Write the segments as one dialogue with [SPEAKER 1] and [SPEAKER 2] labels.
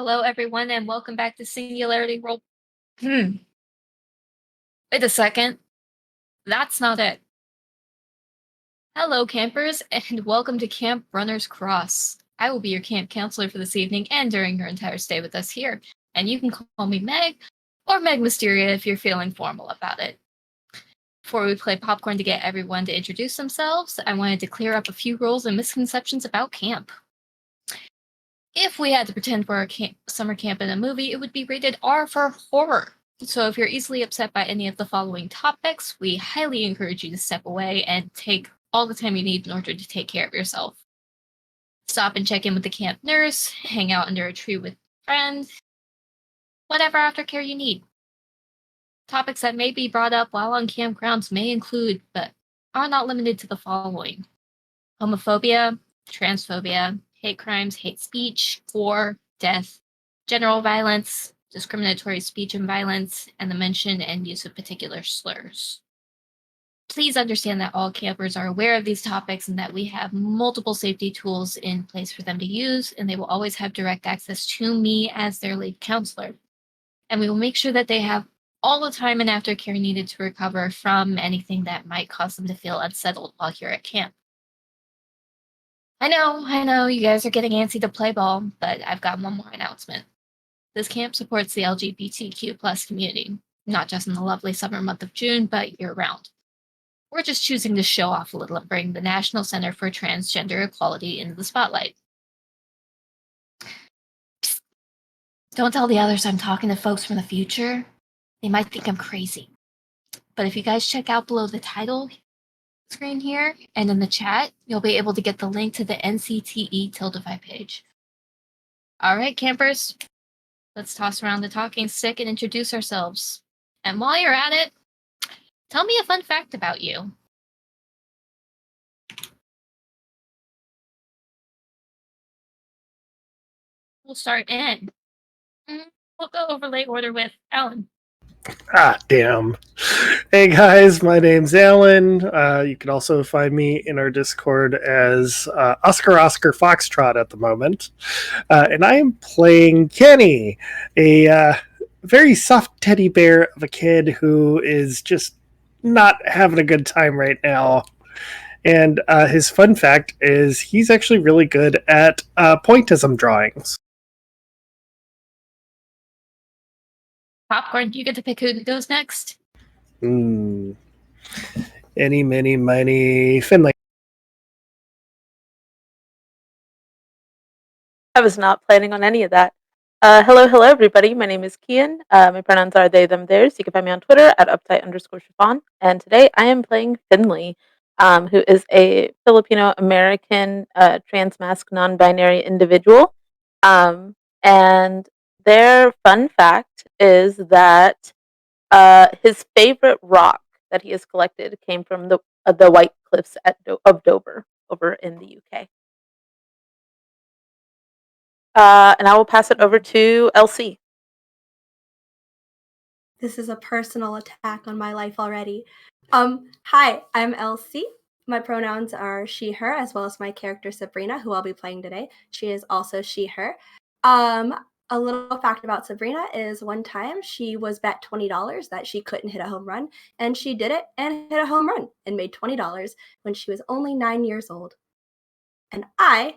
[SPEAKER 1] Hello, everyone, and welcome back to Singularity Roll. Wait a second. That's not it. Hello, campers, and welcome to Camp Runner's Cross. I will be your camp counselor for this evening and during your entire stay with us here. And you can call me Meg, or Meg Mysteria if you're feeling formal about it. Before we play popcorn to get everyone to introduce themselves, I wanted to clear up a few rules and misconceptions about camp. If we had to pretend we're a summer camp in a movie, it would be rated R for horror. So if you're easily upset by any of the following topics, we highly encourage you to step away and take all the time you need in order to take care of yourself. Stop and check in with the camp nurse, hang out under a tree with friends, whatever aftercare you need. Topics that may be brought up while on campgrounds may include, but are not limited to the following: homophobia, transphobia, hate crimes, hate speech, war, death, general violence, discriminatory speech and violence, and the mention and use of particular slurs. Please understand that all campers are aware of these topics and that we have multiple safety tools in place for them to use, and they will always have direct access to me as their lead counselor. And we will make sure that they have all the time and aftercare needed to recover from anything that might cause them to feel unsettled while here at camp. I know, you guys are getting antsy to play ball, but I've got one more announcement. This camp supports the LGBTQ plus community, not just in the lovely summer month of June, but year-round. We're just choosing to show off a little and bring the National Center for Transgender Equality into the spotlight. Psst. Don't tell the others I'm talking to folks from the future. They might think I'm crazy. But if you guys check out below the title screen here and in the chat, you'll be able to get the link to the NCTE Tildify page. All right, campers, let's toss around the talking stick and introduce ourselves. And while you're at it, tell me a fun fact about you. We'll start in. We'll go overlay order with Alan.
[SPEAKER 2] Ah, damn. Hey guys, my name's Alan. You can also find me in our Discord as Oscar Foxtrot at the moment. And I am playing Kenny, a very soft teddy bear of a kid who is just not having a good time right now. And his fun fact is he's actually really good at pointism drawings.
[SPEAKER 1] Popcorn, do you get to pick who goes next?
[SPEAKER 2] Any, mini, miny, Finley.
[SPEAKER 3] I was not planning on any of that. Hello, everybody. My name is Kian. My pronouns are they, them, theirs. You can find me on Twitter at uptight_chiffon. And today I am playing Finley, who is a Filipino-American trans-masc non-binary individual. And their fun fact is that his favorite rock that he has collected came from the White Cliffs of Dover over in the UK. And I will pass it over to LC.
[SPEAKER 4] This is a personal attack on my life already. Hi, I'm LC. My pronouns are she, her, as well as my character Sabrina, who I'll be playing today. She is also she, her. A little fact about Sabrina is one time she was bet $20 that she couldn't hit a home run, and she did it and hit a home run and made $20 when she was only 9 years old. And I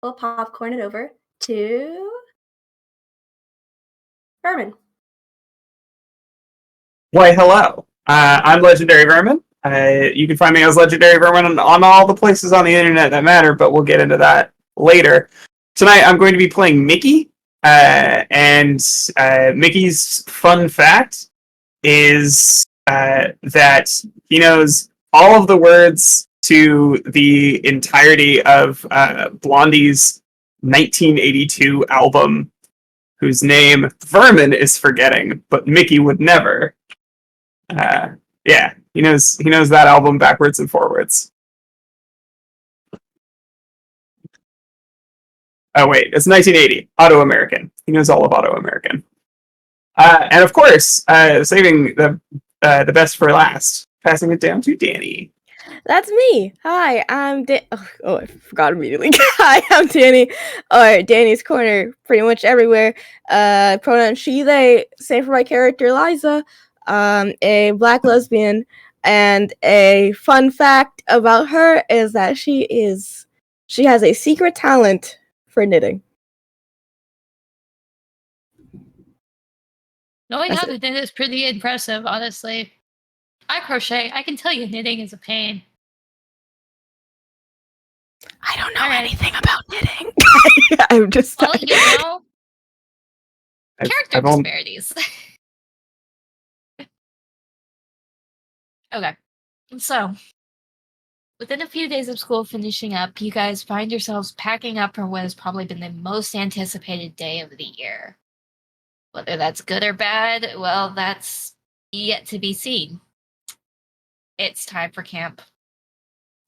[SPEAKER 4] will popcorn it over to Vermin.
[SPEAKER 5] Why, hello. I'm Legendary Vermin. You can find me as Legendary Vermin on all the places on the internet that matter, but we'll get into that later. Tonight I'm going to be playing Mickey, and Mickey's fun fact is that he knows all of the words to the entirety of Blondie's 1982 album, whose name Vermin is forgetting, but Mickey would never. Yeah, he knows that album backwards and forwards. Oh wait, it's 1980. Auto American. He knows all of Auto American. And of course, saving the best for last, passing it down to Danny.
[SPEAKER 6] That's me. Hi, I'm oh, I forgot immediately. Hi, I'm Danny. Or Danny's Corner, pretty much everywhere. Pronoun she, they. Same for my character, Liza. A black lesbian. And a fun fact about her is that she has a secret talent for knitting.
[SPEAKER 1] Knowing
[SPEAKER 6] That's
[SPEAKER 1] how to knit is pretty impressive, honestly. I crochet. I can tell you knitting is a pain.
[SPEAKER 6] I don't know
[SPEAKER 1] Alright.
[SPEAKER 6] anything about knitting. I'm just.
[SPEAKER 1] Well, you know, character
[SPEAKER 5] I've only,
[SPEAKER 1] disparities. Okay. So, within a few days of school finishing up, you guys find yourselves packing up for what has probably been the most anticipated day of the year. Whether that's good or bad, well, that's yet to be seen. It's time for camp.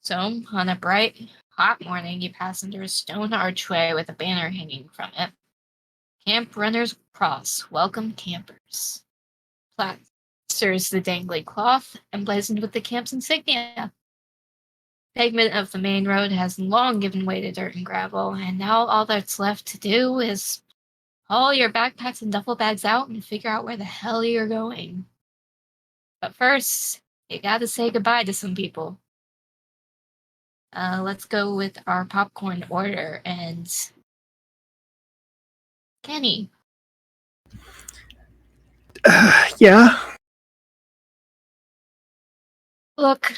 [SPEAKER 1] So, on a bright, hot morning, you pass under a stone archway with a banner hanging from it. Camp Runners Cross, welcome campers. Plasters the dangling cloth, emblazoned with the camp's insignia. Pavement of the main road has long given way to dirt and gravel, and now all that's left to do is haul your backpacks and duffel bags out and figure out where the hell you're going. But first, you gotta say goodbye to some people. Let's go with our popcorn order, and Kenny.
[SPEAKER 2] Yeah.
[SPEAKER 1] Look,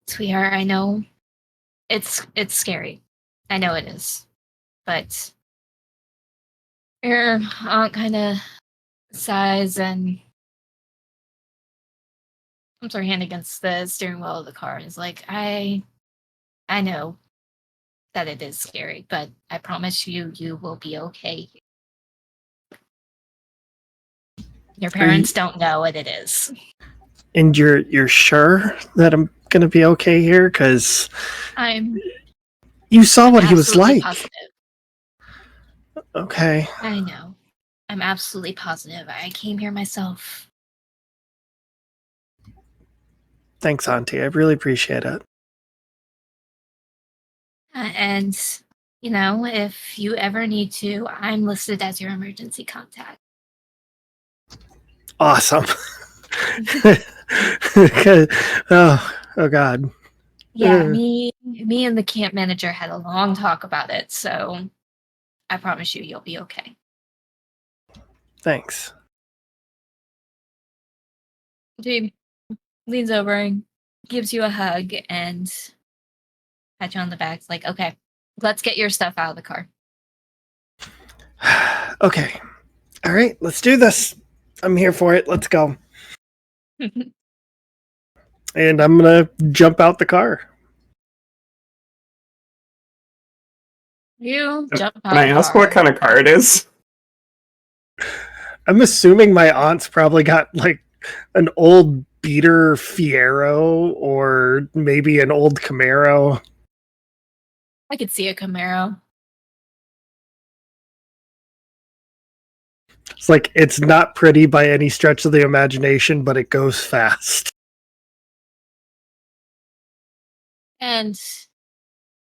[SPEAKER 1] sweetheart, I know it's scary. I know it is. But your aunt kind of sighs and pumps her hand against the steering wheel of the car and is like, I know that it is scary, but I promise you will be okay. Your parents don't know what it is.
[SPEAKER 2] And you're sure that I'm gonna be okay here? Because
[SPEAKER 1] I'm
[SPEAKER 2] you saw what he was
[SPEAKER 1] absolutely
[SPEAKER 2] like.
[SPEAKER 1] positive.
[SPEAKER 2] Okay.
[SPEAKER 1] I know. I'm absolutely positive. I came here myself.
[SPEAKER 2] Thanks, Auntie. I really appreciate it.
[SPEAKER 1] And, you know, if you ever need to, I'm listed as your emergency contact.
[SPEAKER 2] Awesome. oh God.
[SPEAKER 1] Yeah, me and the camp manager had a long talk about it, so I promise you'll be okay.
[SPEAKER 2] Thanks.
[SPEAKER 1] She leans over and gives you a hug and pat you on the back. It's like, okay, let's get your stuff out of the car.
[SPEAKER 2] Okay. All right, let's do this. I'm here for it. Let's go. And I'm gonna jump out the car.
[SPEAKER 1] You jump out
[SPEAKER 5] can I
[SPEAKER 1] the
[SPEAKER 5] ask
[SPEAKER 1] car.
[SPEAKER 5] what kind of car it is?
[SPEAKER 2] I'm assuming my aunt's probably got like an old beater Fiero or maybe an old Camaro.
[SPEAKER 1] I could see a Camaro.
[SPEAKER 2] It's like it's not pretty by any stretch of the imagination, but it goes fast.
[SPEAKER 1] And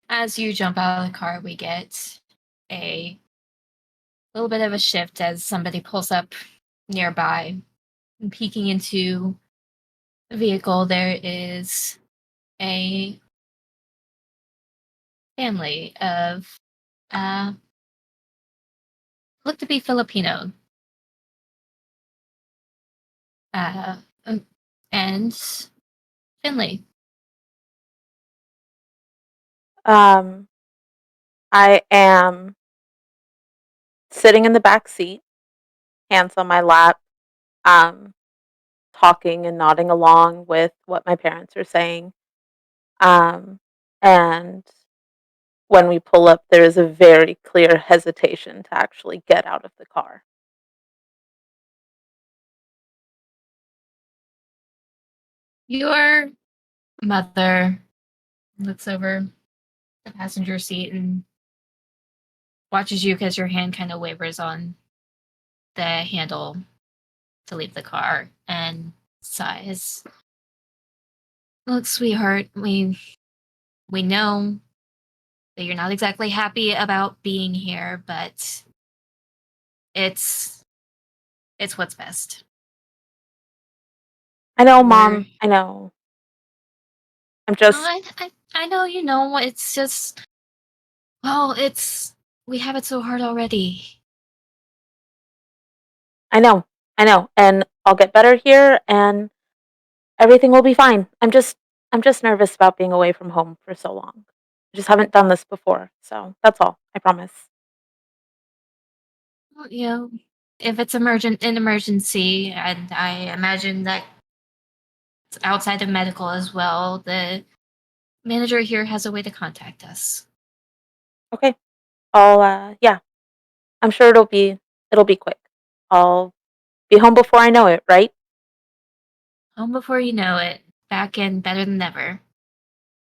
[SPEAKER 1] as you jump out of the car, we get a little bit of a shift as somebody pulls up nearby. And peeking into the vehicle, there is a family of look to be Filipino. And Finley.
[SPEAKER 3] I am sitting in the back seat, hands on my lap, talking and nodding along with what my parents are saying. And when we pull up, there is a very clear hesitation to actually get out of the car.
[SPEAKER 1] Your mother looks over the passenger seat and watches you because your hand kind of wavers on the handle to leave the car and sighs. Look, sweetheart, we know that you're not exactly happy about being here, but it's what's best.
[SPEAKER 3] I know,
[SPEAKER 1] We're-
[SPEAKER 3] Mom. I know. I'm just.
[SPEAKER 1] I know, you know, it's just, well, we have it so hard already.
[SPEAKER 3] I know. And I'll get better here, and everything will be fine. I'm just nervous about being away from home for so long. I just haven't done this before, so that's all. I promise.
[SPEAKER 1] Well, you know, if it's an emergency, and I imagine that it's outside of medical as well, the manager here has a way to contact us.
[SPEAKER 3] Okay. Yeah. I'm sure it'll be quick. I'll be home before I know it, right?
[SPEAKER 1] Home before you know it, back in better than ever.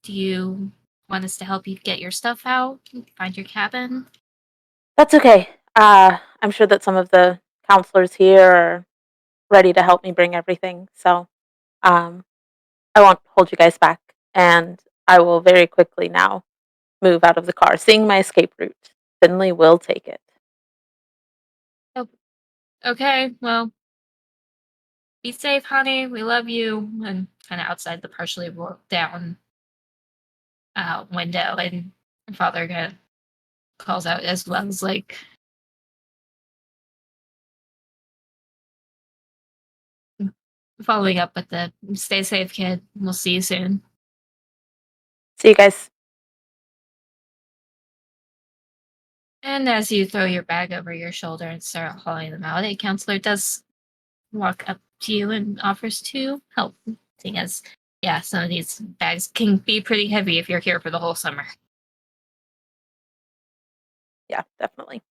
[SPEAKER 1] Do you want us to help you get your stuff out? Find your cabin?
[SPEAKER 3] That's okay. I'm sure that some of the counselors here are ready to help me bring everything. So, um, I won't hold you guys back, and I will very quickly now move out of the car, seeing my escape route. Finley will take it.
[SPEAKER 1] Oh, okay, well, be safe, honey. We love you. And kind of outside the partially rolled down window, and her father kind of calls out as well as like, following up with the stay safe, kid. We'll see you soon.
[SPEAKER 3] See you guys.
[SPEAKER 1] And as you throw your bag over your shoulder and start hauling them out, a counselor does walk up to you and offers to help. Seeing as, yeah, some of these bags can be pretty heavy if you're here for the whole summer.
[SPEAKER 3] Yeah, definitely.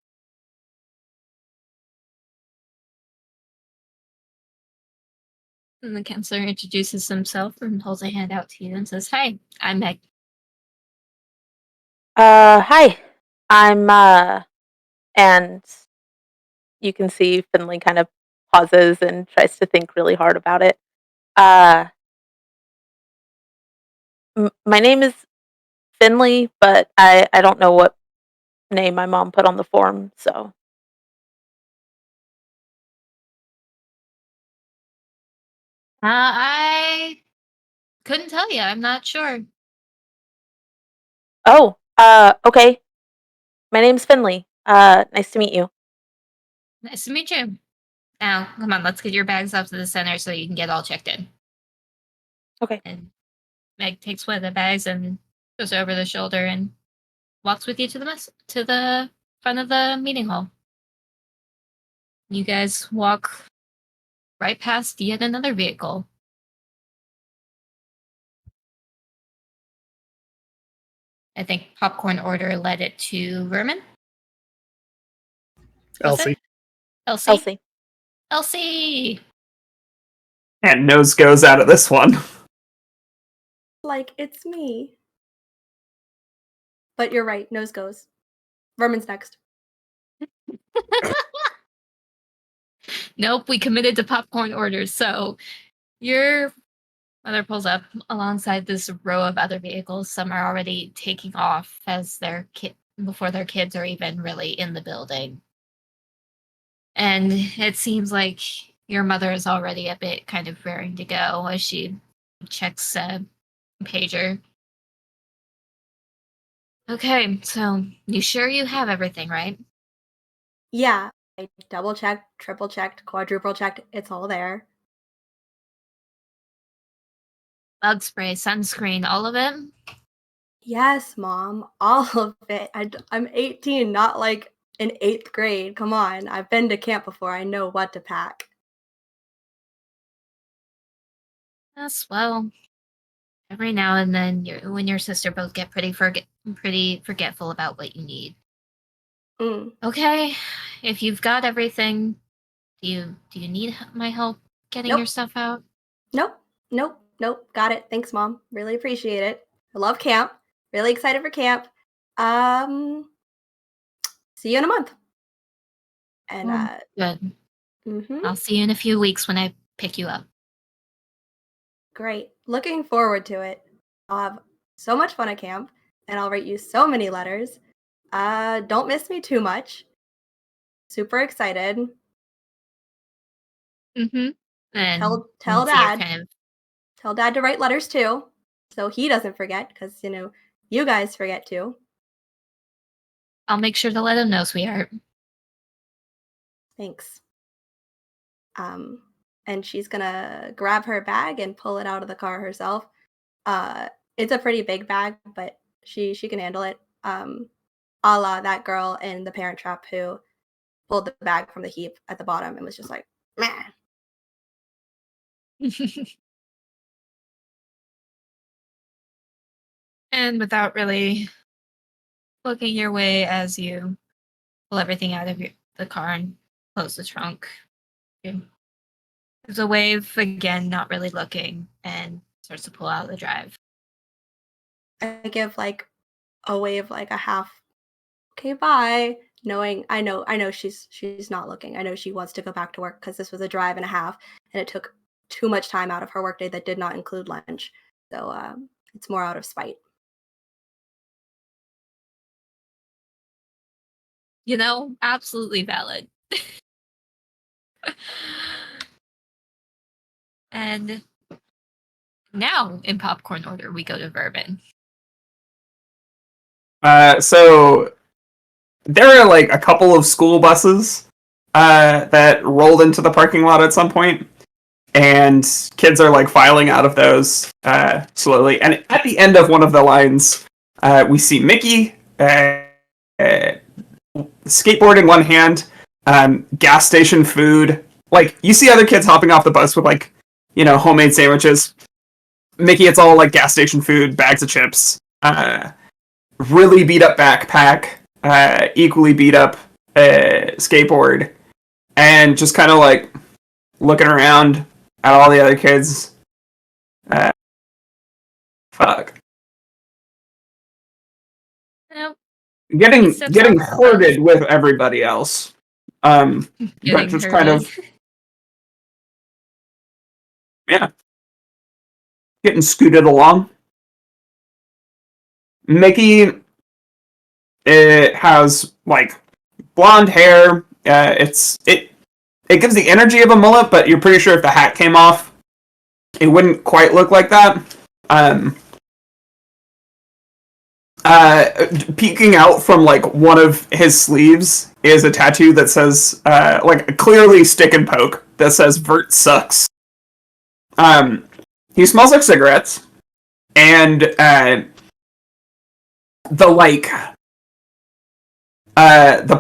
[SPEAKER 1] And the counselor introduces himself and holds a hand out to you and says, "Hi, I'm Meg."
[SPEAKER 3] Hi. I'm and you can see Finley kind of pauses and tries to think really hard about it. Uh, my name is Finley, but I don't know what name my mom put on the form. So,
[SPEAKER 1] I couldn't tell you. I'm not sure.
[SPEAKER 3] oh, okay. My name's Finley. Nice to meet you.
[SPEAKER 1] Nice to meet you. Now, come on, let's get your bags up to the center so you can get all checked in.
[SPEAKER 3] Okay.
[SPEAKER 1] And Meg takes one of the bags and goes over the shoulder and walks with you to the front of the meeting hall. You guys walk right past yet another vehicle. I think Popcorn Order led it to Vermin. Was
[SPEAKER 2] Elsie.
[SPEAKER 1] it? Elsie.
[SPEAKER 3] Elsie.
[SPEAKER 1] Elsie.
[SPEAKER 5] And nose goes out of this one.
[SPEAKER 4] Like, it's me. But you're right, nose goes. Vermin's next.
[SPEAKER 1] Nope, we committed to Popcorn Orders. So your mother pulls up alongside this row of other vehicles. Some are already taking off as before their kids are even really in the building. And it seems like your mother is already a bit kind of raring to go as she checks pager. Okay, so you sure you have everything, right?
[SPEAKER 4] Yeah, I double checked, triple checked, quadruple checked. It's all there.
[SPEAKER 1] Bug spray, sunscreen, all of it?
[SPEAKER 4] Yes, Mom, all of it. I'm 18, not like in 8th grade. Come on, I've been to camp before. I know what to pack.
[SPEAKER 1] Yes, well, every now and then, you and your sister both get pretty forgetful about what you need.
[SPEAKER 4] Mm.
[SPEAKER 1] Okay, if you've got everything, do you need my help getting your
[SPEAKER 4] Nope.
[SPEAKER 1] stuff out?
[SPEAKER 4] Nope. Got it. Thanks, Mom. Really appreciate it. I love camp. Really excited for camp. Um, see you in a month. And
[SPEAKER 1] Good.
[SPEAKER 4] mhm.
[SPEAKER 1] I'll see you in a few weeks when I pick you up.
[SPEAKER 4] Great. looking forward to it. I'll have so much fun at camp, and I'll write you so many letters. Don't miss me too much. Super excited.
[SPEAKER 1] Mm-hmm. And
[SPEAKER 4] Tell
[SPEAKER 1] you can see her
[SPEAKER 4] Dad.
[SPEAKER 1] kind of
[SPEAKER 4] Tell Dad to write letters too, so he doesn't forget, because you guys forget too.
[SPEAKER 1] I'll make sure to let him know, sweetheart.
[SPEAKER 4] Thanks. And she's gonna grab her bag and pull it out of the car herself. It's a pretty big bag, but she can handle it. A la that girl in The Parent Trap who pulled the bag from the heap at the bottom and was just like, meh.
[SPEAKER 1] And without really looking your way as you pull everything out of the car and close the trunk, there's a wave again, not really looking, and starts to pull out of the drive.
[SPEAKER 4] I give like a wave, like a half, okay, bye. Knowing I know she's not looking. I know she wants to go back to work because this was a drive and a half, and it took too much time out of her workday that did not include lunch. So it's more out of spite.
[SPEAKER 1] Absolutely valid. And now, in popcorn order, we go to Vermin.
[SPEAKER 5] So there are like a couple of school buses that rolled into the parking lot at some point, and kids are like filing out of those slowly. And at the end of one of the lines, we see Mickey, skateboard in one hand, gas station food. Like you see other kids hopping off the bus with like homemade sandwiches. Mickey, it's all like gas station food, bags of chips. Really beat up backpack, equally beat up skateboard, and just kind of like looking around at all the other kids. Fuck.
[SPEAKER 1] Nope.
[SPEAKER 5] Getting
[SPEAKER 1] Steps off the
[SPEAKER 5] hoarded with everybody else. But just kind of getting scooted along. Mickey, it has like blonde hair. It gives the energy of a mullet, but you're pretty sure if the hat came off, it wouldn't quite look like that. Peeking out from like one of his sleeves is a tattoo that says like clearly stick and poke that says "Vert sucks." He smells like cigarettes, and the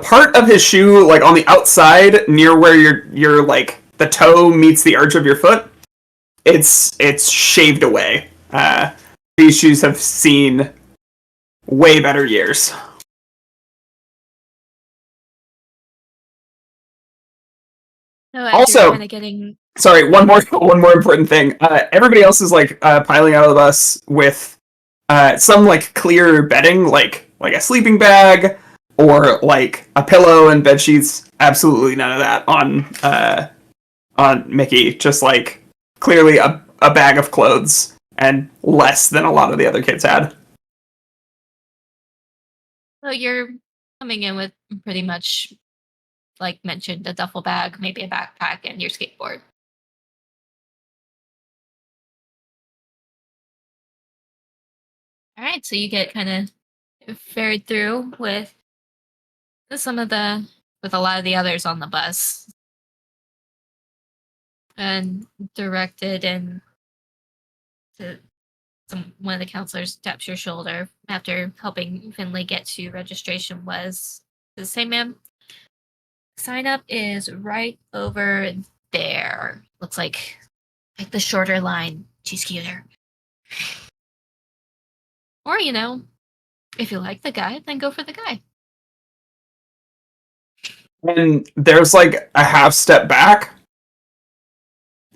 [SPEAKER 5] part of his shoe like on the outside near where your like the toe meets the arch of your foot, it's shaved away. These shoes have seen way better years.
[SPEAKER 1] So
[SPEAKER 5] Also,
[SPEAKER 1] kind of getting...
[SPEAKER 5] sorry, one more important thing. Everybody else is like piling out of the bus with some like clear bedding, like a sleeping bag or like a pillow and bed sheets. Absolutely none of that on Mickey. Just like clearly a bag of clothes and less than a lot of the other kids had.
[SPEAKER 1] So you're coming in with pretty much, like mentioned, a duffel bag, maybe a backpack, and your skateboard. All right, so you get kind of ferried through with a lot of the others on the bus, and directed and one of the counselors taps your shoulder after helping Finley get to registration. Was the same, ma'am? Sign up is right over there. Looks like the shorter line. She's cuter. Or, if you like the guy, then go for the guy.
[SPEAKER 5] And there's like a half step back,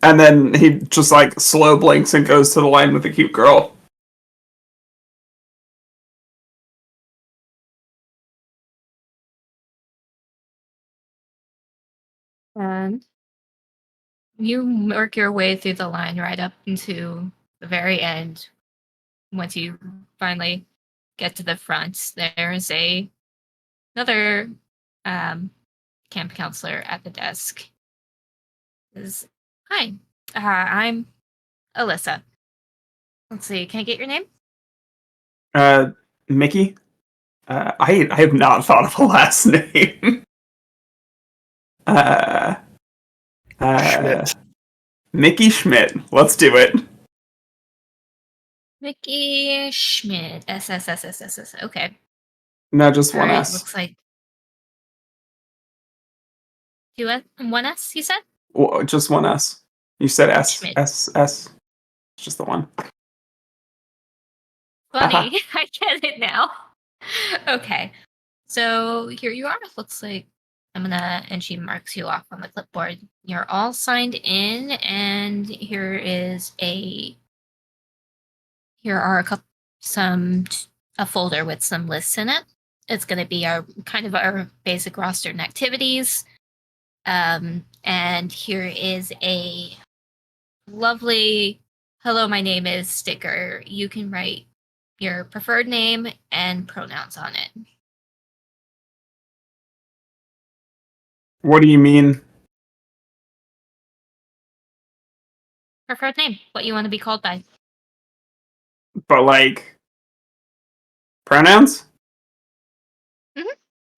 [SPEAKER 5] and then he just like slow blinks and goes to the line with the cute girl.
[SPEAKER 1] And you work your way through the line right up into the very end, once you finally get to the front, there is another camp counselor at the desk. Hi, I'm Alyssa. Let's see, can I get your name?
[SPEAKER 5] Mickey? I have not thought of a last name.
[SPEAKER 2] Schmidt.
[SPEAKER 5] Mickey Schmidt. Let's do it.
[SPEAKER 1] Mickey Schmidt. S. Okay.
[SPEAKER 5] No, just
[SPEAKER 1] All
[SPEAKER 5] one
[SPEAKER 1] right.
[SPEAKER 5] S.
[SPEAKER 1] Looks like one S. You said
[SPEAKER 5] Well, just one S. You said S.
[SPEAKER 1] Schmidt.
[SPEAKER 5] S. S. It's just the one.
[SPEAKER 1] Funny. I get it now. Okay. So here you are. Looks like and she marks you off on the clipboard. You're all signed in, and here are a folder with some lists in it. It's going to be our basic roster and activities. And here is a lovely "Hello, my name is" sticker. You can write your preferred name and pronouns on it.
[SPEAKER 5] What do you mean?
[SPEAKER 1] Preferred name, what you want to be called by.
[SPEAKER 5] But like pronouns?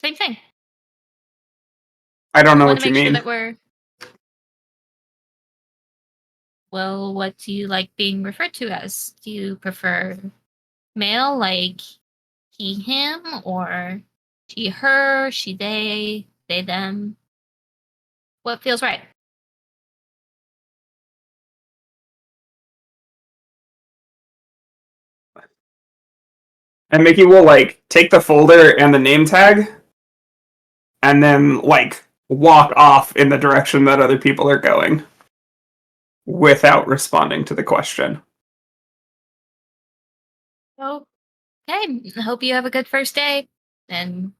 [SPEAKER 1] Same thing.
[SPEAKER 5] I don't know
[SPEAKER 1] Want
[SPEAKER 5] what
[SPEAKER 1] to
[SPEAKER 5] you
[SPEAKER 1] make sure
[SPEAKER 5] mean.
[SPEAKER 1] that well, what do you like being referred to as? Do you prefer male, like he, him, or she, her, she, they, them? What feels right?
[SPEAKER 5] And Mickey will like take the folder and the name tag and then like walk off in the direction that other people are going without responding to the question.
[SPEAKER 1] Okay, I hope you have a good first day. And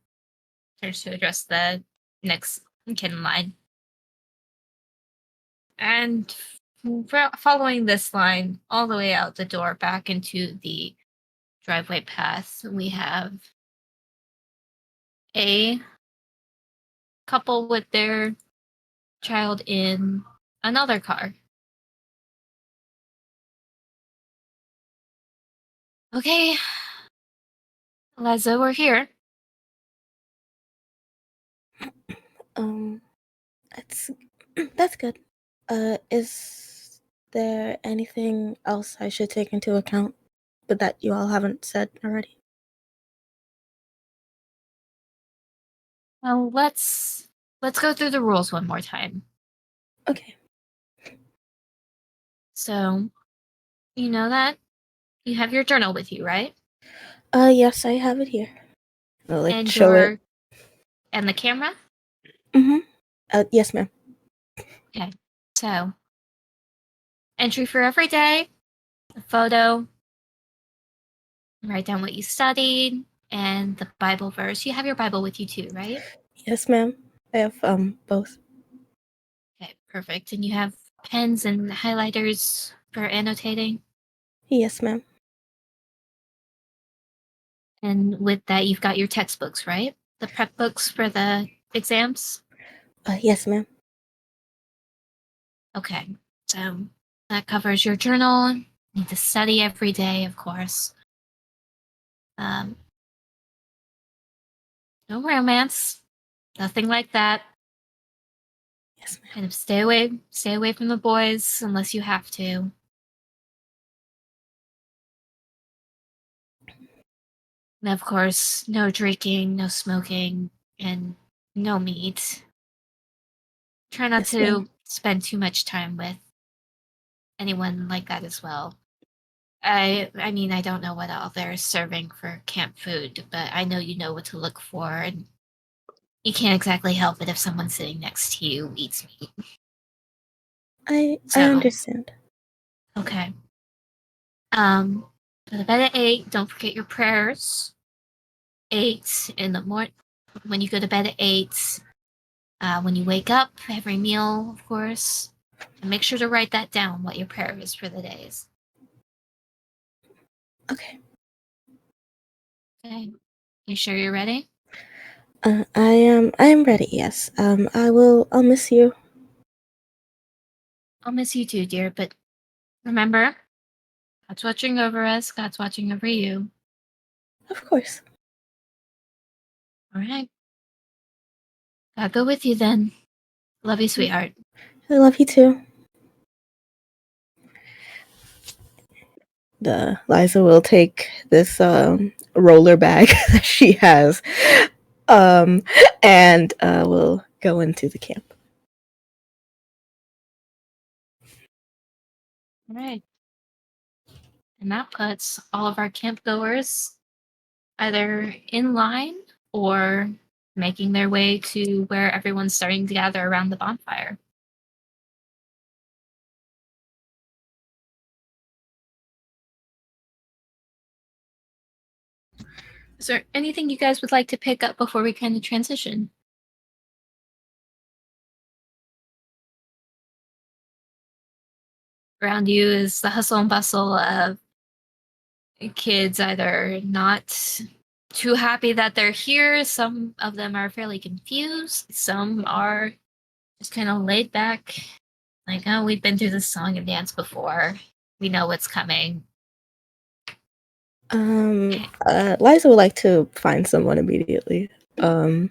[SPEAKER 1] turns to address the next kid in line. And following this line all the way out the door back into the driveway path, we have a couple with their child in another car. Okay, Liza, we're here.
[SPEAKER 6] That's that's good. Is there anything else I should take into account, but that you all haven't said already?
[SPEAKER 1] Well, let's go through the rules one more time.
[SPEAKER 6] Okay.
[SPEAKER 1] So, you know that you have your journal with you, right?
[SPEAKER 6] Yes, I have it here. I'll
[SPEAKER 1] And
[SPEAKER 6] show it.
[SPEAKER 1] And the camera?
[SPEAKER 6] Mm-hmm. Yes, ma'am.
[SPEAKER 1] Okay. So, entry for every day, a photo, write down what you studied, and the Bible verse. You have your Bible with you too, right?
[SPEAKER 6] Yes, ma'am. I have both.
[SPEAKER 1] Okay, perfect. And you have pens and highlighters for annotating?
[SPEAKER 6] Yes, ma'am.
[SPEAKER 1] And with that, you've got your textbooks, right? The prep books for the exams?
[SPEAKER 6] Yes, ma'am.
[SPEAKER 1] Okay, so that covers your journal. You need to study every day, of course. No romance, nothing like that.
[SPEAKER 6] Yes, ma'am.
[SPEAKER 1] Kind of stay away from the boys unless you have to. And of course, no drinking, no smoking, and no meat. Try not
[SPEAKER 6] Yes,
[SPEAKER 1] to
[SPEAKER 6] ma'am.
[SPEAKER 1] spend too much time with anyone like that as well. I mean, I don't know what all they're serving for camp food, but I know you know what to look for, and you can't exactly help it if someone sitting next to you eats meat.
[SPEAKER 6] I
[SPEAKER 1] So,
[SPEAKER 6] understand.
[SPEAKER 1] okay. Go to bed at 8. Don't forget your prayers. 8 in the morning. When you go to bed at 8. When you wake up, every meal, of course. And make sure to write that down, what your prayer is for the days.
[SPEAKER 6] Okay.
[SPEAKER 1] Okay. You sure you're ready?
[SPEAKER 6] I am ready, yes. I'll miss you.
[SPEAKER 1] I'll miss you too, dear, but remember, God's watching over us, God's watching over you.
[SPEAKER 6] Of course.
[SPEAKER 1] All right. God go with you then. Love you, sweetheart.
[SPEAKER 6] I love you too. Liza will take this roller bag that she has, and will go into the camp.
[SPEAKER 1] All right. And that puts all of our camp goers either in line or making their way to where everyone's starting to gather around the bonfire. Is there anything you guys would like to pick up before we kind of transition? Around you is the hustle and bustle of kids either not too happy that they're here. Some of them are fairly confused. Some are just kind of laid back, like, oh, we've been through this song and dance before. We know what's coming.
[SPEAKER 6] Liza would like to find someone immediately. A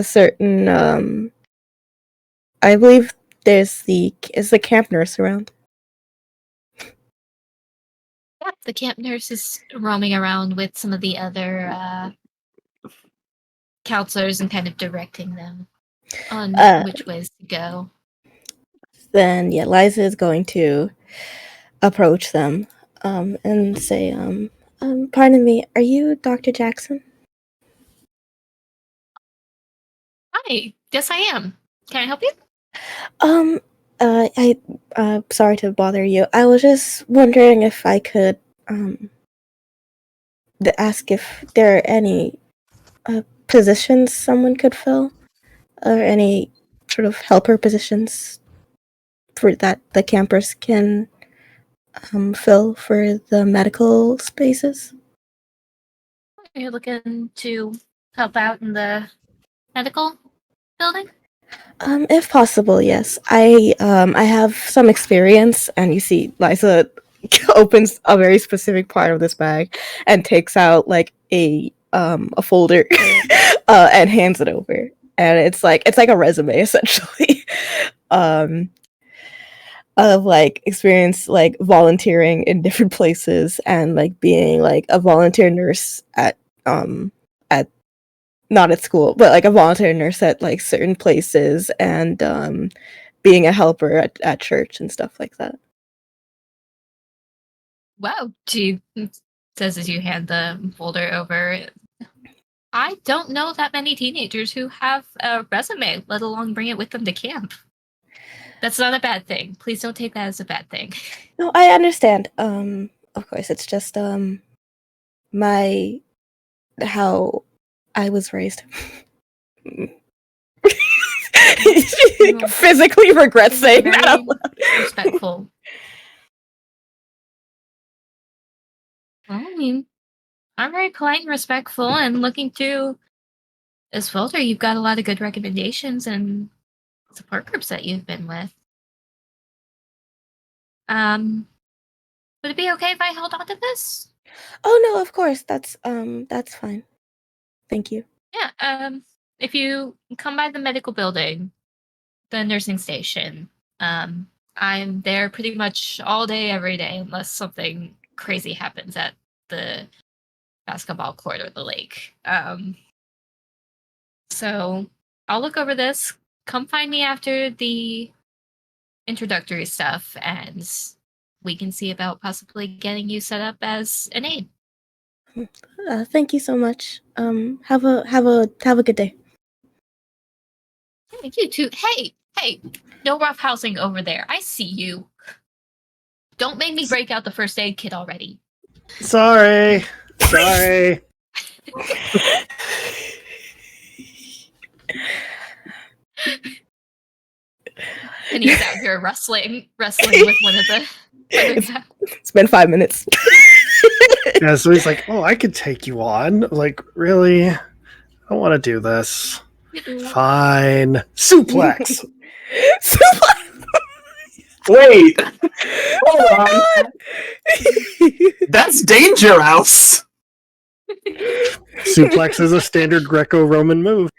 [SPEAKER 6] certain I believe is the camp nurse around.
[SPEAKER 1] Yeah, the camp nurse is roaming around with some of the other counselors and kind of directing them on which ways to go.
[SPEAKER 6] Then yeah, Liza is going to approach them and say, pardon me, are you Dr. Jackson?
[SPEAKER 1] Hi, yes I am. Can I help you?
[SPEAKER 6] Sorry to bother you. I was just wondering if I could ask if there are any positions someone could fill, or any sort of helper positions for that the campers can fill for the medical spaces.
[SPEAKER 1] Are you looking to help out in the medical building?
[SPEAKER 6] If possible, yes. I have some experience, and you see Liza opens a very specific part of this bag and takes out like a folder and hands it over. And it's like a resume essentially. Of like experience like volunteering in different places and like being like a volunteer nurse at not at school, but like a volunteer nurse at like certain places, and being a helper at church and stuff like that.
[SPEAKER 1] Wow, she says as you hand the folder over. I don't know that many teenagers who have a resume, let alone bring it with them to camp. That's not a bad thing. Please don't take that as a bad thing.
[SPEAKER 6] No, I understand. Of course, it's just my how I was raised. Physically regrets saying
[SPEAKER 1] Very
[SPEAKER 6] that out loud.
[SPEAKER 1] respectful. Well, I mean, I'm very polite and respectful, and looking through this folder, you've got a lot of good recommendations and support groups that you've been with. Would it be okay if I held on to this?
[SPEAKER 6] Oh no, of course. That's fine. Thank you.
[SPEAKER 1] Yeah, if you come by the medical building, the nursing station, I'm there pretty much all day, every day, unless something crazy happens at the basketball court or the lake. So I'll look over this. Come find me after the introductory stuff, and we can see about possibly getting you set up as an aide.
[SPEAKER 6] Thank you so much. Have a good day.
[SPEAKER 1] Hey, you too. Hey, no roughhousing over there. I see you. Don't make me break out the first aid kit already.
[SPEAKER 2] Sorry.
[SPEAKER 1] Penny's out here wrestling with one of the other guys.
[SPEAKER 6] It's been 5 minutes.
[SPEAKER 2] Yeah, so he's like, "Oh, I could take you on." Like, really? I don't want to do this. Fine. Suplex.
[SPEAKER 5] Wait,
[SPEAKER 6] Oh
[SPEAKER 5] hold
[SPEAKER 6] my
[SPEAKER 5] on.
[SPEAKER 6] god!
[SPEAKER 5] That's dangerous.
[SPEAKER 2] Suplex is a standard Greco-Roman move.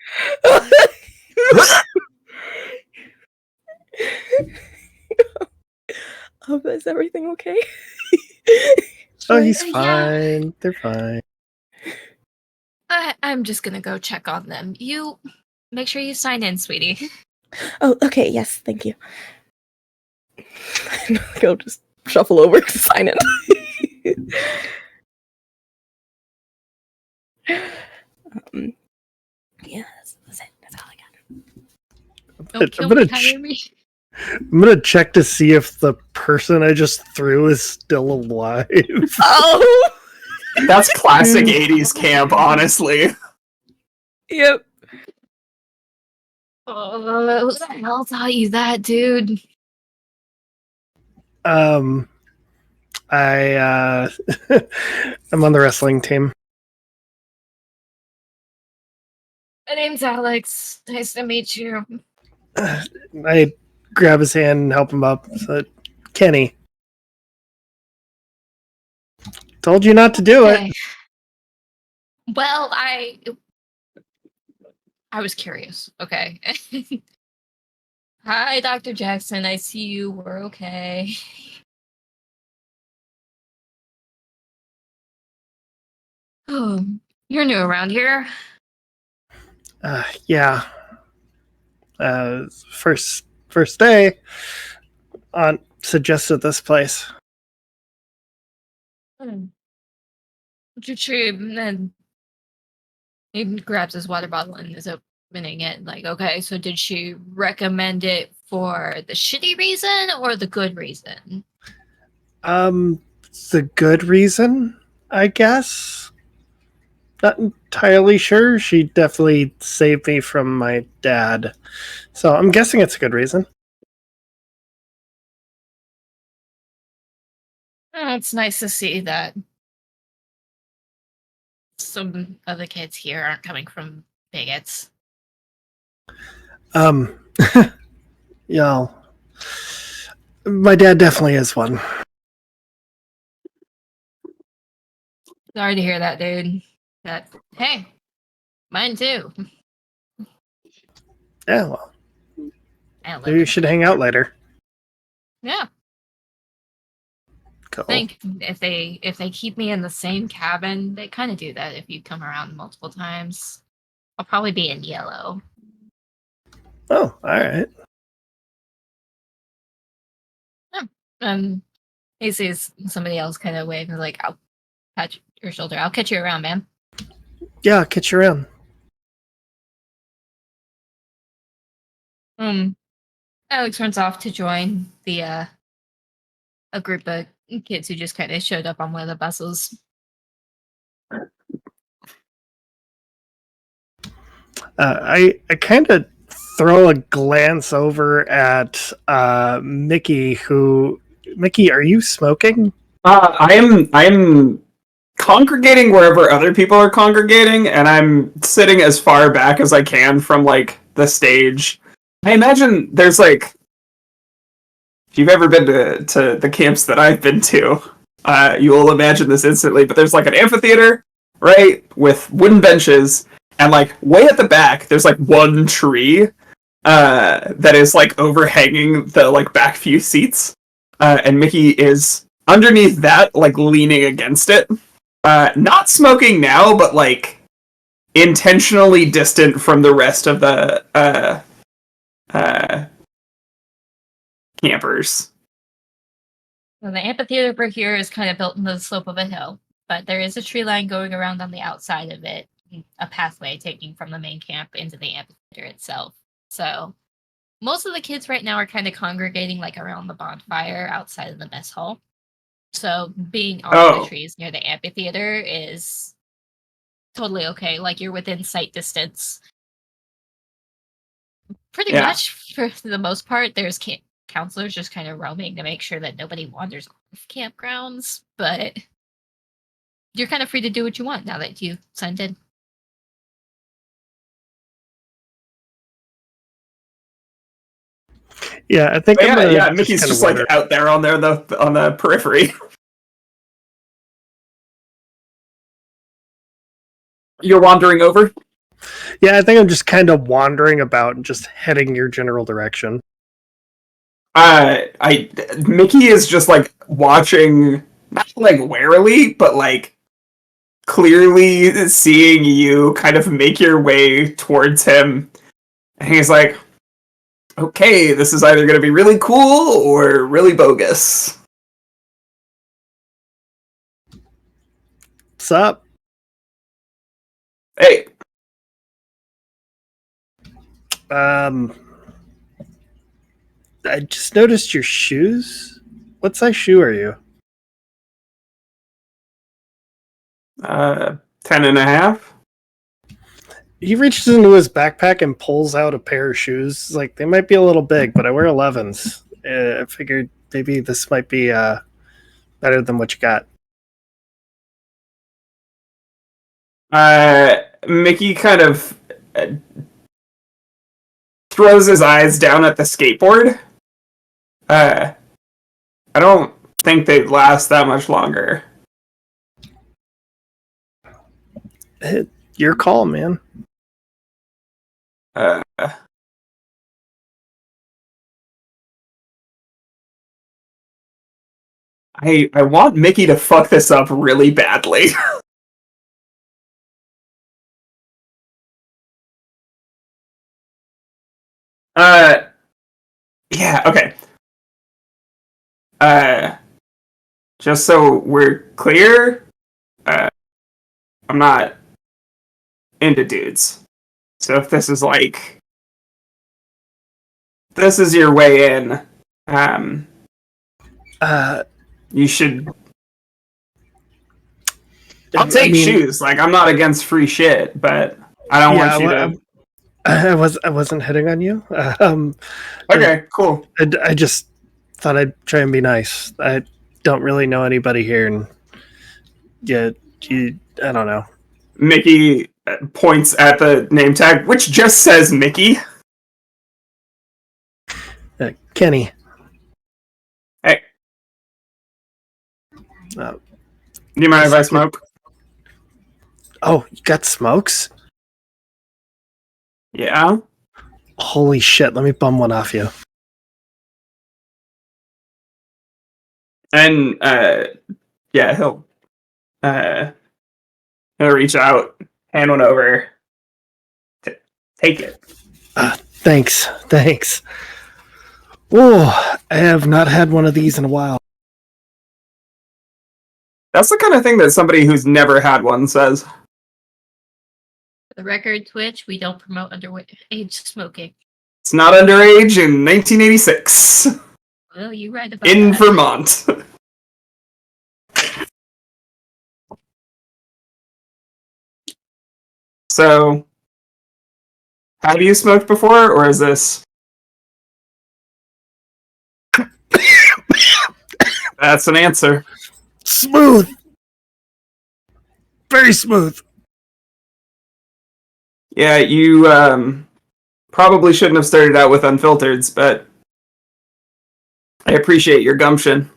[SPEAKER 6] Is everything okay?
[SPEAKER 2] Oh, he's
[SPEAKER 1] Yeah.
[SPEAKER 2] fine. They're fine.
[SPEAKER 1] I'm just gonna go check on them. You make sure you sign in, sweetie.
[SPEAKER 6] Oh, okay. Yes, thank you. Go just shuffle over to sign in. Yeah, that's it. That's all I got.
[SPEAKER 1] Don't kill me, hire me.
[SPEAKER 2] I'm gonna check to see if the person I just threw is still alive.
[SPEAKER 6] Oh!
[SPEAKER 5] That's classic 80s camp, honestly.
[SPEAKER 6] Yep.
[SPEAKER 1] Oh, who the hell taught you that, dude?
[SPEAKER 2] I'm on the wrestling team.
[SPEAKER 1] My name's Alex. Nice to meet you.
[SPEAKER 2] I grab his hand and help him up. So, Kenny. Told you not to do
[SPEAKER 1] Okay.
[SPEAKER 2] it.
[SPEAKER 1] Well, I was curious. Okay. Hi, Dr. Jackson. I see you were okay. Oh, you're new around here.
[SPEAKER 2] Yeah. First day on suggested this place.
[SPEAKER 1] Did she? Then he grabs his water bottle and is opening it. Like, okay, so did she recommend it for the shitty reason or the good reason?
[SPEAKER 2] The good reason, I guess. Not entirely sure. She definitely saved me from my dad. So I'm guessing it's a good reason.
[SPEAKER 1] Oh, it's nice to see that some of the kids here aren't coming from bigots.
[SPEAKER 2] Yeah. My dad definitely is one.
[SPEAKER 1] Sorry to hear that, dude. But hey, mine too.
[SPEAKER 2] Yeah, well,
[SPEAKER 1] I
[SPEAKER 2] maybe we should hang out later.
[SPEAKER 1] Yeah.
[SPEAKER 2] Cool.
[SPEAKER 1] I think if they keep me in the same cabin, they kind of do that if you come around multiple times. I'll probably be in yellow.
[SPEAKER 2] Oh, all right.
[SPEAKER 1] He sees somebody else kind of wave and like, I'll pat your shoulder. I'll catch you around, man.
[SPEAKER 2] Yeah, I'll catch you around.
[SPEAKER 1] Alex runs off to join the a group of kids who just kind of showed up on one of the buses.
[SPEAKER 2] I kind of throw a glance over at Mickey. Mickey, are you smoking?
[SPEAKER 5] I'm congregating wherever other people are congregating, and I'm sitting as far back as I can from like the stage. I imagine there's like, if you've ever been to the camps that I've been to, you will imagine this instantly. But there's like an amphitheater, right, with wooden benches, and like way at the back, there's like one tree that is like overhanging the like back few seats, and Mickey is underneath that, like leaning against it, not smoking now, but like intentionally distant from the rest of the campers.
[SPEAKER 1] So the amphitheater over here is kind of built in the slope of a hill, but there is a tree line going around on the outside of it, a pathway taking from the main camp into the amphitheater itself. So most of the kids right now are kind of congregating like around the bonfire outside of the mess hall. So being on the trees near the amphitheater is totally okay. Like you're within sight distance. Pretty much for the most part, there's counselors just kind of roaming to make sure that nobody wanders off campgrounds, but you're kind of free to do what you want now that you signed in.
[SPEAKER 2] Yeah, I think
[SPEAKER 5] Mickey's just like out there on the periphery. You're wandering over?
[SPEAKER 2] Yeah, I think I'm just kind of wandering about and just heading your general direction.
[SPEAKER 5] Mickey is just like watching, not like warily, but like clearly seeing you kind of make your way towards him. And he's like, okay, this is either going to be really cool or really bogus.
[SPEAKER 2] What's up?
[SPEAKER 5] Hey.
[SPEAKER 2] I just noticed your shoes. What size shoe are you?
[SPEAKER 5] 10.5.
[SPEAKER 2] He reaches into his backpack and pulls out a pair of shoes. Like, they might be a little big, but I wear 11s. I figured maybe this might be better than what you got.
[SPEAKER 5] Mickey kind of throws his eyes down at the skateboard. I don't think they'd last that much longer.
[SPEAKER 2] Your call, man.
[SPEAKER 5] I want Mickey to fuck this up really badly. Yeah, okay. Just so we're clear, I'm not into dudes. So if this is like, this is your way in, you should. I'll take shoes. Like, I'm not against free shit, but I don't want you to.
[SPEAKER 2] I wasn't hitting on you.
[SPEAKER 5] Okay, cool.
[SPEAKER 2] I just thought I'd try and be nice. I don't really know anybody here, and I don't know.
[SPEAKER 5] Mickey points at the name tag, which just says Mickey.
[SPEAKER 2] Kenny.
[SPEAKER 5] Hey. Do you mind if I smoke?
[SPEAKER 2] Oh, you got smokes?
[SPEAKER 5] Yeah.
[SPEAKER 2] Holy shit, let me bum one off you.
[SPEAKER 5] And yeah, he'll reach out, hand one over. Take it.
[SPEAKER 2] Thanks. Oh, I have not had one of these in a while.
[SPEAKER 5] That's the kind of thing that somebody who's never had one says.
[SPEAKER 1] For the record, Twitch, we don't promote underage smoking.
[SPEAKER 5] It's not underage in 1986.
[SPEAKER 1] Well, you're right about
[SPEAKER 5] in
[SPEAKER 1] that.
[SPEAKER 5] Vermont. So, have you smoked before, or is this? That's an answer.
[SPEAKER 2] Smooth. Very smooth.
[SPEAKER 5] Yeah, you probably shouldn't have started out with unfiltereds, but I appreciate your gumption.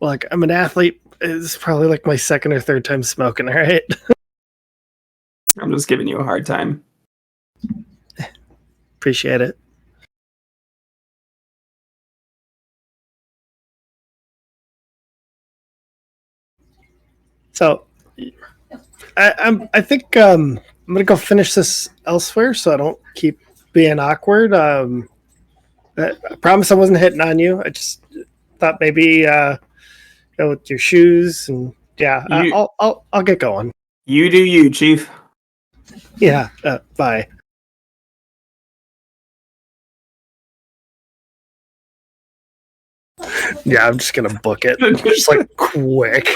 [SPEAKER 2] Look, I'm an athlete. It's probably like my second or third time smoking, all right?
[SPEAKER 5] I'm just giving you a hard time.
[SPEAKER 2] Appreciate it. So, I think I'm gonna go finish this elsewhere, so I don't keep being awkward. I promise I wasn't hitting on you. I just thought maybe go with your shoes, and yeah, I'll get going.
[SPEAKER 5] You do you, Chief.
[SPEAKER 2] Yeah. Bye. Yeah, I'm just gonna book it, just like quick.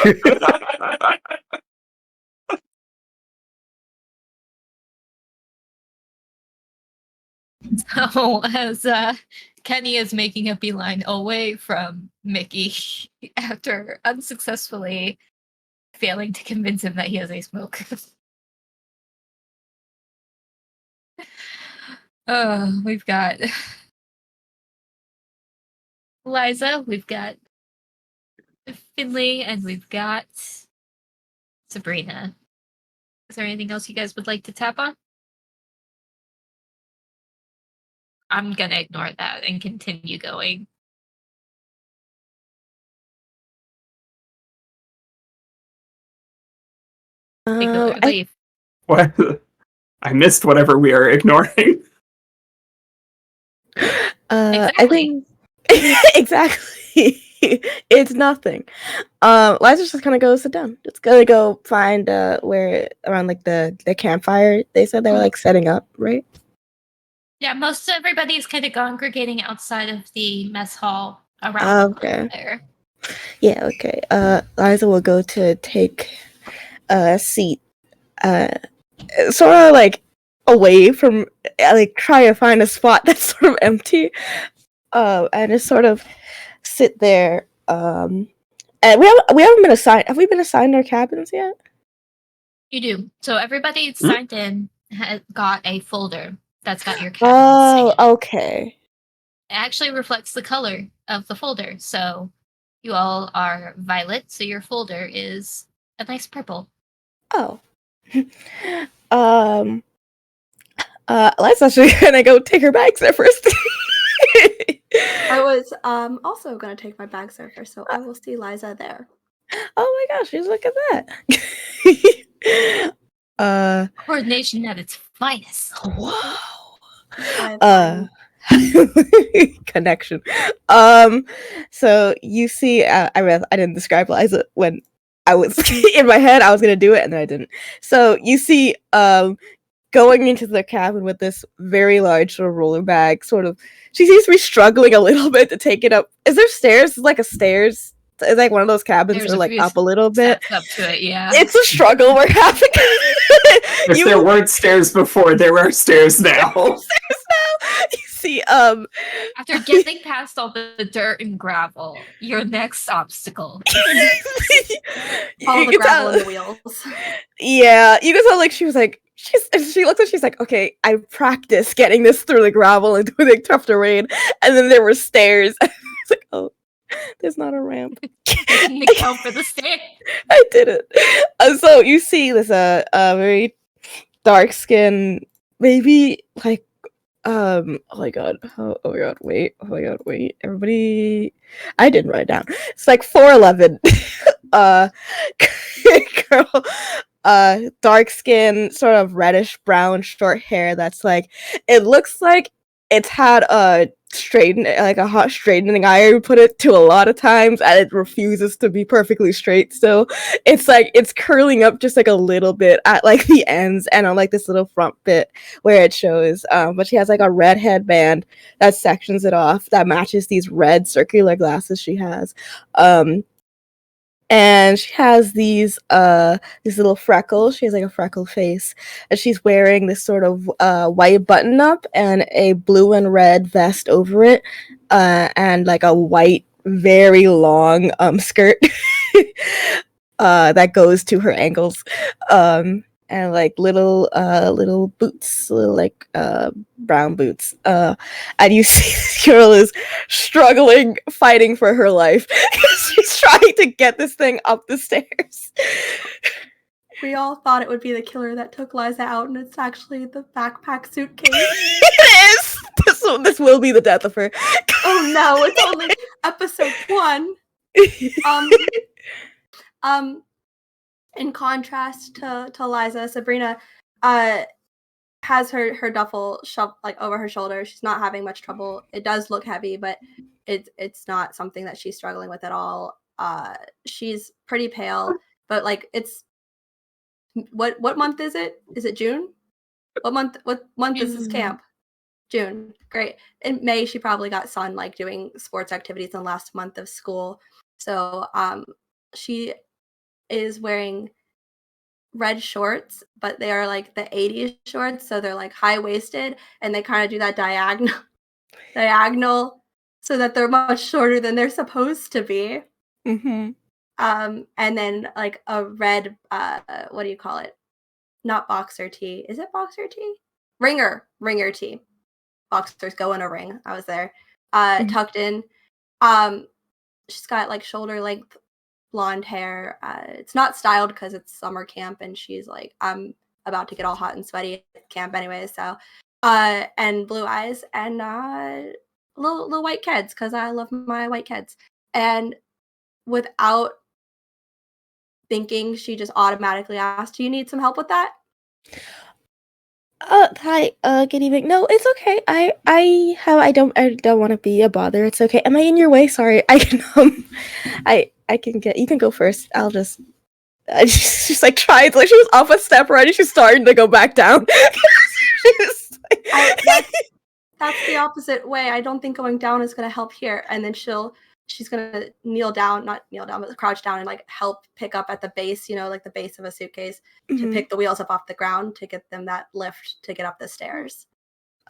[SPEAKER 1] So as Kenny is making a beeline away from Mickey after unsuccessfully failing to convince him that he has a smoke. We've got Liza, we've got Finley, and we've got Sabrina. Is there anything else you guys would like to tap on? I'm gonna ignore that and continue going.
[SPEAKER 6] I,
[SPEAKER 5] What? I missed whatever we are ignoring.
[SPEAKER 6] I
[SPEAKER 1] Exactly.
[SPEAKER 6] think exactly. It's nothing. Liza just kind of goes sit down. It's gonna go find where around like the campfire. They said they were like setting up, right?
[SPEAKER 1] Yeah, most everybody's kind of congregating outside of the mess hall around
[SPEAKER 6] Okay.
[SPEAKER 1] there.
[SPEAKER 6] Yeah. Okay. Liza will go to take a seat. Sort of like away from like try to find a spot that's sort of empty. And just sort of sit there. And we haven't been assigned. Have we been assigned our cabins yet?
[SPEAKER 1] You do. So everybody signed in has got a folder that's got your cabins.
[SPEAKER 6] Oh,
[SPEAKER 1] in it.
[SPEAKER 6] okay.
[SPEAKER 1] It actually reflects the color of the folder. So you all are violet, so your folder is a nice purple.
[SPEAKER 6] Oh. Let's actually gonna go take her bags there first.
[SPEAKER 4] I was also gonna take my bag surfer, so I will see Liza there.
[SPEAKER 6] Oh my gosh, look at that.
[SPEAKER 1] Coordination at its finest.
[SPEAKER 6] Whoa.
[SPEAKER 4] I have
[SPEAKER 6] Connection. So you see, I didn't describe Liza when I was in my head. I was gonna do it, and then I didn't. So you see, going into the cabin with this very large sort of roller bag. Sort of, she seems to be struggling a little bit to take it up. Is there stairs? Is like a stairs? It's like one of those cabins
[SPEAKER 1] There's
[SPEAKER 6] that are
[SPEAKER 1] a
[SPEAKER 6] like
[SPEAKER 1] few
[SPEAKER 6] up a little bit.
[SPEAKER 1] Steps up to it, yeah.
[SPEAKER 6] It's a struggle we're having.
[SPEAKER 5] If there weren't stairs before, there are stairs now.
[SPEAKER 6] You see,
[SPEAKER 1] After getting past all the dirt and gravel, your next obstacle.
[SPEAKER 4] all the
[SPEAKER 6] can
[SPEAKER 4] gravel
[SPEAKER 6] tell-
[SPEAKER 4] and the wheels.
[SPEAKER 6] Yeah, you can tell like she was like she looks like she's like, okay, I practiced getting this through the gravel and through the tough terrain, and then there were stairs. It's like, oh, there's not a ramp.
[SPEAKER 1] Didn't account for the stairs.
[SPEAKER 6] I did it. So you see this very dark skin, maybe like oh my god, wait, everybody, I didn't write it down. It's like 4'11", girl, dark skin, sort of reddish brown, short hair. That's like, it looks like it's had a hot straightening iron put it to a lot of times, and it refuses to be perfectly straight still. It's like it's curling up just like a little bit at like the ends and on like this little front bit where it shows. But she has like a red headband that sections it off that matches these red circular glasses she has. And she has these little freckles. She has like a freckle face, and she's wearing this sort of white button up and a blue and red vest over it, and like a white, very long skirt that goes to her ankles. And like little boots, little like brown boots. And you see this girl is struggling, fighting for her life. She's trying to get this thing up the stairs.
[SPEAKER 4] We all thought it would be the killer that took Liza out, and it's actually the backpack suitcase.
[SPEAKER 6] It is. This will be the death of her.
[SPEAKER 4] Oh no, it's only episode 1. In contrast to Liza, Sabrina has her duffel shoved like over her shoulder. She's not having much trouble. It does look heavy, but it's not something that she's struggling with at all. She's pretty pale, but like it's what month is it? Is it June? What month is this camp? June. Great. In May, she probably got sun like doing sports activities in the last month of school. So she is wearing red shorts, but they are like the 80s shorts, so they're like high-waisted, and they kind of do that diagonal so that they're much shorter than they're supposed to be.
[SPEAKER 6] Mm-hmm.
[SPEAKER 4] And then like a red what do you call it? Not boxer tee. Is it boxer tee? Ringer tee. Boxers go in a ring. I was there. Tucked in. She's got like shoulder length blonde hair. It's not styled because it's summer camp, and she's like, I'm about to get all hot and sweaty at camp anyway. So, and blue eyes and little white kids because I love my white kids. And without thinking, she just automatically asked, "Do you need some help with that?"
[SPEAKER 6] Hi, good evening. No, it's okay. I don't want to be a bother. It's okay. Am I in your way? Sorry. I can I can get, you can go first. She's like trying to, like, she was off a step already. She's starting to go back down.
[SPEAKER 4] That's the opposite way. I don't think going down is going to help here. And then she's going to not kneel down, but crouch down and like help pick up at the base, like the base of a suitcase to pick the wheels up off the ground to get them that lift to get up the stairs.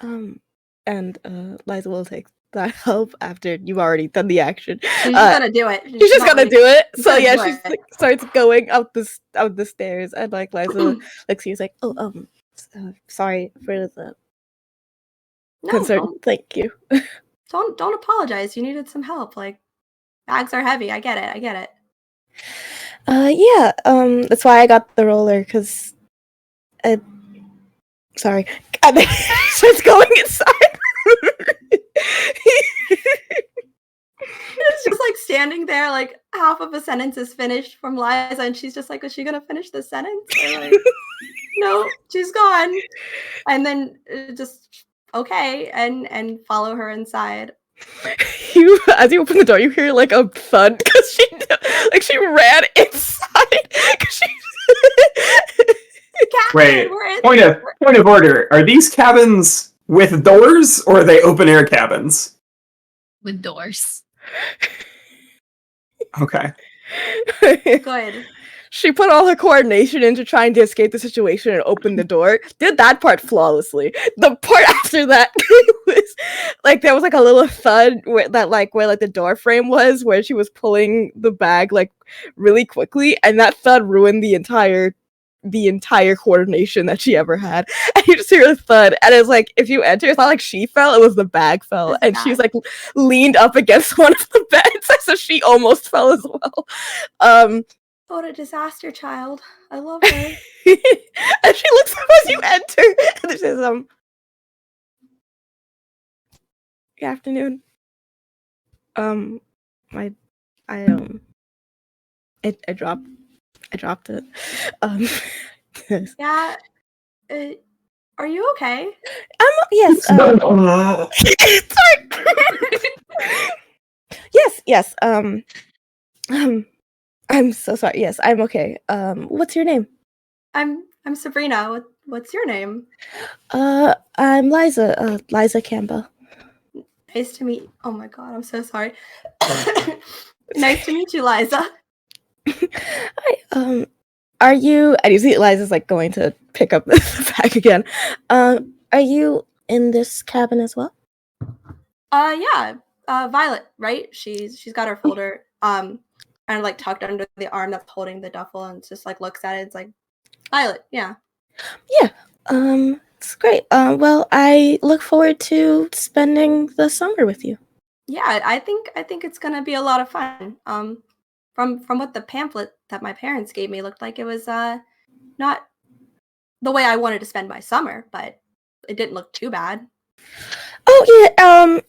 [SPEAKER 6] And Liza will take that help after you've already done the action.
[SPEAKER 4] She's just gonna do it.
[SPEAKER 6] She's just gonna do it. So yeah, she starts going up the stairs, and like Liza, like she's like, sorry for the concern. Thank you.
[SPEAKER 4] Don't apologize. You needed some help. Like, bags are heavy. I get it.
[SPEAKER 6] Yeah. That's why I got the roller, because sorry. And then she starts going inside.
[SPEAKER 4] It's just like standing there, like half of a sentence is finished from Liza, and she's just like, is she gonna finish the sentence? Or like, no, she's gone. And then just okay, and follow her inside.
[SPEAKER 6] As you open the door, you hear like a thud because she ran inside.
[SPEAKER 5] Wait, point of order. Are these cabins with doors, or are they open air cabins?
[SPEAKER 1] With doors.
[SPEAKER 5] Okay.
[SPEAKER 4] Good.
[SPEAKER 6] She put all her coordination into trying to escape the situation and open the door. Did that part flawlessly. The part after that was like there was like a little thud where the door frame was, where she was pulling the bag like really quickly, and that thud ruined the entire coordination that she ever had. And you just hear a thud, and it's like, if you enter, it's not like she fell, it was the bag fell, and she was like leaned up against one of the beds, so she almost fell as well.
[SPEAKER 4] What a disaster child. I love her.
[SPEAKER 6] And she looks up as you enter, and it says, good afternoon. I dropped it.
[SPEAKER 4] Yeah. Are you okay?
[SPEAKER 6] Yes. Sorry. Yes. I'm so sorry. Yes, I'm okay. What's your name?
[SPEAKER 4] I'm Sabrina. What's your name?
[SPEAKER 6] I'm Liza. Liza Campbell.
[SPEAKER 4] Nice to meet. Oh my god, I'm so sorry. Nice to meet you, Liza.
[SPEAKER 6] Hi. Are you? And you see Liza's like going to pick up the bag again. Are you in this cabin as well?
[SPEAKER 4] Yeah. Violet, right? She's got her folder and like tucked under the arm that's holding the duffel, and just like looks at it. It's like, Violet, yeah.
[SPEAKER 6] Yeah. It's great. Well, I look forward to spending the summer with you.
[SPEAKER 4] Yeah, I think it's gonna be a lot of fun. From what the pamphlet that my parents gave me looked like, it was not the way I wanted to spend my summer, but it didn't look too bad.
[SPEAKER 6] Oh yeah.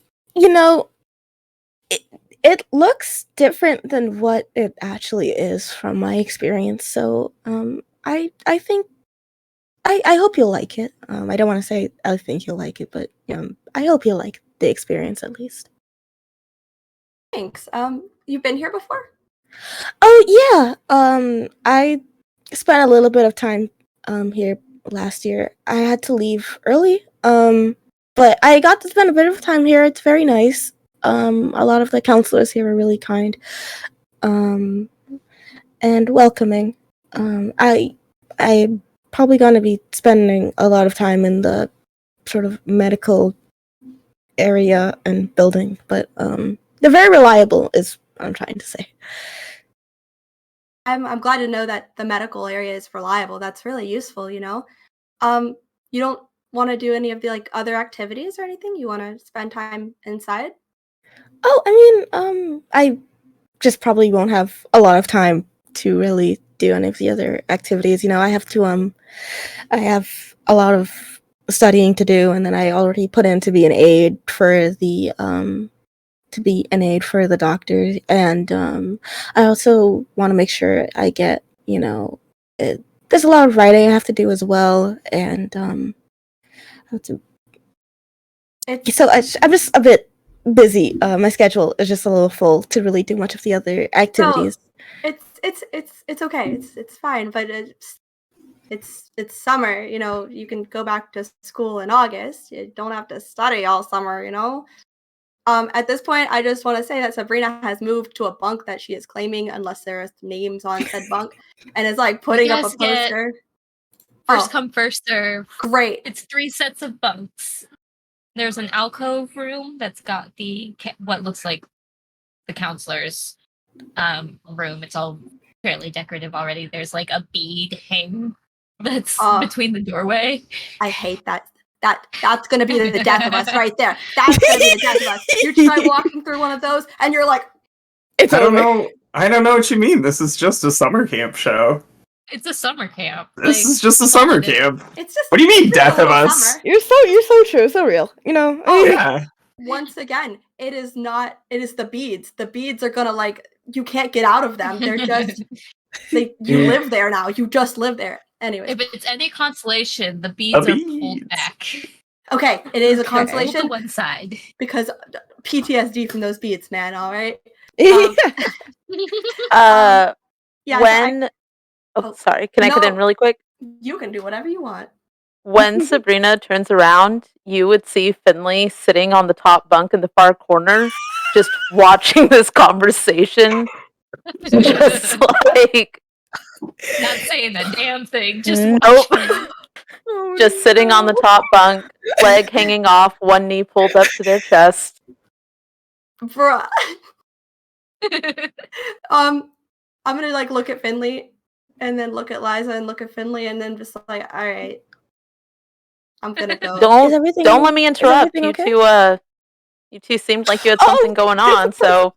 [SPEAKER 6] It looks different than what it actually is from my experience. So I think I hope you'll like it. I don't want to say I think you'll like it, but I hope you'll like the experience at least.
[SPEAKER 4] Thanks. You've been here before?
[SPEAKER 6] Oh yeah. I spent a little bit of time here last year. I had to leave early. But I got to spend a bit of time here. It's very nice. A lot of the counselors here are really kind. And welcoming. I I'm probably going to be spending a lot of time in the sort of medical area and building, but they're very reliable is what I'm trying to say.
[SPEAKER 4] I'm glad to know that the medical area is reliable. That's really useful, you know. You don't want to do any of the like other activities or anything? You want to spend time inside?
[SPEAKER 6] Oh, I mean, I just probably won't have a lot of time to really do any of the other activities. You know, I have a lot of studying to do, and then I already put in to be an aide for the doctor, and I also want to make sure I get, you know, there's a lot of writing I have to do as well, and I have to. So I'm just a bit busy. My schedule is just a little full to really do much of the other activities.
[SPEAKER 4] No, it's okay. It's fine, but it's summer. You know, you can go back to school in August. You don't have to study all summer. You know. At this point, I just want to say that Sabrina has moved to a bunk that she is claiming, unless there are names on said bunk, and is like putting up a poster.
[SPEAKER 1] First come, first serve.
[SPEAKER 4] Great.
[SPEAKER 1] It's 3 sets of bunks. There's an alcove room that's got what looks like the counselor's room. It's all fairly decorative already. There's like a bead hang that's between the doorway.
[SPEAKER 4] I hate that. That's gonna be the death of us right there. That's gonna be the death of us. You try walking through one of those, and you're like,
[SPEAKER 5] I don't know what you mean. This is just a summer camp show.
[SPEAKER 1] It's a summer camp.
[SPEAKER 5] This is just a summer camp.
[SPEAKER 4] It's just.
[SPEAKER 5] What do you mean, death of us?
[SPEAKER 4] Summer.
[SPEAKER 6] You're so true, so real. You know.
[SPEAKER 5] Oh yeah.
[SPEAKER 4] Once again, it is not. It is the beads. The beads are gonna like. You can't get out of them. They're just. You live there now. You just live there. Anyway,
[SPEAKER 1] if it's any consolation, the beads are pulled back.
[SPEAKER 4] Okay, it is a consolation.
[SPEAKER 1] Pulled to one side
[SPEAKER 4] because PTSD from those beads, man. All right.
[SPEAKER 3] Yeah. Sorry. Can I cut in really quick?
[SPEAKER 4] You can do whatever you want.
[SPEAKER 3] When Sabrina turns around, you would see Finley sitting on the top bunk in the far corner, just watching this conversation. Just like.
[SPEAKER 1] Not saying a damn thing. Just
[SPEAKER 3] just sitting on the top bunk, leg hanging off, one knee pulled up to their chest.
[SPEAKER 4] Bruh. I'm gonna like look at Finley and then look at Liza and look at Finley and then just like, all right, I'm gonna go.
[SPEAKER 3] Don't let me interrupt. You two seemed like you had something going on, so.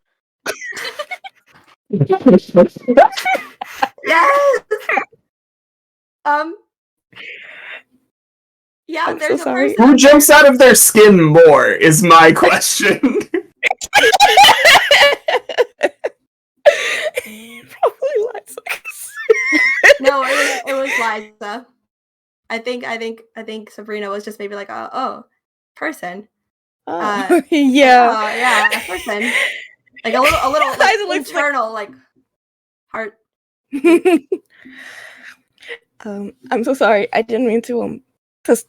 [SPEAKER 4] Yes. Yeah,
[SPEAKER 6] I'm
[SPEAKER 4] there's
[SPEAKER 6] so sorry.
[SPEAKER 4] a person.
[SPEAKER 5] Who jumps out of their skin more is my question.
[SPEAKER 6] Probably Liza.
[SPEAKER 4] No, it was Liza. I think Sabrina was just maybe like person.
[SPEAKER 6] Yeah,
[SPEAKER 4] person. Like a little like, internal like heart.
[SPEAKER 6] I'm so sorry. I didn't mean to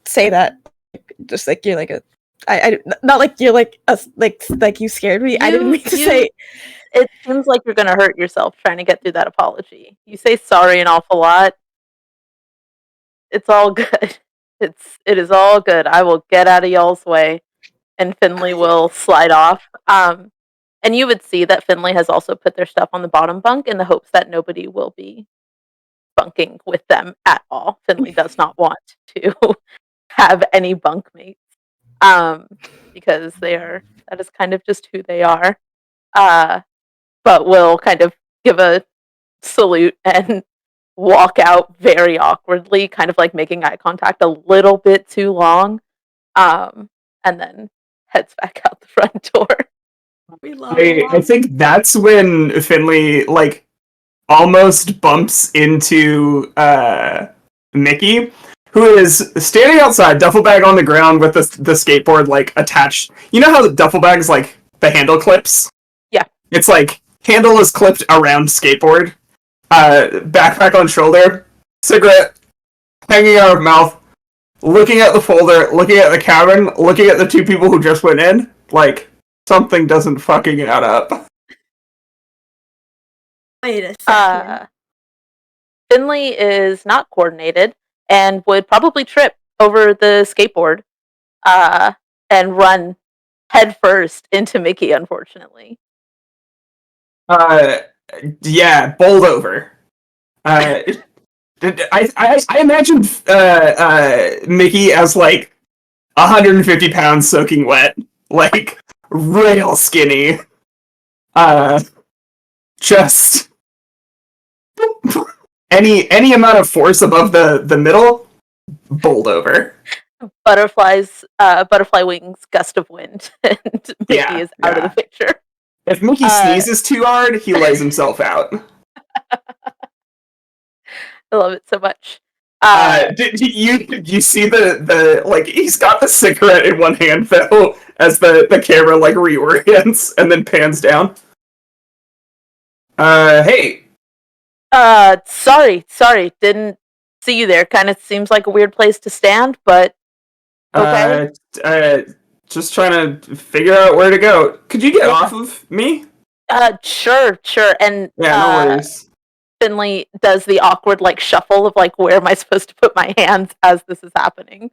[SPEAKER 6] say that. Just like you're like I not like you're like us like you scared me. I didn't mean to say.
[SPEAKER 3] It seems like you're gonna hurt yourself trying to get through that apology. You say sorry an awful lot. It's all good. It is all good. I will get out of y'all's way, and Finley will slide off. And you would see that Finley has also put their stuff on the bottom bunk in the hopes that nobody will be bunking with them at all. Finley does not want to have any bunk mates because that is kind of just who they are. But will kind of give a salute and walk out very awkwardly, kind of like making eye contact a little bit too long, and then heads back out the front door.
[SPEAKER 5] I think that's when Finley like almost bumps into Mickey, who is standing outside, duffel bag on the ground with the skateboard like attached. You know how the duffel bag's like the handle clips?
[SPEAKER 3] Yeah.
[SPEAKER 5] It's like handle is clipped around skateboard, backpack on shoulder, cigarette hanging out of mouth, looking at the folder, looking at the cabin, looking at the two people who just went in, like something doesn't fucking add up.
[SPEAKER 4] Wait a second.
[SPEAKER 3] Finley is not coordinated and would probably trip over the skateboard and run headfirst into Mickey, unfortunately.
[SPEAKER 5] Yeah, bowled over. I imagine Mickey as like 150 pounds soaking wet, like real skinny. Just any amount of force above the middle, bowled over.
[SPEAKER 3] Butterfly wings, gust of wind, and Mickey
[SPEAKER 5] Yeah,
[SPEAKER 3] is out of the picture.
[SPEAKER 5] If Mickey sneezes too hard, he lays himself out.
[SPEAKER 3] I love it so much.
[SPEAKER 5] Did you see the like he's got the cigarette in one hand though as the camera like reorients and then pans down. Hey.
[SPEAKER 3] Sorry, didn't see you there. Kind of seems like a weird place to stand, but okay.
[SPEAKER 5] Just trying to figure out where to go. Could you get off of me?
[SPEAKER 3] Sure. And
[SPEAKER 5] yeah, no worries.
[SPEAKER 3] Finley does the awkward like shuffle of like where am I supposed to put my hands as this is happening.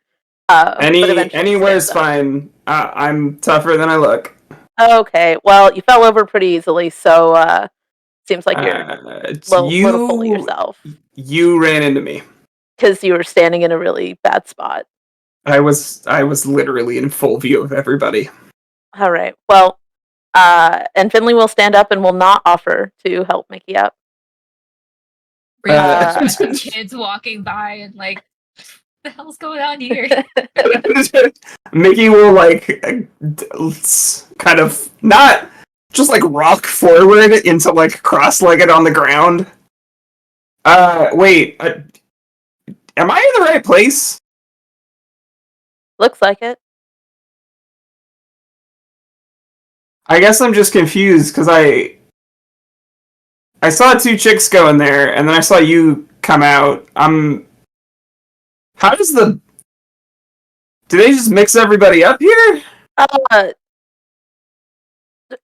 [SPEAKER 5] Anywhere's fine. I'm tougher than I look.
[SPEAKER 3] Okay, well you fell over pretty easily, so seems like you're a little full of yourself.
[SPEAKER 5] You ran into me
[SPEAKER 3] because you were standing in a really bad spot.
[SPEAKER 5] I was literally in full view of everybody.
[SPEAKER 3] All right. Well, and Finley will stand up and will not offer to help Mickey up.
[SPEAKER 1] Kids walking by and like, what the hell's going on here?
[SPEAKER 5] Mickey will like kind of not just like rock forward into like cross-legged on the ground. Wait, am I in the right place?
[SPEAKER 3] Looks like it.
[SPEAKER 5] I guess I'm just confused because I saw two chicks go in there, and then I saw you come out. How does do they just mix everybody up here?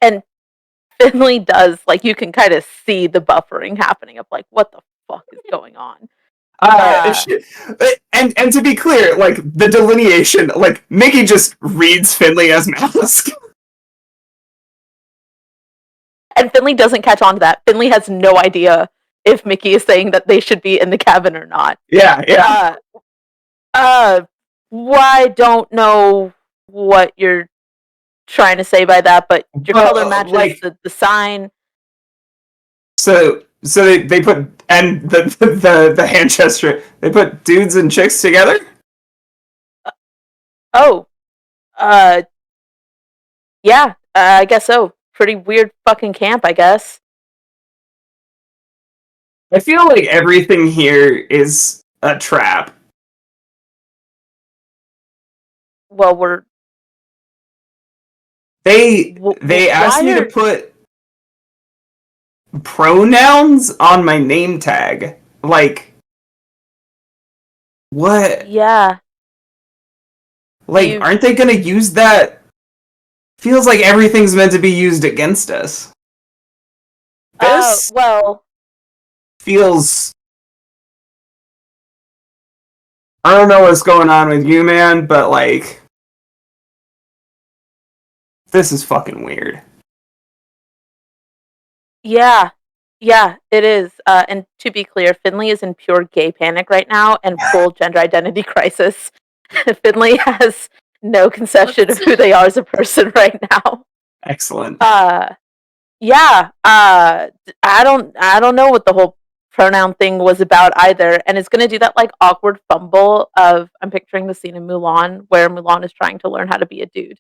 [SPEAKER 3] And Finley does, like, you can kind of see the buffering happening of, like, what the fuck is going on?
[SPEAKER 5] And to be clear, like, the delineation, like, Mickey just reads Finley as Mask.
[SPEAKER 3] And Finley doesn't catch on to that. Finley has no idea if Mickey is saying that they should be in the cabin or not.
[SPEAKER 5] Yeah.
[SPEAKER 3] I don't know what you're trying to say by that, but your color matches like, the sign.
[SPEAKER 5] So they put, and the hand gesture, they put dudes and chicks together?
[SPEAKER 3] Yeah, I guess so. Pretty weird fucking camp, I guess.
[SPEAKER 5] I feel like everything here is a trap.
[SPEAKER 3] Well,
[SPEAKER 5] They asked me to put pronouns on my name tag. Like, what?
[SPEAKER 3] Yeah.
[SPEAKER 5] Like, aren't they gonna use that? Feels like everything's meant to be used against us. This feels... I don't know what's going on with you, man, but, like... This is fucking weird.
[SPEAKER 3] Yeah, it is. And to be clear, Finley is in pure gay panic right now and full gender identity crisis. Finley has no conception of who they are as a person right now.
[SPEAKER 5] Excellent.
[SPEAKER 3] Yeah. I don't know what the whole pronoun thing was about either, and it's gonna do that like awkward fumble of I'm picturing the scene in Mulan where Mulan is trying to learn how to be a dude,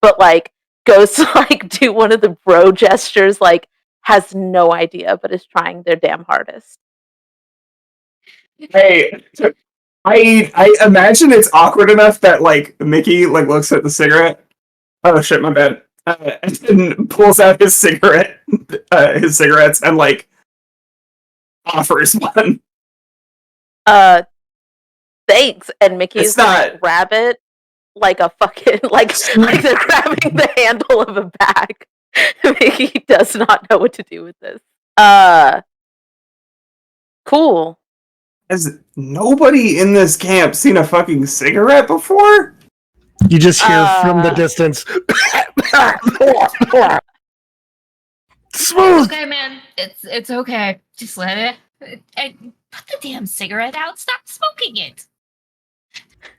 [SPEAKER 3] but like goes to like do one of the bro gestures, like has no idea, but is trying their damn hardest.
[SPEAKER 5] Hey, I imagine it's awkward enough that like Mickey like looks at the cigarette. Oh shit, my bad. And then pulls out his cigarettes and like offers one.
[SPEAKER 3] Thanks. And Mickey's
[SPEAKER 5] not
[SPEAKER 3] grab it like a fucking like they're grabbing the handle of a bag. Mickey does not know what to do with this. Cool.
[SPEAKER 5] Has nobody in this camp seen a fucking cigarette before?
[SPEAKER 2] You just hear from the distance. Smooth.
[SPEAKER 1] Okay, man. It's okay. Just let it. And put the damn cigarette out. Stop smoking it.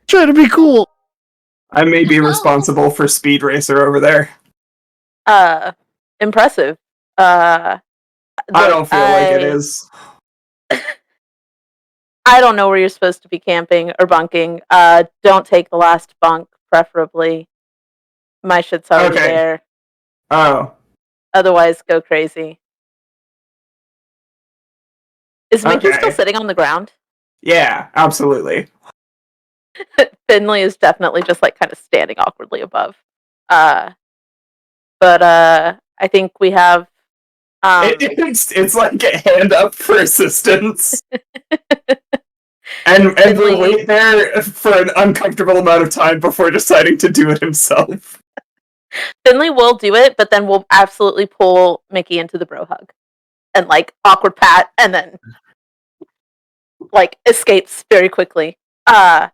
[SPEAKER 2] Try to be cool.
[SPEAKER 5] I may be
[SPEAKER 1] Oh.
[SPEAKER 5] responsible for Speed Racer over there.
[SPEAKER 3] Impressive.
[SPEAKER 5] I don't feel like it is.
[SPEAKER 3] I don't know where you're supposed to be camping or bunking. Don't take the last bunk, preferably. My shit's already
[SPEAKER 5] Okay.
[SPEAKER 3] there.
[SPEAKER 5] Oh.
[SPEAKER 3] Otherwise, go crazy. Is Mickey
[SPEAKER 5] Okay.
[SPEAKER 3] still sitting on the ground?
[SPEAKER 5] Yeah, absolutely.
[SPEAKER 3] Finley is definitely just like kind of standing awkwardly above. But I think we have.
[SPEAKER 5] It's like a hand up for assistance. and
[SPEAKER 3] Finley-
[SPEAKER 5] we'll wait there for an uncomfortable amount of time before deciding to do it himself.
[SPEAKER 3] Finley will do it, but then we'll absolutely pull Mickey into the bro hug. And like awkward pat and then like escapes very quickly. Yeah.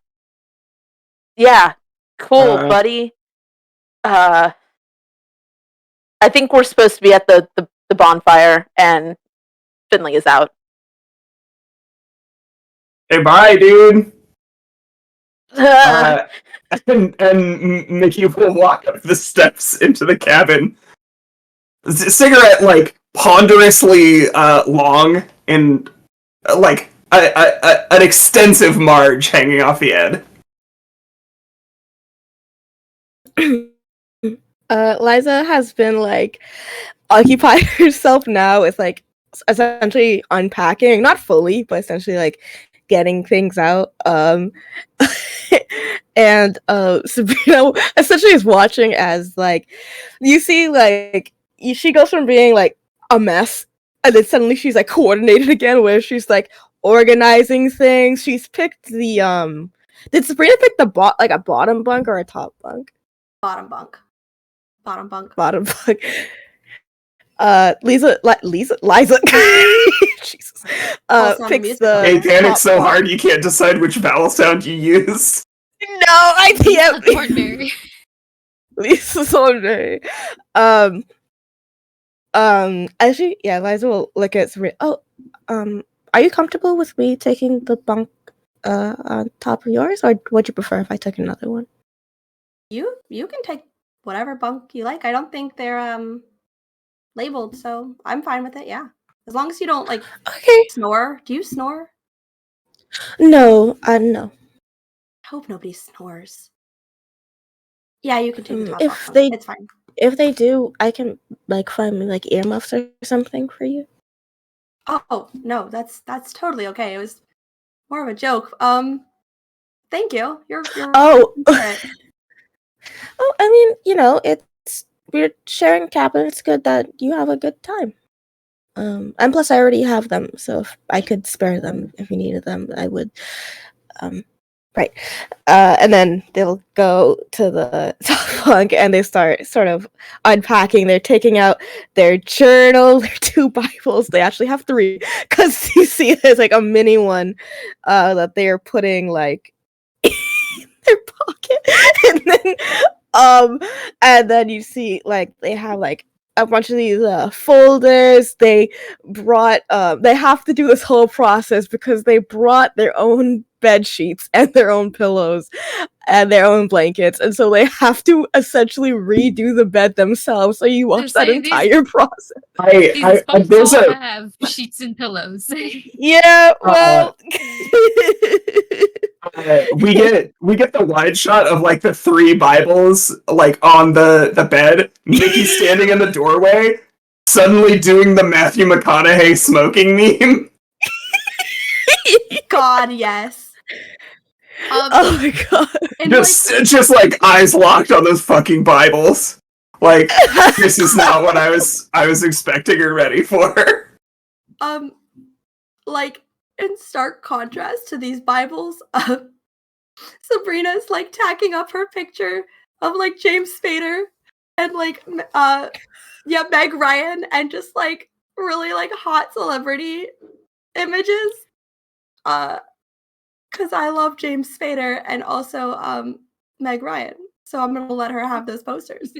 [SPEAKER 3] Cool, buddy. I think we're supposed to be at the bonfire and Finley is out.
[SPEAKER 5] Hey, bye, dude. And Mickey will walk up the steps into the cabin. Cigarette, like, ponderously long and, like, an extensive marge hanging off the end.
[SPEAKER 6] Liza has been like occupied herself now with like essentially unpacking, not fully, but essentially like getting things out. And Sabrina essentially is watching as like you see like she goes from being like a mess and then suddenly she's like coordinated again where she's like organizing things. She's picked the did Sabrina pick the like a bottom bunk or a top bunk?
[SPEAKER 4] Bottom bunk. Bottom bunk.
[SPEAKER 6] Bottom bunk. Liza Jesus. Picks the
[SPEAKER 5] Hey, panic
[SPEAKER 6] top
[SPEAKER 5] so
[SPEAKER 6] bunk.
[SPEAKER 5] hard you can't decide which vowel sound you use.
[SPEAKER 6] No, I can't.
[SPEAKER 1] That's ordinary.
[SPEAKER 6] Lisa's ordinary. Actually, yeah, Liza will look at Sabrina. Oh, are you comfortable with me taking the bunk on top of yours, or would you prefer if I took another one?
[SPEAKER 4] You can take whatever bunk you like. I don't think they're labeled, so I'm fine with it. Yeah, as long as you don't like
[SPEAKER 6] Okay.
[SPEAKER 4] snore. Do you snore?
[SPEAKER 6] No, no.
[SPEAKER 4] I hope nobody snores. Yeah, you can take the top
[SPEAKER 6] If
[SPEAKER 4] off.
[SPEAKER 6] they-
[SPEAKER 4] It's fine.
[SPEAKER 6] If they do, I can like find me like earmuffs or something for you.
[SPEAKER 4] Oh no, that's totally okay. It was more of a joke. Thank you. You're
[SPEAKER 6] Oh.
[SPEAKER 4] considerate.
[SPEAKER 6] Oh, I mean, you know, we're sharing cabin. It's good that you have a good time. And plus, I already have them, so if I could spare them if you needed them, I would. Right. And then they'll go to the top bunk and they start sort of unpacking. They're taking out their journal, their 2 Bibles. They actually have 3 because you see there's like a mini one that they are putting like in their pocket, and then you see like they have like a bunch of these folders. They brought they have to do this whole process because they brought their own bed sheets and their own pillows and their own blankets, and so they have to essentially redo the bed themselves. So you watch that entire process.
[SPEAKER 1] These bunks all have sheets and pillows.
[SPEAKER 6] Yeah, well,
[SPEAKER 5] we get the wide shot of like the 3 Bibles like on the bed. Mickey standing in the doorway, suddenly doing the Matthew McConaughey smoking meme.
[SPEAKER 4] God, yes.
[SPEAKER 6] Oh my god!
[SPEAKER 5] Just like eyes locked on those fucking Bibles. Like this is not what I was expecting or ready for.
[SPEAKER 4] Like in stark contrast to these Bibles, Sabrina's like tacking up her picture of like James Spader and like Meg Ryan and just like really like hot celebrity images. Because I love James Spader and also Meg Ryan. So I'm gonna let her have those posters.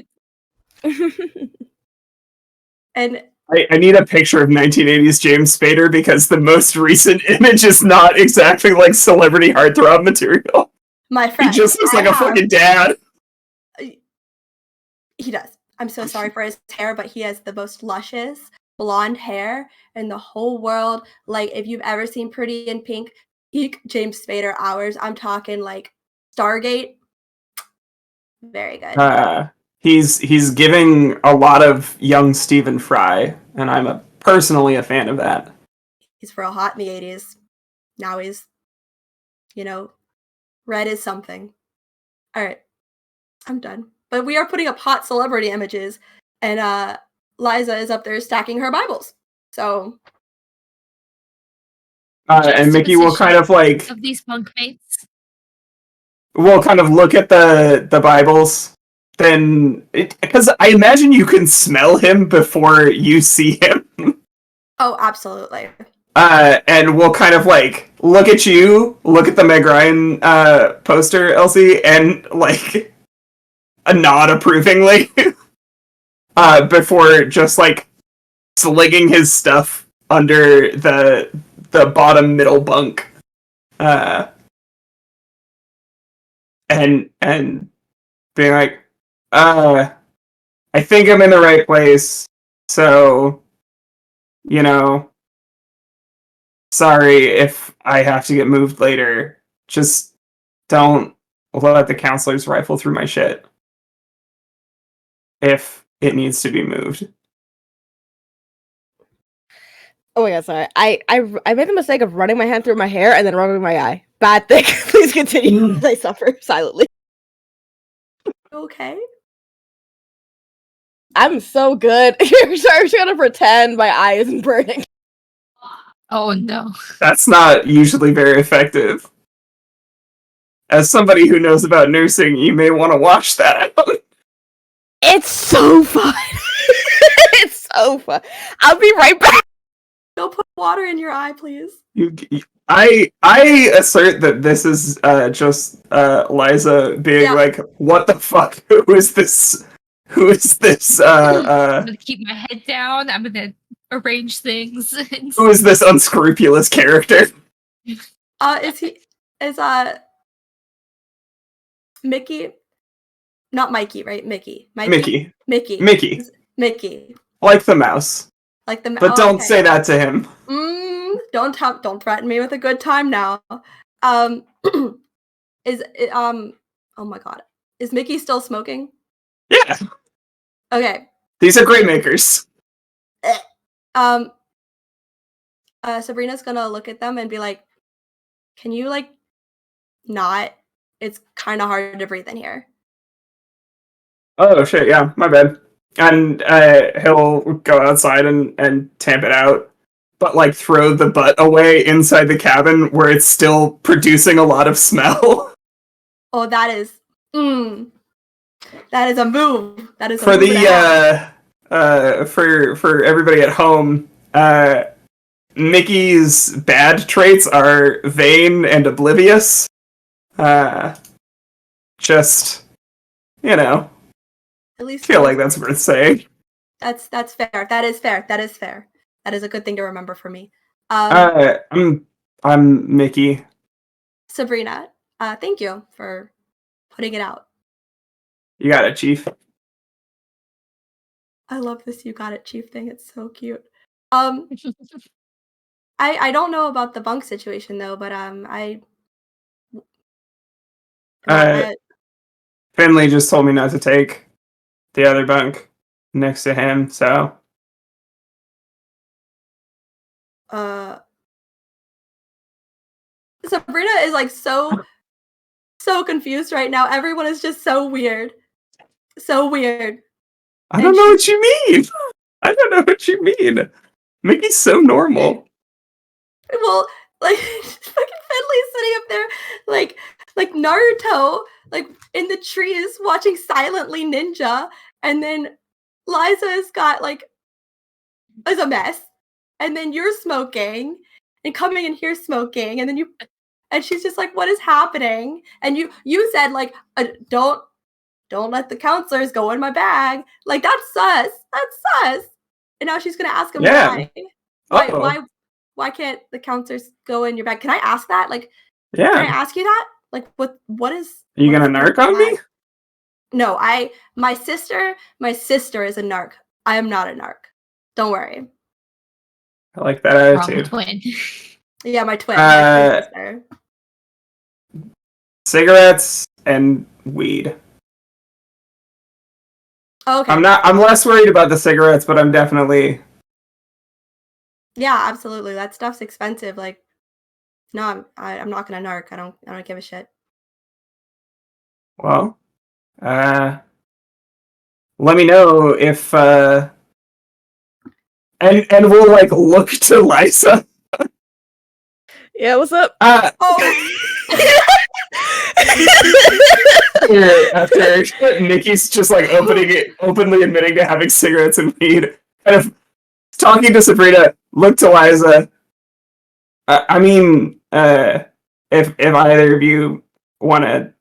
[SPEAKER 4] And
[SPEAKER 5] I need a picture of 1980s James Spader because the most recent image is not exactly like celebrity heartthrob material.
[SPEAKER 4] my
[SPEAKER 5] He
[SPEAKER 4] friend,
[SPEAKER 5] just looks like a fucking dad.
[SPEAKER 4] He does. I'm so sorry for his hair, but he has the most luscious blonde hair in the whole world. Like, if you've ever seen Pretty in Pink, peak James Spader hours. I'm talking like Stargate. Very good.
[SPEAKER 5] He's giving a lot of young Stephen Fry, and I'm personally a fan of that.
[SPEAKER 4] He's real hot in the 80s. Now he's, red is something. All right. I'm done. But we are putting up hot celebrity images, and Liza is up there stacking her Bibles. So.
[SPEAKER 5] And Mickey will kind of like
[SPEAKER 1] of these bunkmates.
[SPEAKER 5] We'll kind of look at the Bibles, then because I imagine you can smell him before you see him.
[SPEAKER 4] Oh, absolutely.
[SPEAKER 5] And we'll kind of like look at you, look at the Meg Ryan poster, Elsie, and like a nod approvingly before just like slinging his stuff under the bottom middle bunk. And being like, I think I'm in the right place, so, sorry if I have to get moved later. Just don't let the counselors rifle through my shit. If it needs to be moved.
[SPEAKER 6] Oh my god, sorry. I made the mistake of running my hand through my hair and then rubbing my eye. Bad thing. Please continue as I suffer silently.
[SPEAKER 4] Okay.
[SPEAKER 6] I'm so good. I'm just gonna pretend my eye isn't burning.
[SPEAKER 1] Oh no.
[SPEAKER 5] That's not usually very effective. As somebody who knows about nursing, you may want to watch that.
[SPEAKER 6] It's so fun. It's so fun. I'll be right back.
[SPEAKER 4] Go put water in your eye, please.
[SPEAKER 5] I assert that this is just Liza being like, what the fuck? Who is this?
[SPEAKER 1] I'm gonna keep my head down. I'm gonna arrange things.
[SPEAKER 5] Who is this unscrupulous character?
[SPEAKER 4] Is Mickey? Not Mikey, right? Mickey.
[SPEAKER 5] Mickey.
[SPEAKER 4] Mickey.
[SPEAKER 5] Like the mouse.
[SPEAKER 4] Like the mouse.
[SPEAKER 5] But don't say that to him.
[SPEAKER 4] Don't threaten me with a good time now. Is it, oh my god. Is Mickey still smoking?
[SPEAKER 5] Yeah.
[SPEAKER 4] Okay.
[SPEAKER 5] These are great makers.
[SPEAKER 4] Sabrina's gonna look at them and be like, can you like not? It's kind of hard to breathe in here.
[SPEAKER 5] Oh shit, yeah, my bad. And he'll go outside and tamp it out, but like throw the butt away inside the cabin where it's still producing a lot of smell.
[SPEAKER 4] Oh, that is a move. That is
[SPEAKER 5] for for everybody at home. Mickey's bad traits are vain and oblivious. Just,
[SPEAKER 4] at least
[SPEAKER 5] feel like that's worth saying.
[SPEAKER 4] That's fair. That is fair. That is a good thing to remember for me.
[SPEAKER 5] I'm Mickey.
[SPEAKER 4] Sabrina, thank you for putting it out.
[SPEAKER 5] You got it, Chief.
[SPEAKER 4] I love this "you got it, Chief" thing. It's so cute. I don't know about the bunk situation though, but
[SPEAKER 5] Finley just told me not to take the other bunk next to him, so.
[SPEAKER 4] Sabrina is like so confused right now. Everyone is just so weird. So weird.
[SPEAKER 5] I don't know what you mean. I don't know what you mean. Mickey's so normal.
[SPEAKER 4] Well, like fucking Finley's sitting up there like Naruto, like in the trees watching silently ninja, and then Liza's got like is a mess, and then you're smoking, and coming in here smoking, and then and she's just like, what is happening? And you said like, don't let the counselors go in my bag. Like, that's sus. And now she's gonna ask him why. Why can't the counselors go in your bag? Can I ask that? Like, can I ask you that? Like, what is?
[SPEAKER 5] Are you gonna narc on me?
[SPEAKER 4] No, my sister is a narc. I am not a narc. Don't worry.
[SPEAKER 5] I like that attitude.
[SPEAKER 1] Twin.
[SPEAKER 4] Yeah, my twin sister.
[SPEAKER 5] Cigarettes and weed.
[SPEAKER 4] Okay.
[SPEAKER 5] I'm less worried about the cigarettes, but I'm definitely.
[SPEAKER 4] Yeah, absolutely. That stuff's expensive. Like, no, I'm not gonna narc. I don't give a shit.
[SPEAKER 5] Well, let me know if and we'll like look to Liza.
[SPEAKER 6] Yeah, what's up?
[SPEAKER 5] After Nikki's just like openly admitting to having cigarettes and weed, kind of talking to Sabrina, look to Liza. I mean, if either of you want to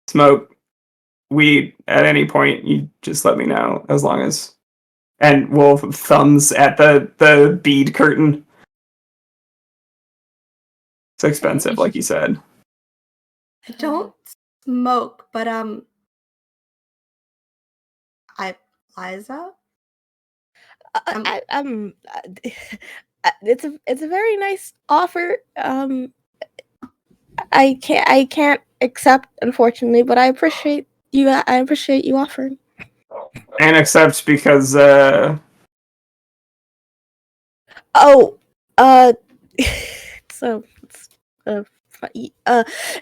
[SPEAKER 5] smoke weed at any point, you just let me know. As long as, and we'll thumbs at the bead curtain. It's expensive, like you said.
[SPEAKER 4] I don't smoke, but Liza.
[SPEAKER 6] It's a very nice offer. I can't accept, unfortunately, but I appreciate you. I appreciate you offering.
[SPEAKER 5] And accept because
[SPEAKER 6] so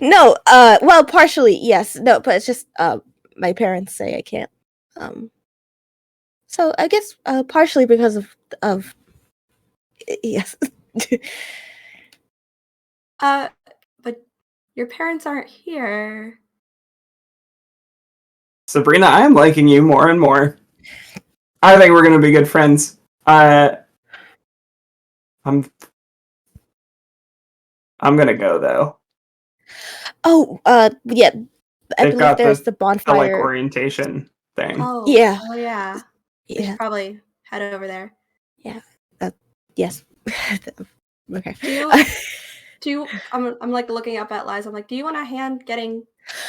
[SPEAKER 6] no, well, partially yes, no, but it's just my parents say I can't. So I guess partially because of yes.
[SPEAKER 4] But your parents aren't here.
[SPEAKER 5] Sabrina, I am liking you more and more. I think we're gonna be good friends. I'm gonna go though.
[SPEAKER 6] Oh, yeah. I
[SPEAKER 5] They've got
[SPEAKER 6] there's the bonfire,
[SPEAKER 5] like orientation thing.
[SPEAKER 4] Oh
[SPEAKER 6] yeah.
[SPEAKER 4] We should probably head over there.
[SPEAKER 6] Yeah. Yes. Okay.
[SPEAKER 4] Do you? I'm like looking up at Liza. I'm like, do you want a hand getting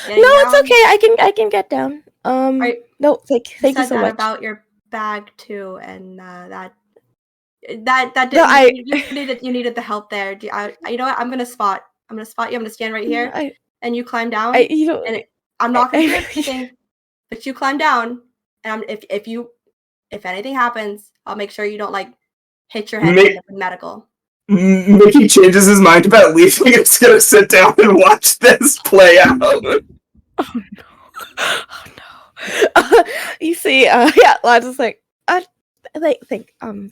[SPEAKER 6] no,
[SPEAKER 4] down?
[SPEAKER 6] it's okay. I can get down. No, thank you so much.
[SPEAKER 4] About your bag too, and that did,
[SPEAKER 6] no,
[SPEAKER 4] you needed the help there. You know what? I'm gonna spot you. I'm gonna stand right here, and you climb down. I'm not gonna do anything, but you climb down, and if anything happens, I'll make sure you don't like hit your head in medical.
[SPEAKER 5] Mickey changes his mind about leaving. It's gonna sit down and watch this play out.
[SPEAKER 6] Oh no! You see, yeah, Liza's like, thank you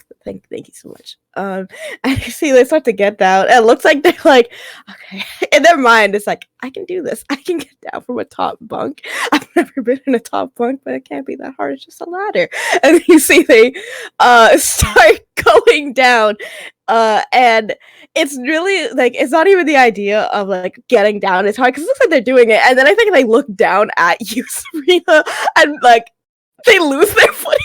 [SPEAKER 6] so much. And you see they start to get down, and it looks like they're like, okay, in their mind, it's like, I can do this. I can get down from a top bunk. I've never been in a top bunk, but it can't be that hard. It's just a ladder. And you see they start going down, and it's really like, it's not even the idea of like getting down. It's hard because it looks like they're doing it, and then I think they look down at you, Sabrina, and like they lose their footing.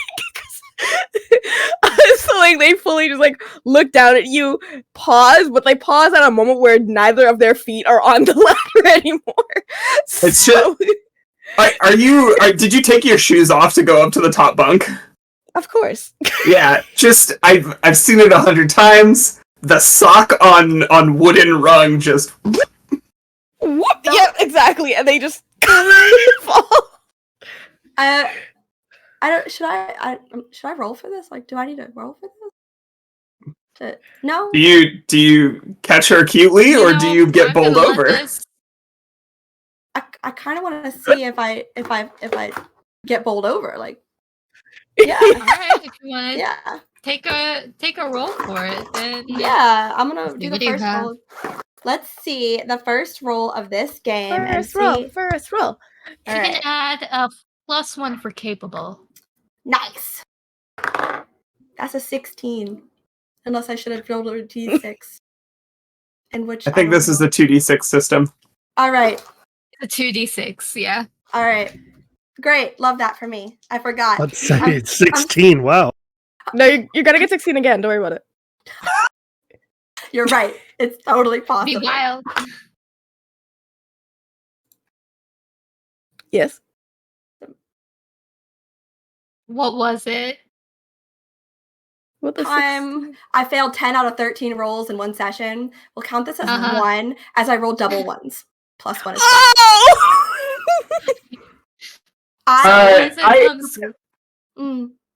[SPEAKER 6] So like they fully just like look down at you, pause, but they pause at a moment where neither of their feet are on the ladder anymore. So,
[SPEAKER 5] did you take your shoes off to go up to the top bunk?
[SPEAKER 6] Of course.
[SPEAKER 5] Yeah, just I've seen it 100 times. The sock on wooden rung just
[SPEAKER 6] whoop. Yep, exactly, and they just fall.
[SPEAKER 4] Should I roll for this? Like, do I need to roll for this? No.
[SPEAKER 5] Do you catch her cutely, or do you get bowled over?
[SPEAKER 4] I kind of want to see if I get bowled over. Like, yeah.
[SPEAKER 1] All right, if you want to
[SPEAKER 4] yeah.
[SPEAKER 1] take a roll for it, then
[SPEAKER 4] yeah, I'm gonna do the first roll. Let's see the first roll of this game.
[SPEAKER 6] First roll.
[SPEAKER 1] You can add a +1 for capable.
[SPEAKER 4] Nice. That's a 16. Unless I should have rolled a d6. In which
[SPEAKER 5] I think this is the 2d6 system.
[SPEAKER 4] All right.
[SPEAKER 1] The 2d6, yeah.
[SPEAKER 4] All right. Great. Love that for me. I forgot.
[SPEAKER 2] Let's say it's 16. Wow.
[SPEAKER 6] No, you're gonna get 16 again. Don't worry about it.
[SPEAKER 4] You're right. It's totally
[SPEAKER 1] Be
[SPEAKER 4] possible.
[SPEAKER 1] wild.
[SPEAKER 6] Yes.
[SPEAKER 1] What was it?
[SPEAKER 6] What the
[SPEAKER 4] I failed 10 out of 13 rolls in one session. We'll count this as
[SPEAKER 1] Uh-huh.
[SPEAKER 4] 1 as I rolled double ones. Plus 1 is
[SPEAKER 6] Oh!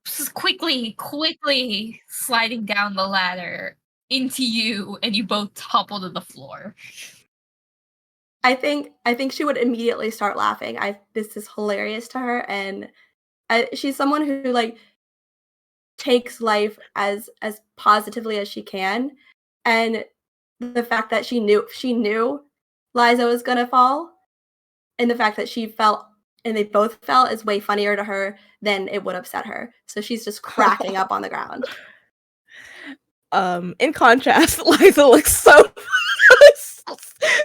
[SPEAKER 1] Just quickly sliding down the ladder into you, and you both topple to the floor.
[SPEAKER 4] I think she would immediately start laughing. This is hilarious to her, and she's someone who like takes life as positively as she can, and the fact that she knew Liza was gonna fall, and the fact that she felt and they both fell is way funnier to her than it would upset her. So she's just cracking up on the ground.
[SPEAKER 6] In contrast, Liza looks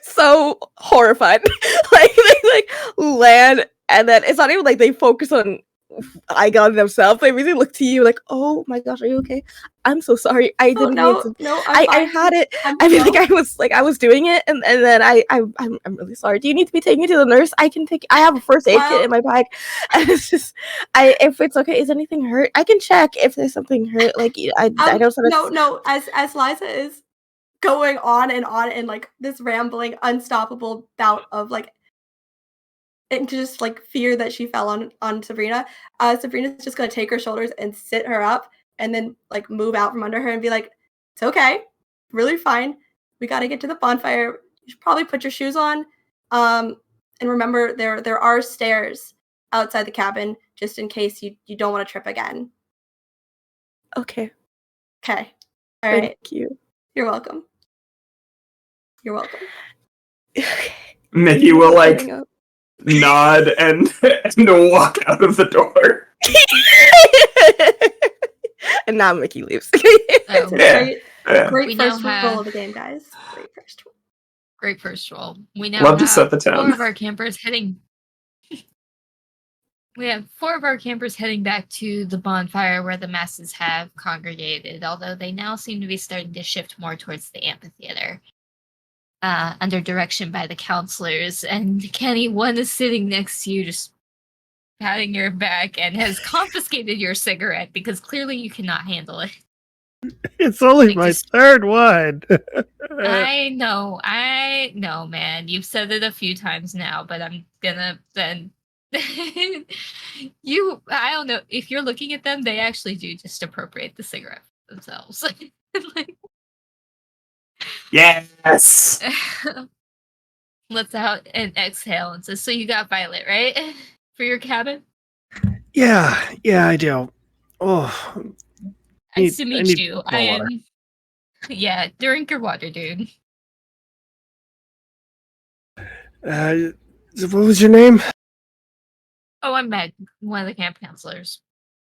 [SPEAKER 6] so horrified. Like they land, and then it's not even like they focus on eye on themselves. They really look to you like, "Oh my gosh, are you okay? I'm so sorry. I didn't mean to.
[SPEAKER 4] No,
[SPEAKER 6] I had it. I mean, like I was doing it, and then I'm really sorry. Do you need to be taken me to the nurse? I can take. I have a first aid kit in my bag, and it's just if it's okay. Is anything hurt? I can check if there's something hurt. Like I don't.
[SPEAKER 4] No. As Liza is going on and like this rambling, unstoppable bout of like. And just like fear that she fell on Sabrina. Sabrina's just gonna take her shoulders and sit her up, and then like move out from under her and be like, "It's okay, really fine. We got to get to the bonfire. You should probably put your shoes on, and remember there are stairs outside the cabin just in case you don't want to trip again."
[SPEAKER 6] Okay.
[SPEAKER 4] Okay. All right.
[SPEAKER 6] Thank you.
[SPEAKER 4] You're welcome. You're welcome.
[SPEAKER 5] Mickey will like nod and walk out of the door.
[SPEAKER 6] And now Mickey leaves.
[SPEAKER 4] Great
[SPEAKER 1] We
[SPEAKER 4] first
[SPEAKER 1] now
[SPEAKER 4] roll
[SPEAKER 1] have-
[SPEAKER 4] of the game, guys.
[SPEAKER 1] Great first roll. We now
[SPEAKER 5] Love to
[SPEAKER 1] have
[SPEAKER 5] set the tone.
[SPEAKER 1] 4 of our campers heading. We have 4 of our campers heading back to the bonfire where the masses have congregated, although they now seem to be starting to shift more towards the amphitheater. Under direction by the counselors, and Kenny, one is sitting next to you, just patting your back, and has confiscated your cigarette because clearly you cannot handle it.
[SPEAKER 2] It's only my third one.
[SPEAKER 1] I know, man. You've said it a few times now, but I'm gonna then. I don't know. If you're looking at them, they actually do just appropriate the cigarette for themselves. Like,
[SPEAKER 5] yes.
[SPEAKER 1] Lets out and exhale and says, "So you got Violet, right? For your cabin?"
[SPEAKER 2] Yeah, I do. Oh,
[SPEAKER 1] Nice to meet you.
[SPEAKER 2] more
[SPEAKER 1] I am.
[SPEAKER 2] water.
[SPEAKER 1] Yeah, drink your water, dude.
[SPEAKER 2] What was your name?
[SPEAKER 1] Oh, I'm Meg, one of the camp counselors.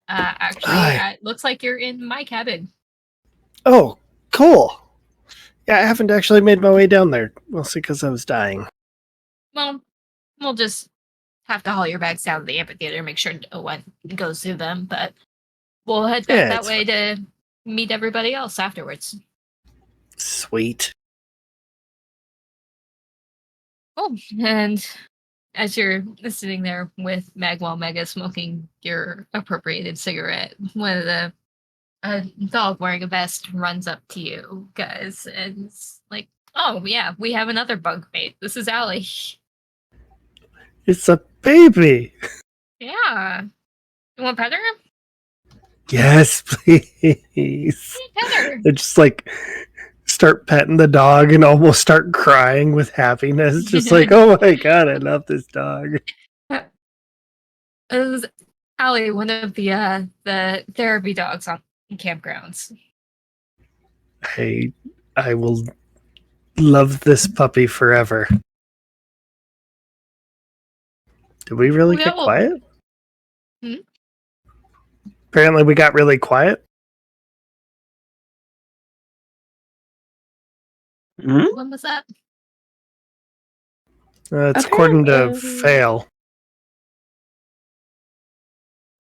[SPEAKER 1] Actually,
[SPEAKER 2] Hi.
[SPEAKER 1] it looks like you're in my cabin.
[SPEAKER 2] Oh, cool. Yeah, I haven't actually made my way down there, mostly because I was dying.
[SPEAKER 1] Well, we'll just have to haul your bags down to the amphitheater and make sure no one goes through them, but we'll head back that way to meet everybody else afterwards.
[SPEAKER 2] Sweet.
[SPEAKER 1] Oh, and as you're sitting there with Meg while Meg is smoking your appropriated cigarette, one of the a dog wearing a vest runs up to you guys and it's like, "Oh yeah, we have another bunk mate. This is Allie."
[SPEAKER 2] It's a baby.
[SPEAKER 1] Yeah. You want to pet her?
[SPEAKER 2] Yes, please.
[SPEAKER 1] Pet her.
[SPEAKER 2] I just like start petting the dog and almost start crying with happiness. Just like, oh my god, I love this dog.
[SPEAKER 1] It was Allie, one of the therapy dogs on campgrounds.
[SPEAKER 2] I will love this puppy forever. Did we really get quiet?
[SPEAKER 1] Hmm?
[SPEAKER 2] Apparently we got really quiet.
[SPEAKER 1] When was that?
[SPEAKER 2] It's according to Fail.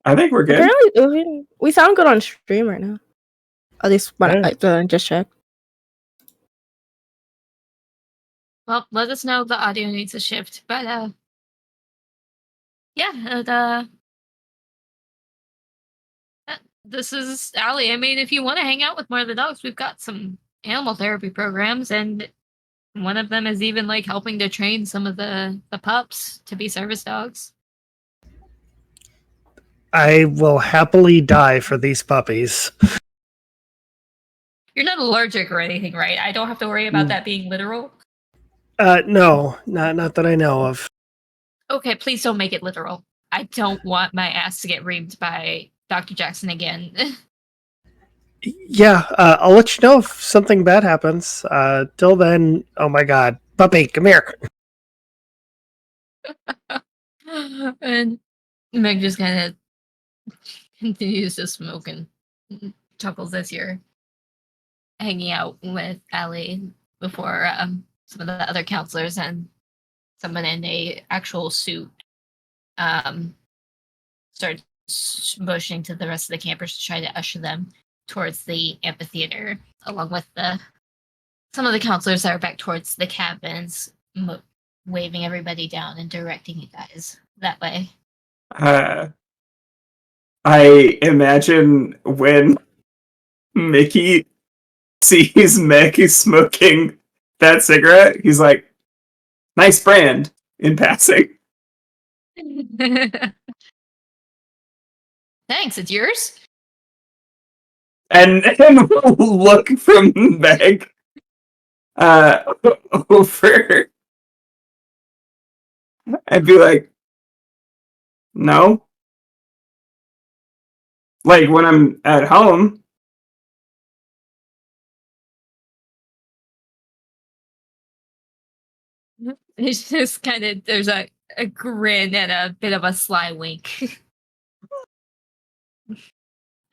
[SPEAKER 5] I think we're good.
[SPEAKER 6] Apparently, we sound good on stream right now. At least when I just checked.
[SPEAKER 1] Well, let us know if the audio needs a shift. But yeah, this is Allie. I mean, if you want to hang out with more of the dogs, we've got some animal therapy programs, and one of them is even like helping to train some of the pups to be service dogs.
[SPEAKER 2] I will happily die for these puppies.
[SPEAKER 1] You're not allergic or anything, right? I don't have to worry about that being literal.
[SPEAKER 2] No, not that I know of.
[SPEAKER 1] Okay, please don't make it literal. I don't want my ass to get reamed by Dr. Jackson again.
[SPEAKER 2] Yeah, I'll let you know if something bad happens. Till then, oh my god. Puppy, come here.
[SPEAKER 1] And Meg just kind of continues to smoke and chuckles as you're hanging out with Allie before some of the other counselors and someone in a actual suit started motioning to the rest of the campers to try to usher them towards the amphitheater, along with some of the counselors that are back towards the cabins, waving everybody down and directing you guys that way.
[SPEAKER 5] I imagine when Mickey sees Meg smoking that cigarette, he's like, nice brand, in passing.
[SPEAKER 1] Thanks, it's yours?
[SPEAKER 5] And look from Meg over and be like, no. Like when I'm at home.
[SPEAKER 1] It's just kind of, there's a grin and a bit of a sly wink.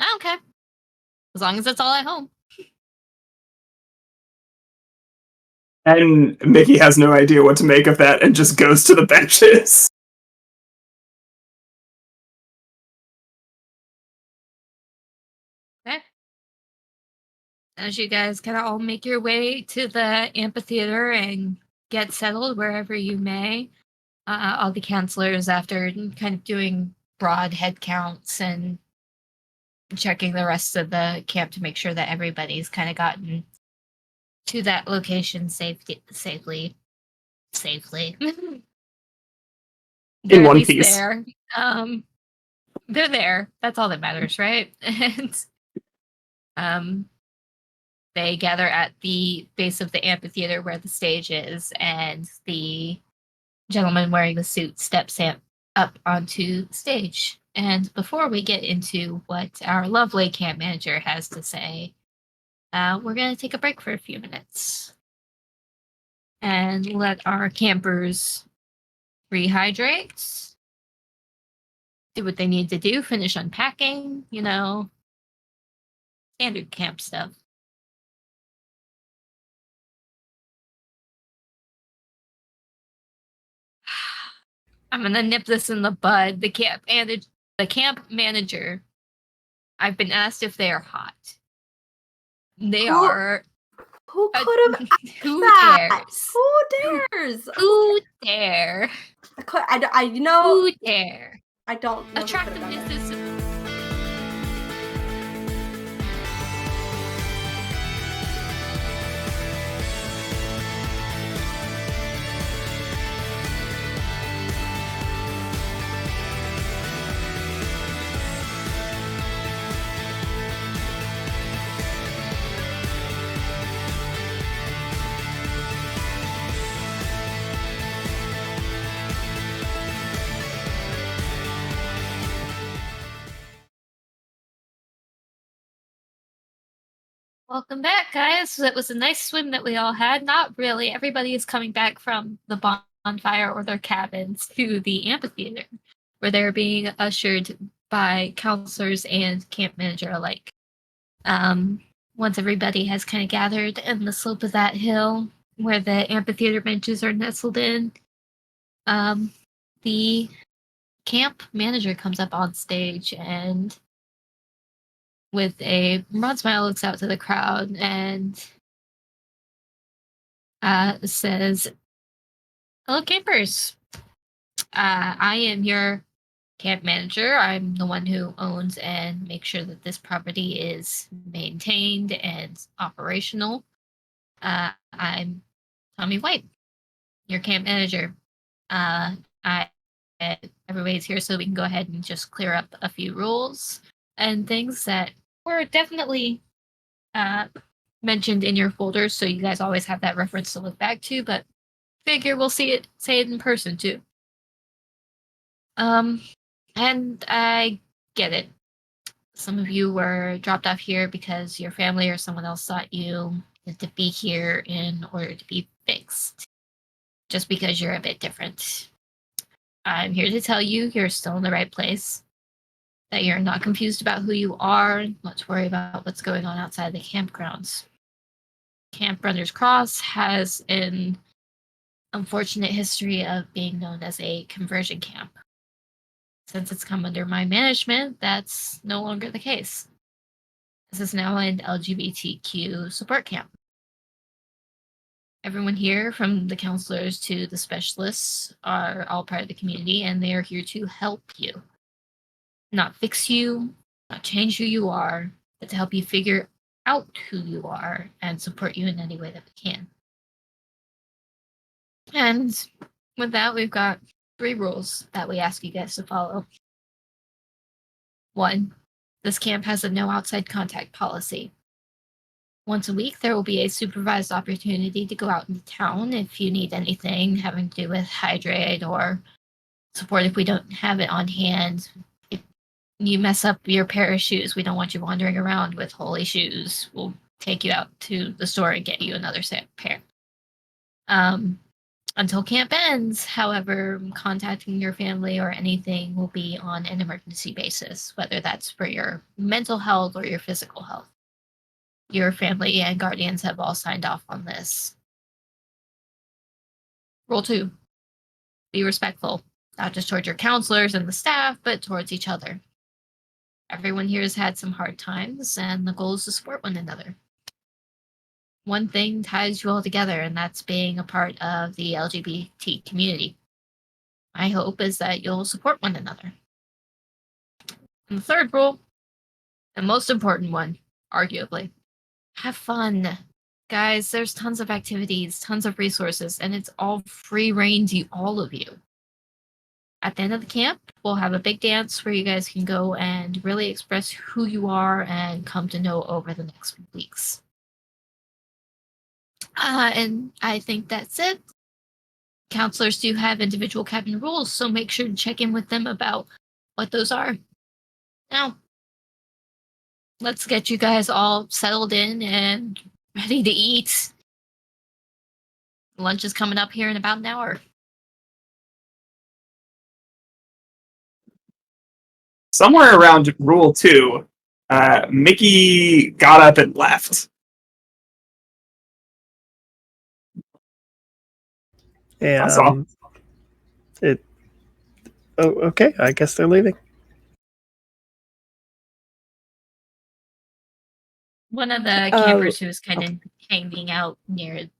[SPEAKER 1] I don't care. As long as it's all at home.
[SPEAKER 5] And Mickey has no idea what to make of that and just goes to the benches.
[SPEAKER 1] Okay. As you guys kind of all make your way to the amphitheater and get settled wherever you may, all the counselors, after kind of doing broad head counts and checking the rest of the camp to make sure that everybody's kind of gotten to that location safely.
[SPEAKER 5] In one piece.
[SPEAKER 1] There. They're there. That's all that matters, right? And they gather at the base of the amphitheater where the stage is, and the gentleman wearing the suit steps up onto the stage. And before we get into what our lovely camp manager has to say, we're going to take a break for a few minutes and let our campers rehydrate, do what they need to do, finish unpacking, standard camp stuff. I'm gonna nip this in the bud. The camp manager. I've been asked if they are hot. They are.
[SPEAKER 4] Who could have asked
[SPEAKER 1] Who
[SPEAKER 4] that?
[SPEAKER 1] dares?
[SPEAKER 4] Who dares?
[SPEAKER 1] Who dare?
[SPEAKER 4] Who
[SPEAKER 1] dare?
[SPEAKER 4] I don't know.
[SPEAKER 1] Attractiveness is. Welcome back, guys. That was a nice swim that we all had. Not really. Everybody is coming back from the bonfire or their cabins to the amphitheater, where they're being ushered by counselors and camp manager alike. Once everybody has kind of gathered in the slope of that hill, where the amphitheater benches are nestled in. The camp manager comes up on stage and with a broad smile looks out to the crowd and says, "Hello, campers. I am your camp manager. I'm the one who owns and makes sure that this property is maintained and operational. I'm Tommy White, your camp manager. I everybody's here so we can go ahead and just clear up a few rules and things that were definitely mentioned in your folders, so you guys always have that reference to look back to. But figure we'll say it in person too. And I get it. Some of you were dropped off here because your family or someone else thought you had to be here in order to be fixed, just because you're a bit different. I'm here to tell you you're still in the right place, that you're not confused about who you are, not to worry about what's going on outside the campgrounds. Camp Brothers Cross has an unfortunate history of being known as a conversion camp. Since it's come under my management, that's no longer the case. This is now an LGBTQ support camp. Everyone here, from the counselors to the specialists, are all part of the community, and they are here to help you. Not fix you, not change who you are, but to help you figure out who you are and support you in any way that we can. And with that, we've got 3 rules that we ask you guys to follow. 1, this camp has a no outside contact policy. Once a week, there will be a supervised opportunity to go out into town if you need anything having to do with hydrate or support if we don't have it on hand. If you mess up your pair of shoes, we don't want you wandering around with holey shoes. We'll take you out to the store and get you another pair. Until camp ends, however, contacting your family or anything will be on an emergency basis, whether that's for your mental health or your physical health. Your family and guardians have all signed off on this. Rule 2, be respectful, not just towards your counselors and the staff, but towards each other. Everyone here has had some hard times, and the goal is to support one another. One thing ties you all together, and that's being a part of the LGBT community. My hope is that you'll support one another. And the third rule, the most important one, arguably, have fun. Guys, there's tons of activities, tons of resources, and it's all free reign to all of you. At the end of the camp, we'll have a big dance where you guys can go and really express who you are and come to know over the next few weeks. And I think that's it. Counselors do have individual cabin rules, so make sure to check in with them about what those are. Now, let's get you guys all settled in and ready to eat. Lunch is coming up here in about an hour.
[SPEAKER 5] Somewhere around Rule 2, Mickey got up and left. That's all.
[SPEAKER 2] Okay, I guess they're leaving.
[SPEAKER 1] One of the campers who's kind of hanging out near the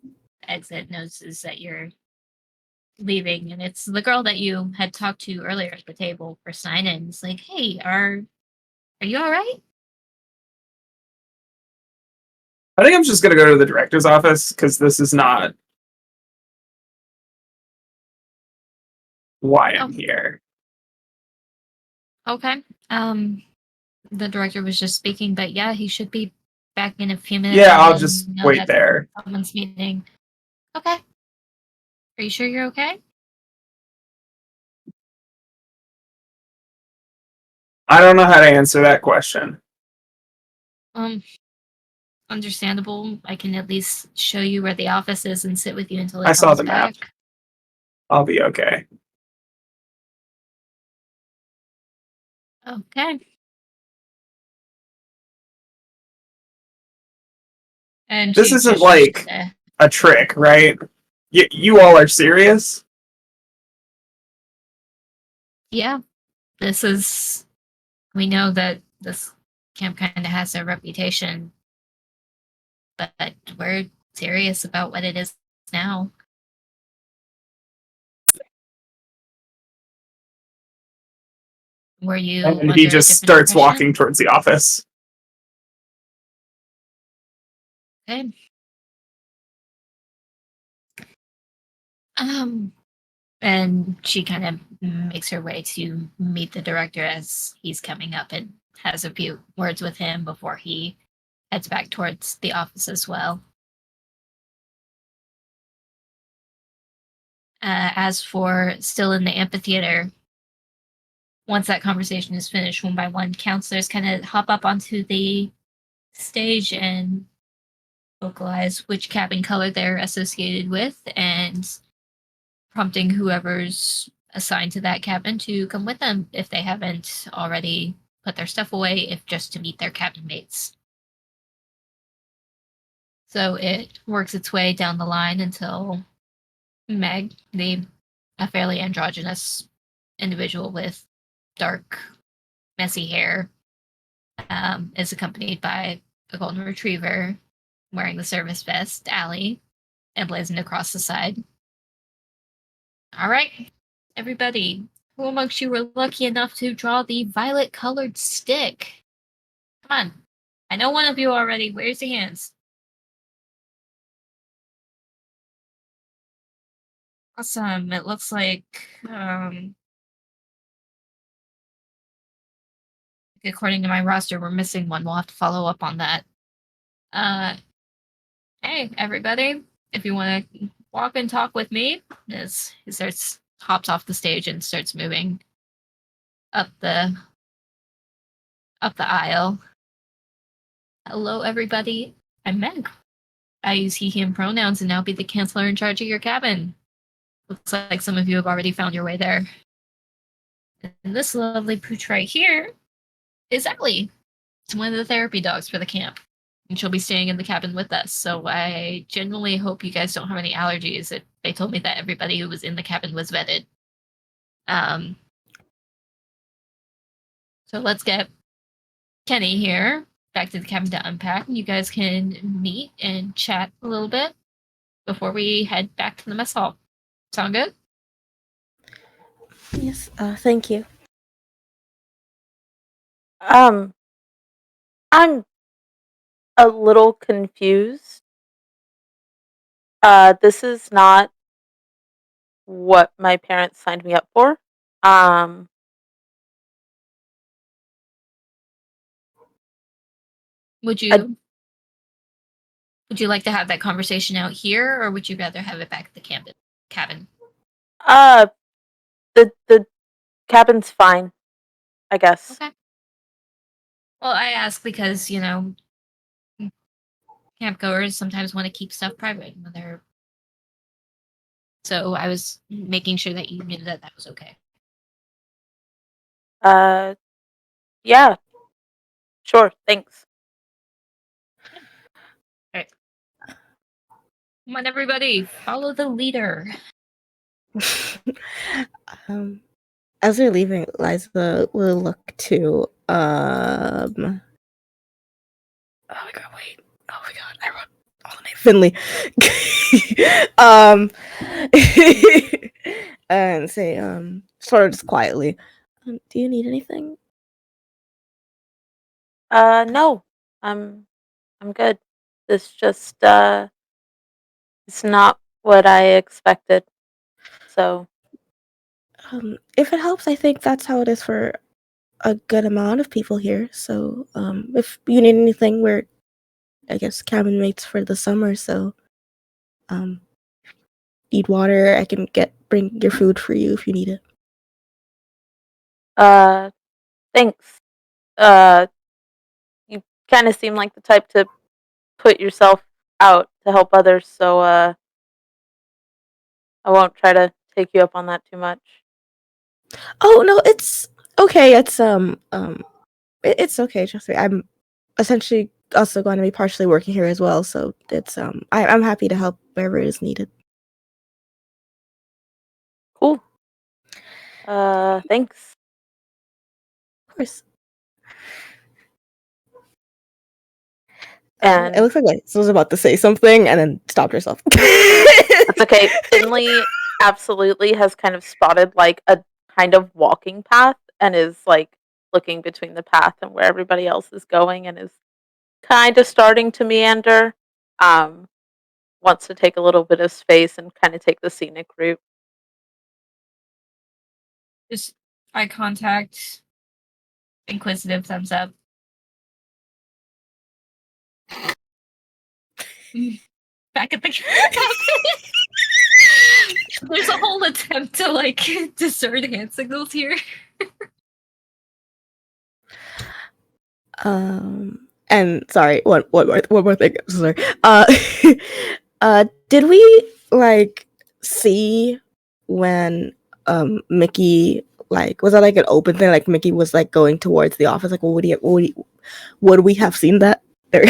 [SPEAKER 1] exit notices that you're leaving, and it's the girl that you had talked to earlier at the table for sign-ins. Like, hey, are you all right?
[SPEAKER 5] I think I'm just going to go to the director's office, because this is not why I'm here.
[SPEAKER 1] Okay. The director was just speaking, but yeah, he should be back in a few minutes.
[SPEAKER 5] Yeah, I'll just wait there.
[SPEAKER 1] Someone's meeting. Okay. Are you sure you're okay?
[SPEAKER 5] I don't know how to answer that question.
[SPEAKER 1] Understandable. I can at least show you where the office is and sit with you until he
[SPEAKER 5] I saw
[SPEAKER 1] comes
[SPEAKER 5] the map.
[SPEAKER 1] back.
[SPEAKER 5] I'll be okay.
[SPEAKER 1] Okay. And
[SPEAKER 5] This
[SPEAKER 1] she
[SPEAKER 5] isn't
[SPEAKER 1] gestures
[SPEAKER 5] like
[SPEAKER 1] to
[SPEAKER 5] a trick, right? You all are serious?
[SPEAKER 1] Yeah, we know that this camp kind of has a reputation, but we're serious about what it is now. Were you
[SPEAKER 5] And
[SPEAKER 1] under
[SPEAKER 5] he
[SPEAKER 1] a
[SPEAKER 5] just
[SPEAKER 1] different
[SPEAKER 5] starts
[SPEAKER 1] impression?
[SPEAKER 5] walking towards the office.
[SPEAKER 1] Okay. And she kind of makes her way to meet the director as he's coming up and has a few words with him before he heads back towards the office as well. As for still in the amphitheater, once that conversation is finished, one by one, counselors kind of hop up onto the stage and vocalize which cabin color they're associated with, and prompting whoever's assigned to that cabin to come with them if they haven't already put their stuff away, if just to meet their cabin mates. So it works its way down the line until Meg, a fairly androgynous individual with dark, messy hair, is accompanied by a golden retriever wearing the service vest, Allie, emblazoned across the side. All right, everybody, who amongst you were lucky enough to draw the violet-colored stick? Come on. I know one of you already. Where's your hands? Awesome. It looks like, according to my roster, we're missing one. We'll have to follow up on that. Hey, everybody. If you want to walk and talk with me, as he hops off the stage and starts moving up the aisle. Hello, everybody. I'm Meg. I use he, him pronouns and now be the counselor in charge of your cabin. Looks like some of you have already found your way there. And this lovely pooch right here is Ellie. It's one of the therapy dogs for the camp. And she'll be staying in the cabin with us. So I genuinely hope you guys don't have any allergies. They told me that everybody who was in the cabin was vetted. So let's get Kenny here back to the cabin to unpack, and you guys can meet and chat a little bit before we head back to the mess hall. Sound good?
[SPEAKER 6] Yes, thank you.
[SPEAKER 3] I'm a little confused. This is not what my parents signed me up for.
[SPEAKER 1] Would you like to have that conversation out here, or would you rather have it back at the cabin?
[SPEAKER 3] The cabin's fine, I guess.
[SPEAKER 1] Okay. Well, I ask because, campgoers sometimes want to keep stuff private. So I was making sure that you knew that was okay.
[SPEAKER 3] Yeah. Sure, thanks.
[SPEAKER 1] All right. Come on, everybody, follow the leader.
[SPEAKER 6] As we're leaving, Liza will look to oh my god, wait. Oh my god, I wrote all the name Finley. And say, sort of just quietly, do you need anything?
[SPEAKER 3] No. I'm good. This just it's not what I expected. So
[SPEAKER 6] If it helps, I think that's how it is for a good amount of people here. So if you need anything, we're, I guess, cabin mates for the summer. So need water, I can bring your food for you if you need it.
[SPEAKER 3] thanks. You kind of seem like the type to put yourself out to help others, so I won't try to take you up on that too much.
[SPEAKER 6] Oh no, it's okay. It's okay. Trust me. I'm essentially also going to be partially working here as well, so it's I'm happy to help wherever is needed.
[SPEAKER 3] Cool. Thanks.
[SPEAKER 6] Of course.
[SPEAKER 3] And
[SPEAKER 6] it looks like Liza was about to say something and then stopped herself.
[SPEAKER 3] That's okay. Finley absolutely has kind of spotted like a kind of walking path and is like looking between the path and where everybody else is going and is kind of starting to meander. Wants to take a little bit of space and kind of take the scenic route.
[SPEAKER 1] Just eye contact, inquisitive thumbs up. Back at the There's a whole attempt to like discern hand signals here.
[SPEAKER 6] And sorry, one more thing. Sorry. Did we like see when Mickey, like, was that like an open thing? Like Mickey was like going towards the office. Like, would we have seen that? There.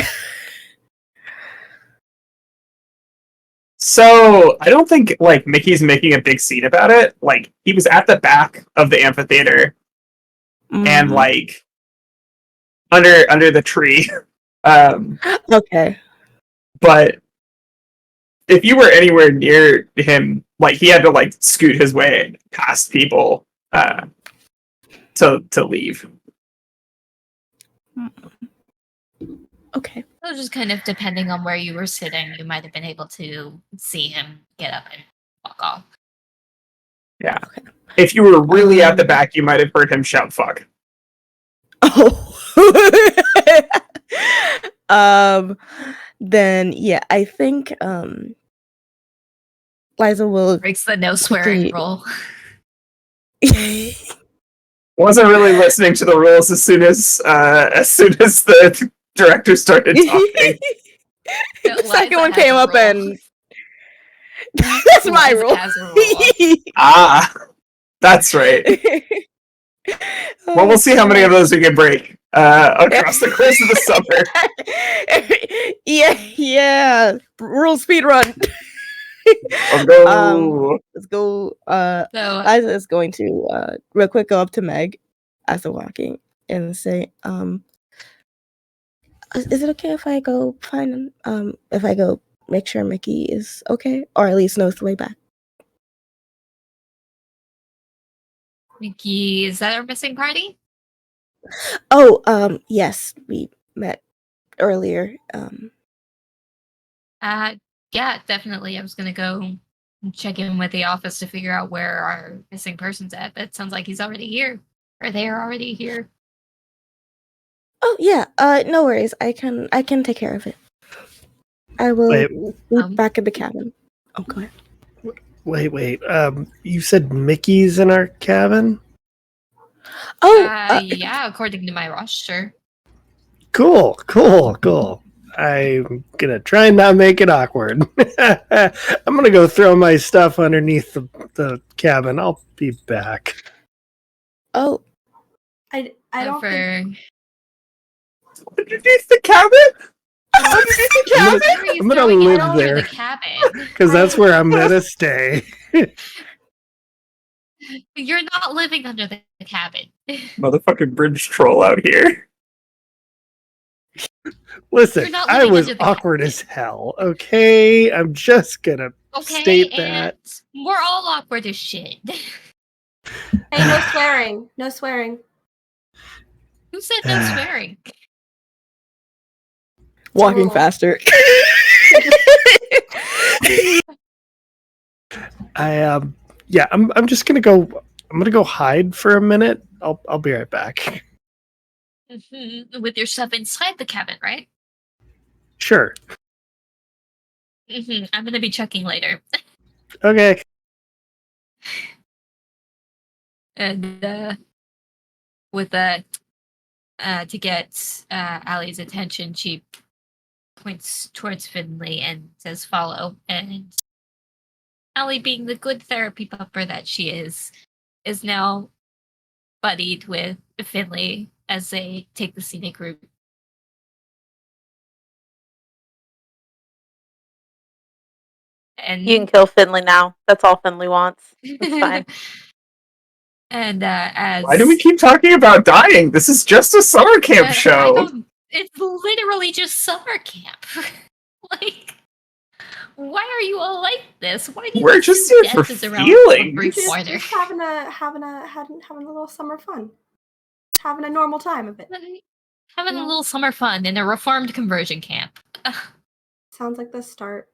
[SPEAKER 5] So I don't think like Mickey's making a big scene about it. Like he was at the back of the amphitheater and like under the tree.
[SPEAKER 6] Okay.
[SPEAKER 5] But if you were anywhere near him, like he had to like scoot his way past people to leave.
[SPEAKER 6] Okay.
[SPEAKER 1] So just kind of depending on where you were sitting, you might have been able to see him get up and walk off.
[SPEAKER 5] Yeah.
[SPEAKER 6] Okay.
[SPEAKER 5] If you were really at the back, you might have heard him shout "fuck."
[SPEAKER 6] Oh. Then yeah, I think Liza will
[SPEAKER 1] Breaks the no swearing
[SPEAKER 6] quickly-
[SPEAKER 1] rule.
[SPEAKER 5] Wasn't really listening to the rules as soon as the director started talking.
[SPEAKER 6] The second
[SPEAKER 1] Liza
[SPEAKER 6] one
[SPEAKER 1] has
[SPEAKER 6] came
[SPEAKER 1] a
[SPEAKER 6] up
[SPEAKER 1] rule.
[SPEAKER 6] and that's my
[SPEAKER 1] Liza
[SPEAKER 6] rule.
[SPEAKER 1] has a rule.
[SPEAKER 5] Ah, that's right. Well, we'll see how many of those we can break across the course of the summer.
[SPEAKER 6] Yeah. Rule speed run.
[SPEAKER 5] Let's go.
[SPEAKER 6] Let's go.
[SPEAKER 1] So
[SPEAKER 6] Liza is going to real quick go up to Meg as they're walking and say, is it okay if I go find if I go make sure Mickey is okay, or at least knows the way back?
[SPEAKER 1] Mickey, is that our missing party?
[SPEAKER 6] Oh, yes, we met earlier.
[SPEAKER 1] Yeah, definitely. I was gonna go check in with the office to figure out where our missing person's at, but it sounds like he's already here. Or they are already here.
[SPEAKER 6] Oh yeah, no worries. I can take care of it. I will be back at the cabin. Oh, go ahead.
[SPEAKER 2] Wait. You said Mickey's in our cabin?
[SPEAKER 6] Oh,
[SPEAKER 1] Yeah, according to my roster.
[SPEAKER 2] Cool. I'm gonna try and not make it awkward. I'm gonna go throw my stuff underneath the cabin. I'll be back.
[SPEAKER 6] Oh,
[SPEAKER 4] I don't think...
[SPEAKER 5] Underneath the cabin? Underneath the cabin?
[SPEAKER 1] Where are you
[SPEAKER 2] I'm gonna
[SPEAKER 1] throwing it
[SPEAKER 2] live
[SPEAKER 1] under
[SPEAKER 2] there.
[SPEAKER 1] the cabin?
[SPEAKER 2] Because that's where I'm gonna stay.
[SPEAKER 1] You're not living under the cabin.
[SPEAKER 5] Motherfucking bridge troll out here.
[SPEAKER 2] Listen,
[SPEAKER 1] You're not
[SPEAKER 2] I
[SPEAKER 1] living
[SPEAKER 2] was
[SPEAKER 1] under the
[SPEAKER 2] awkward
[SPEAKER 1] cabin.
[SPEAKER 2] as hell. Okay, I'm just gonna
[SPEAKER 1] Okay,
[SPEAKER 2] state
[SPEAKER 1] and
[SPEAKER 2] that.
[SPEAKER 1] we're all awkward as shit.
[SPEAKER 4] Hey, no swearing. No swearing.
[SPEAKER 1] Who said no swearing?
[SPEAKER 6] walking
[SPEAKER 4] rule.
[SPEAKER 6] faster.
[SPEAKER 2] I'm just gonna go. I'm gonna go hide for a minute. I'll be right back.
[SPEAKER 1] With your stuff inside the cabin, right?
[SPEAKER 2] Sure.
[SPEAKER 1] I'm gonna be checking later.
[SPEAKER 2] Okay.
[SPEAKER 1] And with that, to get Allie's attention, she points towards Finley and says, "Follow." And Allie, being the good therapy pupper that she is now buddied with Finley as they take the scenic route. And
[SPEAKER 3] You can kill Finley now. That's all Finley wants. It's fine.
[SPEAKER 1] And as
[SPEAKER 5] Why do we keep talking about dying? This is just a summer camp
[SPEAKER 1] I
[SPEAKER 5] show.
[SPEAKER 1] don't. It's literally just summer camp. Like, why are you all like this? Why do you
[SPEAKER 5] We're just
[SPEAKER 1] assume
[SPEAKER 5] here for
[SPEAKER 1] death is around
[SPEAKER 5] feelings.
[SPEAKER 1] every
[SPEAKER 4] Just
[SPEAKER 1] corner?
[SPEAKER 4] having a little summer fun. Just having a normal time of it.
[SPEAKER 1] Having
[SPEAKER 4] Yeah.
[SPEAKER 1] a little summer fun in a reformed conversion camp.
[SPEAKER 4] Sounds like the start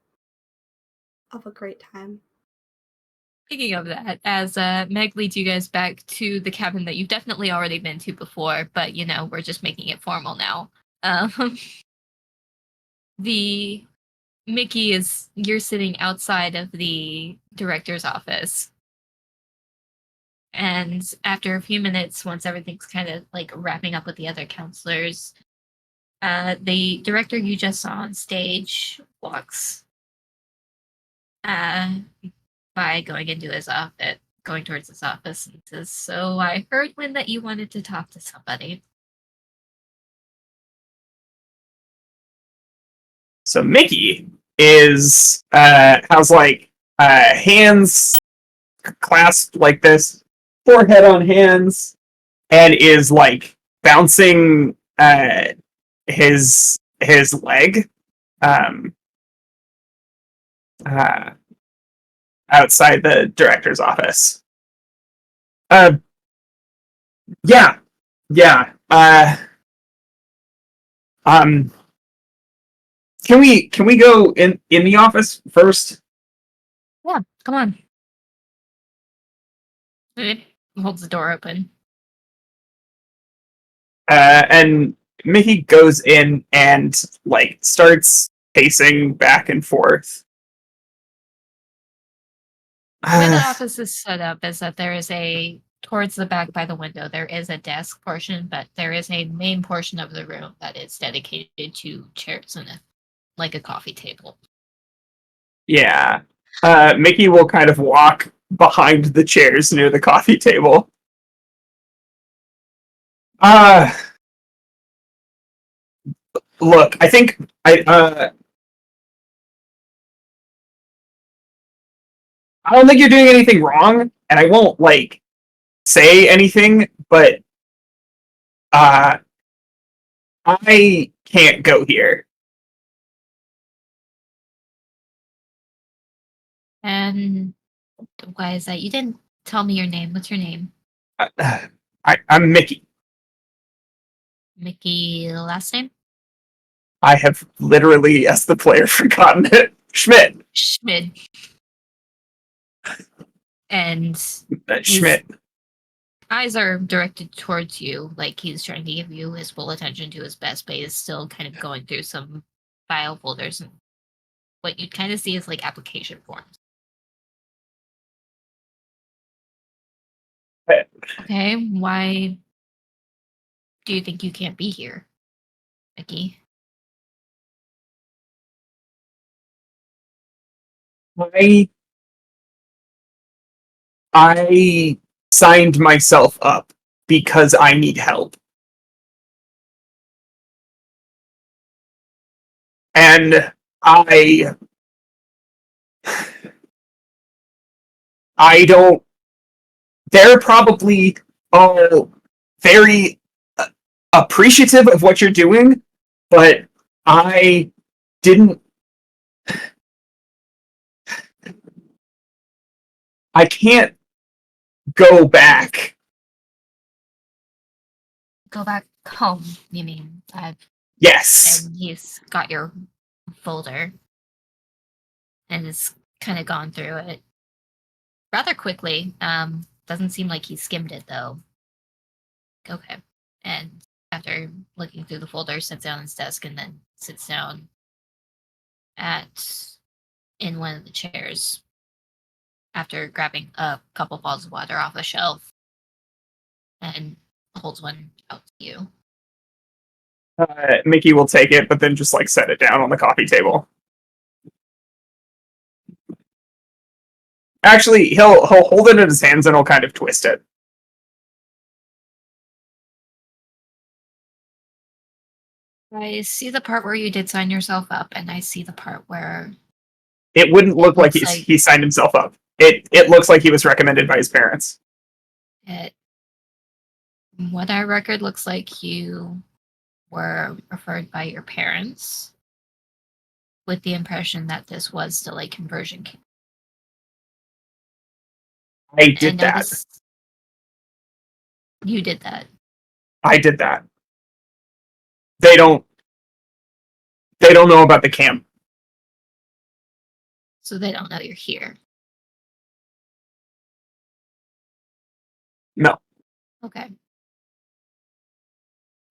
[SPEAKER 4] of a great time.
[SPEAKER 1] Speaking of that, as Meg leads you guys back to the cabin that you've definitely already been to before, but we're just making it formal now. The Mickey you're sitting outside of the director's office. And after a few minutes, once everything's kind of like wrapping up with the other counselors, the director you just saw on stage walks by going into his office, going towards his office, and says, "So I heard that you wanted to talk to somebody."
[SPEAKER 5] So Mickey is has like hands clasped like this, forehead on hands, and is like bouncing his leg uh, outside the director's office. Yeah, yeah. Can we go in the office first?
[SPEAKER 1] Yeah, come on. It holds the door open.
[SPEAKER 5] And Mickey goes in and like starts pacing back and forth.
[SPEAKER 1] The way the office is set up is that there is towards the back by the window, there is a desk portion, but there is a main portion of the room that is dedicated to chairs and like a coffee table.
[SPEAKER 5] Yeah. Mickey will kind of walk behind the chairs near the coffee table. Look, I think I don't think you're doing anything wrong, and I won't like say anything, but I can't go here.
[SPEAKER 1] And why is that? You didn't tell me your name. What's your name?
[SPEAKER 5] I'm Mickey.
[SPEAKER 1] Mickey, last name?
[SPEAKER 5] I have literally, as the player, forgotten it. Schmidt.
[SPEAKER 1] Schmid. And
[SPEAKER 5] Schmidt.
[SPEAKER 1] eyes are directed towards you, like he's trying to give you his full attention to his best, but he's still kind of going through some file folders, and what you kind of see is like application forms. Okay, why do you think you can't be here, Mickey?
[SPEAKER 5] I signed myself up because I need help. And I don't. They're probably all very appreciative of what you're doing, but I didn't. I can't go back.
[SPEAKER 1] Go back home, you mean?
[SPEAKER 5] Yes.
[SPEAKER 1] And he's got your folder and has kind of gone through it rather quickly. Doesn't seem like he skimmed it though. Okay. And after looking through the folder, sits down at his desk and then sits down in one of the chairs after grabbing a couple bottles of water off a shelf and holds one out to you.
[SPEAKER 5] Mickey will take it, but then just like set it down on the coffee table. Actually, he'll hold it in his hands and he'll kind of twist it.
[SPEAKER 1] I see the part where you did sign yourself up, and I see the part where
[SPEAKER 5] It wouldn't look like
[SPEAKER 1] looks like-
[SPEAKER 5] he signed himself up. It looks like he was recommended by his parents.
[SPEAKER 1] What our record looks like, you were referred by your parents with the impression that this was still a conversion camp.
[SPEAKER 5] I did that.
[SPEAKER 1] You did that.
[SPEAKER 5] I did that. They don't know about the camp.
[SPEAKER 1] So they don't know you're here.
[SPEAKER 5] No.
[SPEAKER 1] Okay.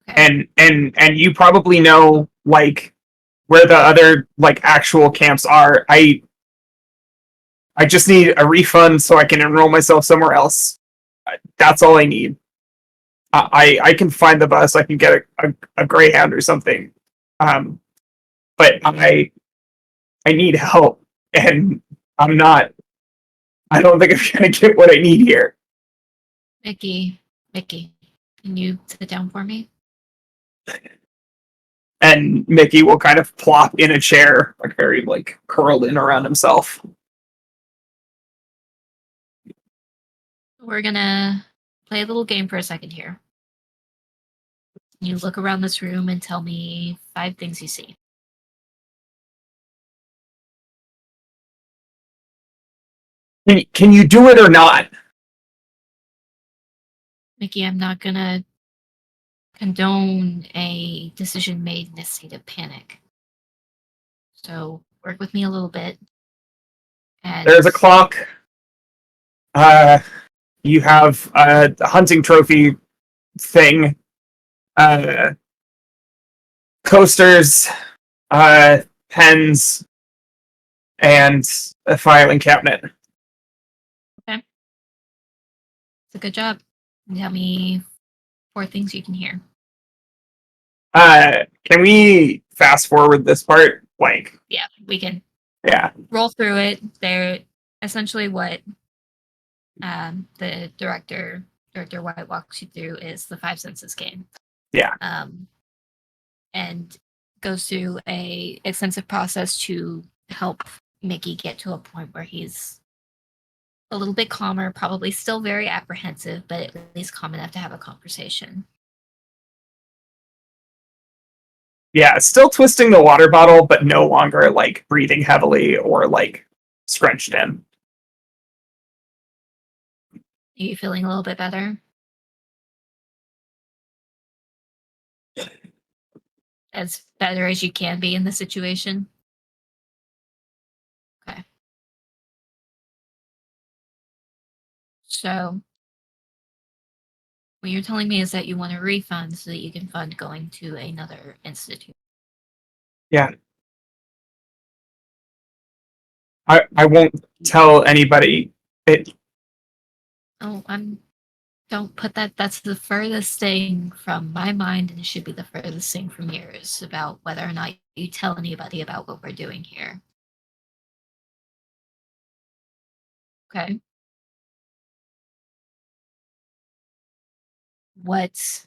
[SPEAKER 5] And you probably know like where the other like actual camps are. I just need a refund so I can enroll myself somewhere else. That's all I need. I can find the bus. I can get a Greyhound or something. But I need help, and I don't think I'm gonna get what I need here.
[SPEAKER 1] Mickey, can you sit down for me?
[SPEAKER 5] And Mickey will kind of plop in a chair, like very like curled in around himself.
[SPEAKER 1] We're gonna play a little game for a second here. You look around this room and tell me 5 things you see.
[SPEAKER 5] Can you do it or not?
[SPEAKER 1] Mickey, I'm not gonna condone a decision made in a state of panic. So work with me a little bit. And
[SPEAKER 5] There's a clock. You have a hunting trophy thing. Coasters, pens, and a filing cabinet.
[SPEAKER 1] it's a good job. Tell me 4 things you can hear.
[SPEAKER 5] Can we fast forward this part? Like,
[SPEAKER 1] Yeah, we can
[SPEAKER 5] yeah.
[SPEAKER 1] roll through it. They're essentially what the director White walks you through is the 5 senses game.
[SPEAKER 5] Yeah.
[SPEAKER 1] And goes through a extensive process to help Mickey get to a point where he's a little bit calmer, probably still very apprehensive, but at least calm enough to have a conversation.
[SPEAKER 5] Yeah, still twisting the water bottle, but no longer like breathing heavily or like scrunched in.
[SPEAKER 1] Are you feeling a little bit better? As better as you can be in the situation? Okay. So, what you're telling me is that you want a refund so that you can fund going to another institute.
[SPEAKER 5] Yeah. I won't tell anybody.
[SPEAKER 1] Oh, don't put that. That's the furthest thing from my mind, and it should be the furthest thing from yours about whether or not you tell anybody about what we're doing here. Okay. What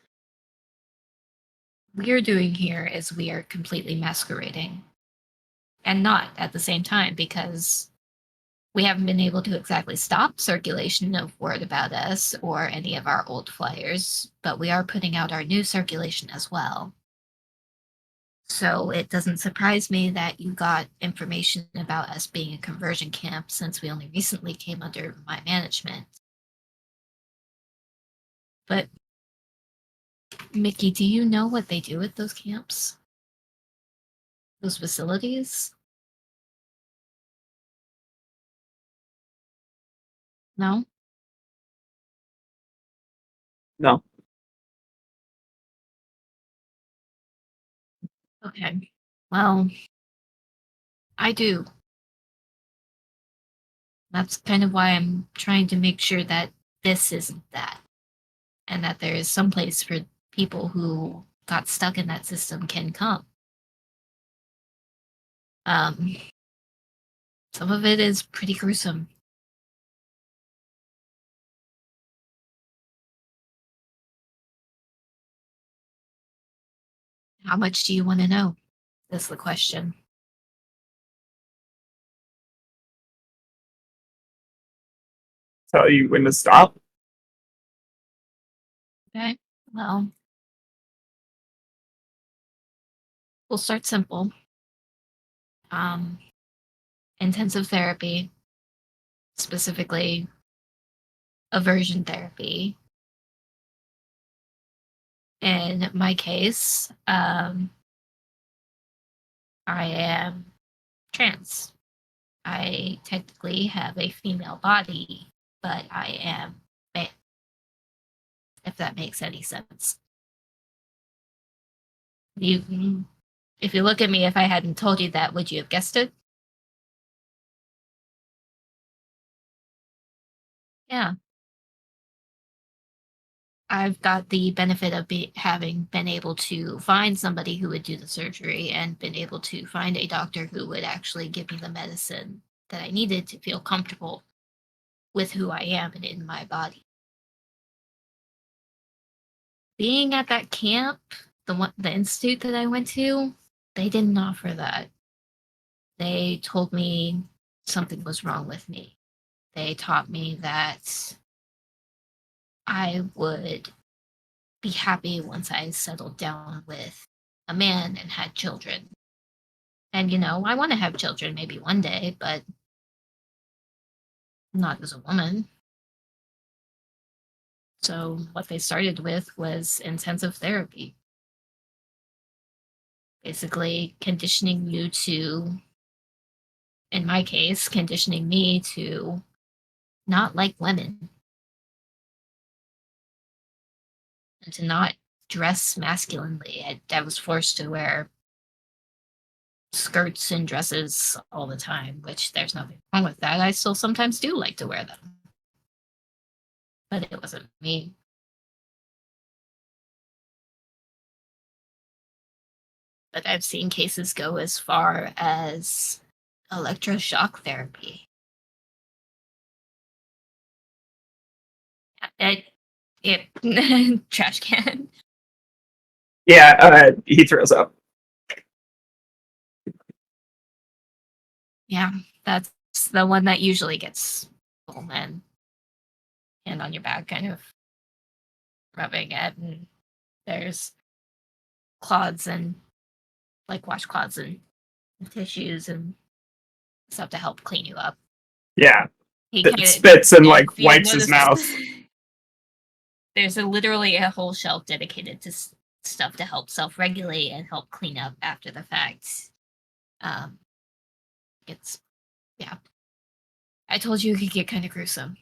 [SPEAKER 1] we're doing here is we are completely masquerading. And not at the same time, because we haven't been able to exactly stop circulation of word about us or any of our old flyers, but we are putting out our new circulation as well. So it doesn't surprise me that you got information about us being a conversion camp since we only recently came under my management. But, Mickey, do you know what they do at those camps? Those facilities? No?
[SPEAKER 5] No.
[SPEAKER 1] Okay. Well, I do. That's kind of why I'm trying to make sure that this isn't that. And that there is some place where people who got stuck in that system can come. Some of it is pretty gruesome. How much do you want to know? That's the question.
[SPEAKER 5] tell you when to stop.
[SPEAKER 1] Okay. Well, we'll start simple. Intensive therapy, specifically aversion therapy. In my case, I am trans. I technically have a female body, but I am male, if that makes any sense. If you look at me, if I hadn't told you that, would you have guessed it? Yeah. I've got the benefit of having been able to find somebody who would do the surgery and been able to find a doctor who would actually give me the medicine that I needed to feel comfortable with who I am and in my body. Being at that camp, the institute that I went to, they didn't offer that. They told me something was wrong with me. They taught me that I would be happy once I settled down with a man and had children. And, I want to have children maybe one day, but not as a woman. So, what they started with was intensive therapy. Basically, conditioning you to, in my case, conditioning me to not like women and to not dress masculinely. I was forced to wear skirts and dresses all the time, which there's nothing wrong with that. I still sometimes do like to wear them. But it wasn't me. But I've seen cases go as far as electroshock therapy. Trash can.
[SPEAKER 5] Yeah, he throws up.
[SPEAKER 1] Yeah, that's the one that usually gets and hand on your back, kind of rubbing it, and there's cloths and washcloths and tissues and stuff to help clean you up.
[SPEAKER 5] Yeah,
[SPEAKER 1] He
[SPEAKER 5] spits and
[SPEAKER 1] you
[SPEAKER 5] wipes his mouth.
[SPEAKER 1] There's literally a whole shelf dedicated to stuff to help self-regulate and help clean up after the fact. It's yeah. I told you it could get kind of gruesome.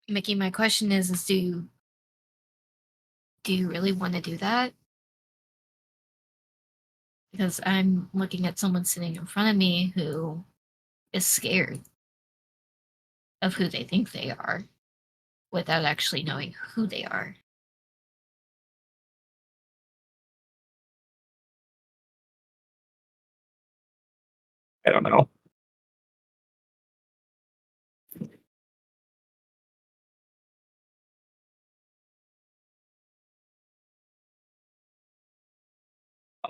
[SPEAKER 1] Mickey, my question is do you really want to do that? Because I'm looking at someone sitting in front of me who is scared of who they think they are without actually knowing who they are.
[SPEAKER 5] I don't know.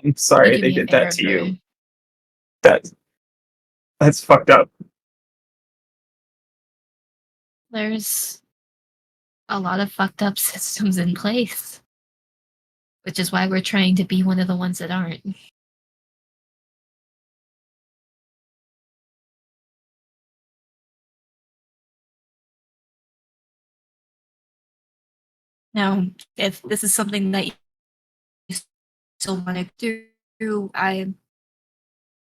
[SPEAKER 5] I'm sorry they did that to you. That's fucked up.
[SPEAKER 1] There's a lot of fucked up systems in place, which is why we're trying to be one of the ones that aren't. Now, if this is something that you still want to do,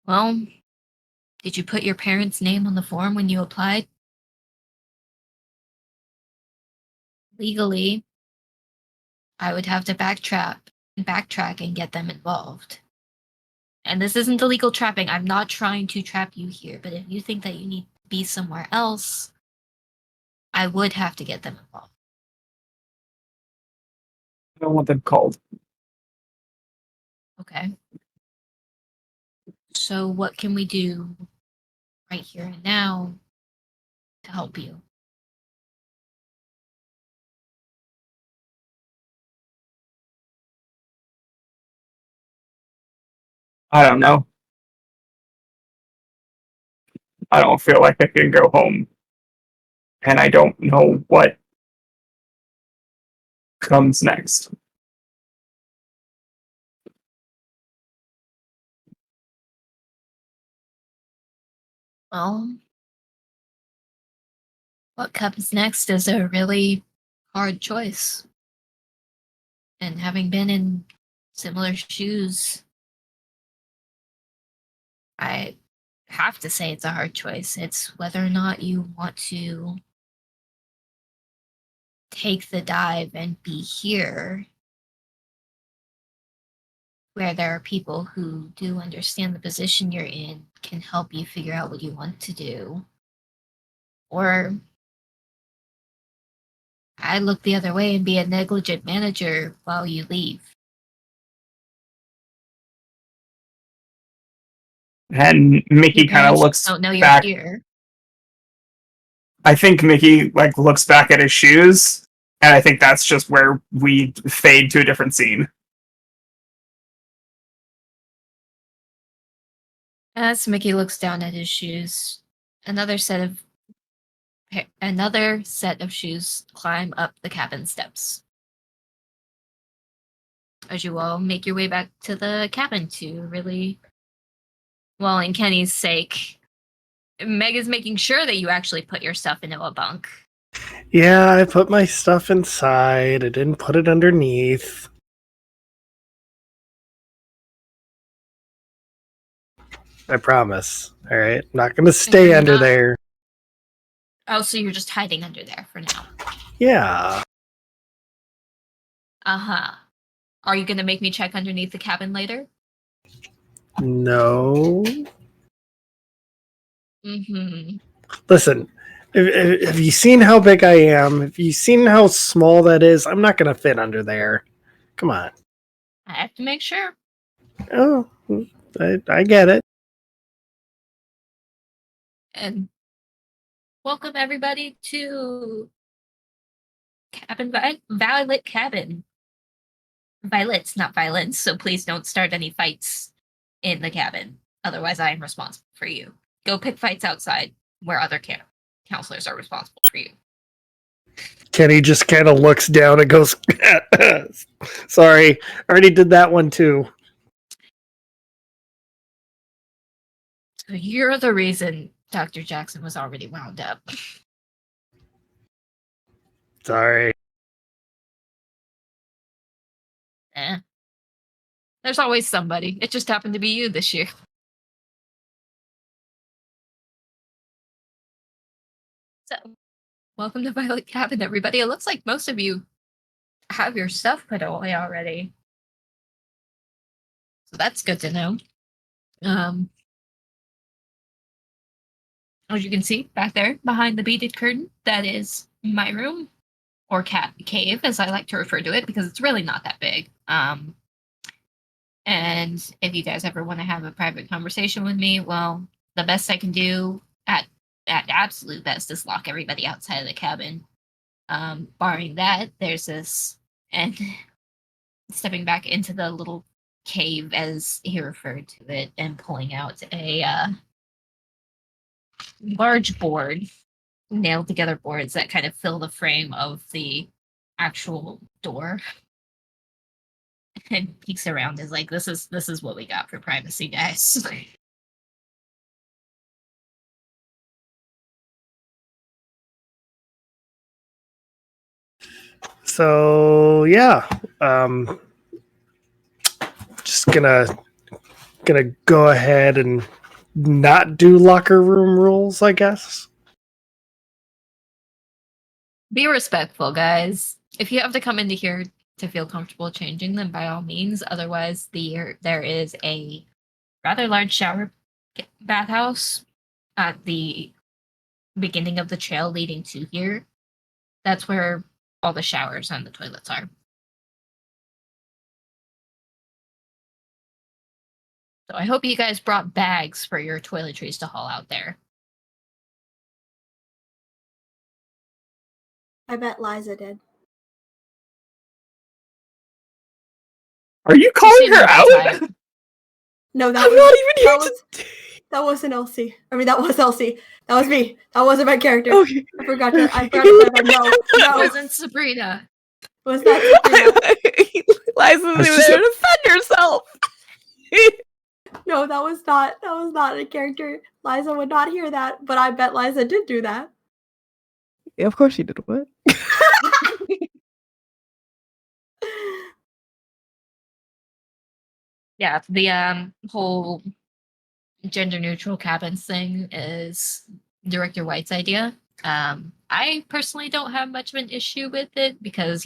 [SPEAKER 1] well, did you put your parents' name on the form when you applied? Legally, I would have to backtrack and get them involved. And this isn't illegal trapping. I'm not trying to trap you here, but if you think that you need to be somewhere else, I would have to get them involved.
[SPEAKER 5] I don't want them called.
[SPEAKER 1] Okay. So what can we do right here and now to help you?
[SPEAKER 5] I don't know. I don't feel like I can go home. And I don't know what comes next.
[SPEAKER 1] Well, what comes next is a really hard choice. And having been in similar shoes, I have to say it's a hard choice. It's whether or not you want to take the dive and be here, where there are people who do understand the position you're in, can help you figure out what you want to do. Or I look the other way and be a negligent manager while you leave.
[SPEAKER 5] And Mickey
[SPEAKER 1] Your
[SPEAKER 5] kind of
[SPEAKER 1] parents
[SPEAKER 5] looks
[SPEAKER 1] don't know you're
[SPEAKER 5] back.
[SPEAKER 1] here.
[SPEAKER 5] I think Mickey like looks back at his shoes, and I think that's just where we fade to a different scene.
[SPEAKER 1] As Mickey looks down at his shoes, another set of shoes climb up the cabin steps. As you all make your way back to the cabin to really, well, in Kenny's sake, Meg is making sure that you actually put your stuff into a bunk.
[SPEAKER 2] Yeah, I put my stuff inside. I didn't put it underneath. I promise. All right, I'm not gonna stay
[SPEAKER 1] You're
[SPEAKER 2] under
[SPEAKER 1] not-
[SPEAKER 2] there.
[SPEAKER 1] Oh, so you're just hiding under there for now.
[SPEAKER 2] Yeah.
[SPEAKER 1] Uh-huh. Are you gonna make me check underneath the cabin later?
[SPEAKER 2] No.
[SPEAKER 1] Mm-hmm.
[SPEAKER 2] Listen, have you seen how big I am? Have you seen how small that is? I'm not gonna fit under there. Come on.
[SPEAKER 1] I have to make sure.
[SPEAKER 2] Oh, I get it.
[SPEAKER 1] And welcome everybody to Violet Cabin. Violets, not violence, so please don't start any fights in the cabin. Otherwise, I am responsible for you. Go pick fights outside where other counselors are responsible for you.
[SPEAKER 2] Kenny just kind of looks down and goes, sorry, already did that one too.
[SPEAKER 1] So you're the reason Dr. Jackson was already wound up.
[SPEAKER 2] Sorry.
[SPEAKER 1] There's always somebody. It just happened to be you this year. So, welcome to Violet Cabin, everybody. It looks like most of you have your stuff put away already. So that's good to know. As you can see back there behind the beaded curtain, that is my room, or cat cave, as I like to refer to it, because it's really not that big. And if you guys ever want to have a private conversation with me, well, the best I can do at absolute best is lock everybody outside of the cabin. Barring that, there's this, and stepping back into the little cave, as he referred to it, and pulling out a large board, nailed together boards that kind of fill the frame of the actual door. And peeks around, is like, this is what we got for privacy, guys.
[SPEAKER 2] So yeah, just gonna go ahead and not do locker room rules, I guess.
[SPEAKER 1] Be respectful, guys. If you have to come into here to feel comfortable changing them, by all means. Otherwise, there is a rather large shower bathhouse at the beginning of the trail leading to here. That's where all the showers and the toilets are. So I hope you guys brought bags for your toiletries to haul out there.
[SPEAKER 4] I bet Liza did.
[SPEAKER 5] Are you calling her out?
[SPEAKER 4] No,
[SPEAKER 6] I'm not even here
[SPEAKER 4] that wasn't Elsie. I mean, that was Elsie. That was me. That wasn't my character.
[SPEAKER 6] Okay.
[SPEAKER 4] I forgot to clarify. No,
[SPEAKER 1] It wasn't Sabrina.
[SPEAKER 4] it was not Sabrina.
[SPEAKER 6] Liza's
[SPEAKER 2] That's
[SPEAKER 6] even
[SPEAKER 2] just
[SPEAKER 6] there to defend herself.
[SPEAKER 4] No, that was not a character. Liza would not hear that, but I bet Liza did do that.
[SPEAKER 6] Yeah, of course she did. What?
[SPEAKER 1] Yeah, the whole gender neutral cabins thing is Director White's idea. I personally don't have much of an issue with it because,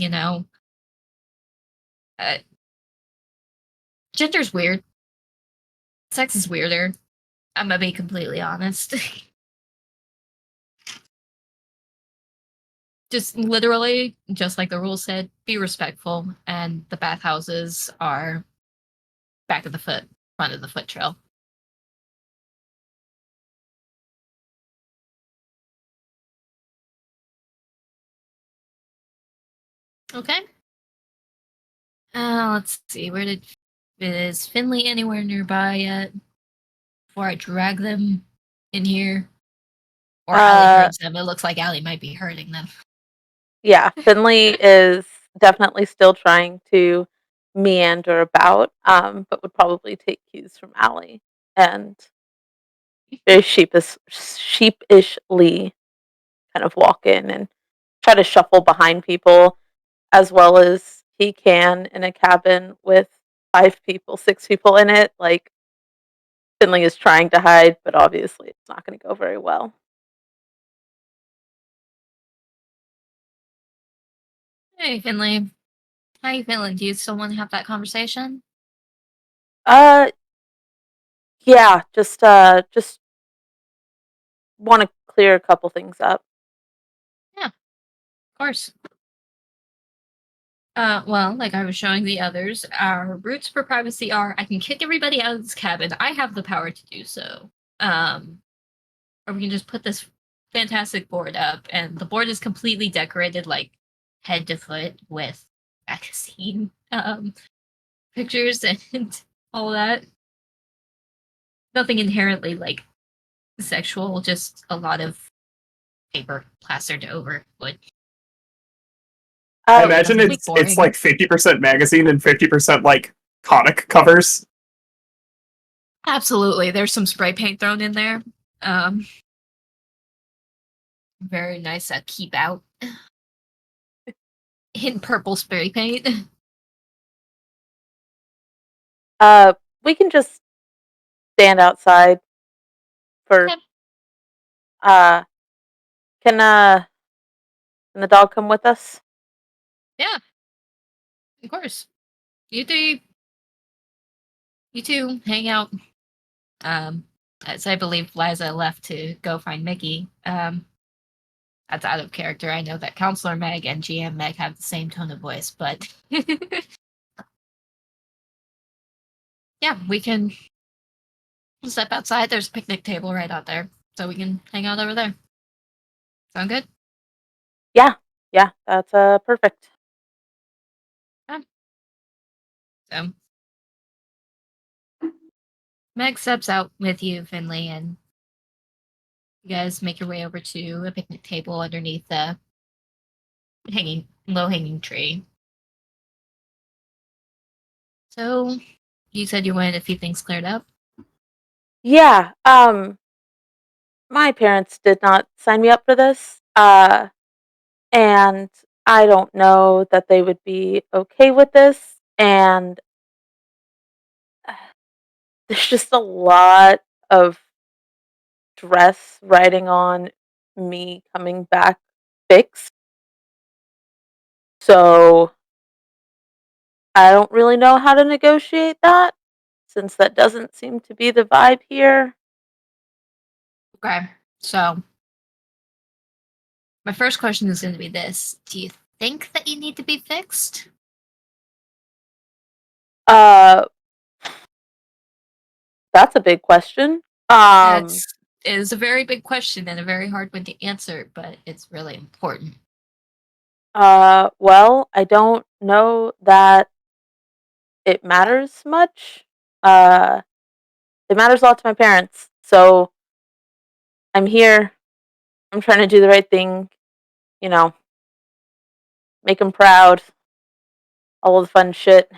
[SPEAKER 1] gender's weird. Sex is weirder. I'm gonna be completely honest. Just literally, just like the rules said, be respectful, and the bathhouses are back of the foot, front of the foot trail. Okay. Let's see. Is Finley anywhere nearby yet? Before I drag them in here, or Allie hurts them. It looks like Allie might be hurting them.
[SPEAKER 3] Yeah, Finley is definitely still trying to meander about, but would probably take cues from Allie and very sheepishly kind of walk in and try to shuffle behind people as well as he can in a cabin with 6 people in it. Like, Finley is trying to hide, but obviously it's not going to go very well.
[SPEAKER 1] Hey, Finley. How you feeling? Do you still want to have that conversation?
[SPEAKER 3] Yeah, just want to clear a couple things up.
[SPEAKER 1] Yeah, of course. Well, like I was showing the others, our routes for privacy are I can kick everybody out of this cabin. I have the power to do so. Or we can just put this fantastic board up, and the board is completely decorated like head to foot with magazine pictures and all that. Nothing inherently like sexual, just a lot of paper plastered over wood.
[SPEAKER 5] I imagine
[SPEAKER 1] nothing
[SPEAKER 5] it's
[SPEAKER 1] boring.
[SPEAKER 5] like 50% magazine and 50% like comic covers.
[SPEAKER 1] Absolutely. There's some spray paint thrown in there. Very nice keep out. In purple spray paint.
[SPEAKER 3] We can just stand outside for
[SPEAKER 1] Okay.
[SPEAKER 3] Can the dog come with us?
[SPEAKER 1] Yeah. Of course. You two hang out. As I believe Liza left to go find Mickey. That's out of character. I know that Counselor Meg and GM Meg have the same tone of voice, but yeah, we can step outside. There's a picnic table right out there, so we can hang out over there. Sound good?
[SPEAKER 3] Yeah, that's perfect.
[SPEAKER 1] So Meg steps out with you, Finley, and you guys make your way over to a picnic table underneath the low-hanging tree. So, you said you wanted a few things cleared up?
[SPEAKER 3] Yeah, my parents did not sign me up for this, and I don't know that they would be okay with this, and there's just a lot of stress riding on me coming back fixed. So I don't really know how to negotiate that since that doesn't seem to be the vibe here.
[SPEAKER 1] Okay, so my first question is going to be this. Do you think that you need to be fixed?
[SPEAKER 3] Uh, that's a big question.
[SPEAKER 1] It is a very big question and a very hard one to answer, but it's really important.
[SPEAKER 3] Well, I don't know that it matters much. Uh, it matters a lot to my parents. So I'm here. I'm trying to do the right thing, make them proud, all of the fun shit.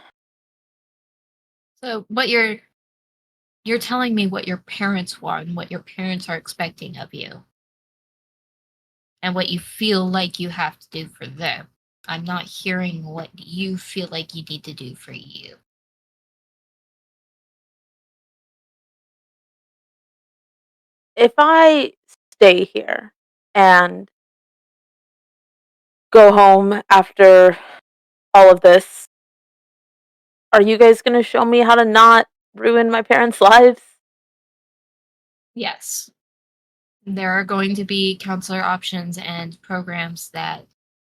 [SPEAKER 1] So what you're telling me what your parents want and what your parents are expecting of you. And what you feel like you have to do for them. I'm not hearing what you feel like you need to do for you.
[SPEAKER 3] If I stay here and go home after all of this, are you guys going to show me how to not ruin my parents' lives?
[SPEAKER 1] Yes. There are going to be counselor options and programs that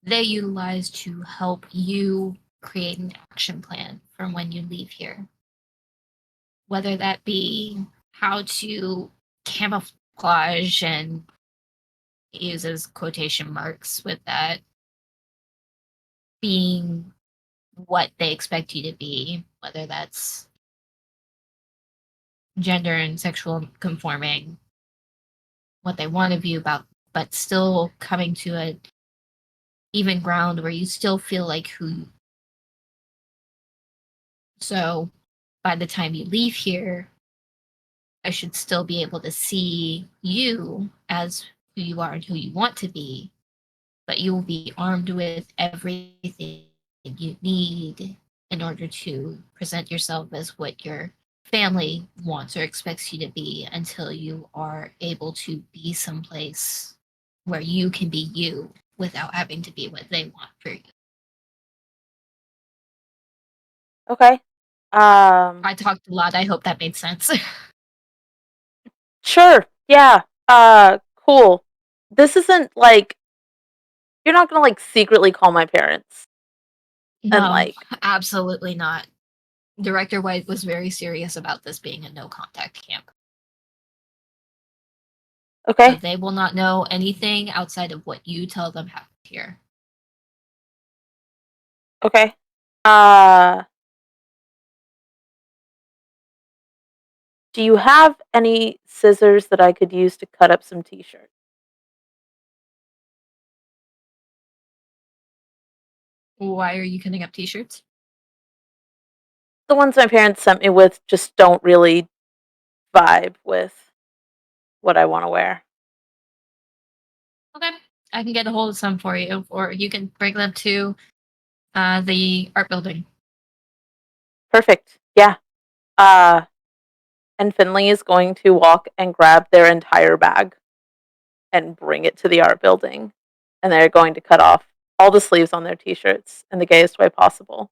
[SPEAKER 1] they utilize to help you create an action plan for when you leave here. Whether that be how to camouflage and uses quotation marks with that being what they expect you to be, whether that's gender and sexual conforming, what they want of you about, but still coming to a even ground where you still feel like who. So by the time you leave here, I should still be able to see you as who you are and who you want to be, but you will be armed with everything you need in order to present yourself as what your family wants or expects you to be until you are able to be someplace where you can be you without having to be what they want for you.
[SPEAKER 3] Okay.
[SPEAKER 1] I talked a lot. I hope that made sense.
[SPEAKER 3] Sure. Yeah. Cool. This isn't like you're not gonna like secretly call my parents and
[SPEAKER 1] No,
[SPEAKER 3] like
[SPEAKER 1] absolutely not. Director White was very serious about this being a no contact camp. So
[SPEAKER 3] okay.
[SPEAKER 1] they will not know anything outside of what you tell them happened here.
[SPEAKER 3] Okay. Do you have any scissors that I could use to cut up some t-shirts?
[SPEAKER 1] Why are you cutting up t-shirts?
[SPEAKER 3] The ones my parents sent me with just don't really vibe with what I want to wear.
[SPEAKER 1] Okay. I can get a hold of some for you, or you can bring them to the art building.
[SPEAKER 3] Perfect. Yeah. And Finley is going to walk and grab their entire bag and bring it to the art building. And they're going to cut off all the sleeves on their t-shirts in the gayest way possible.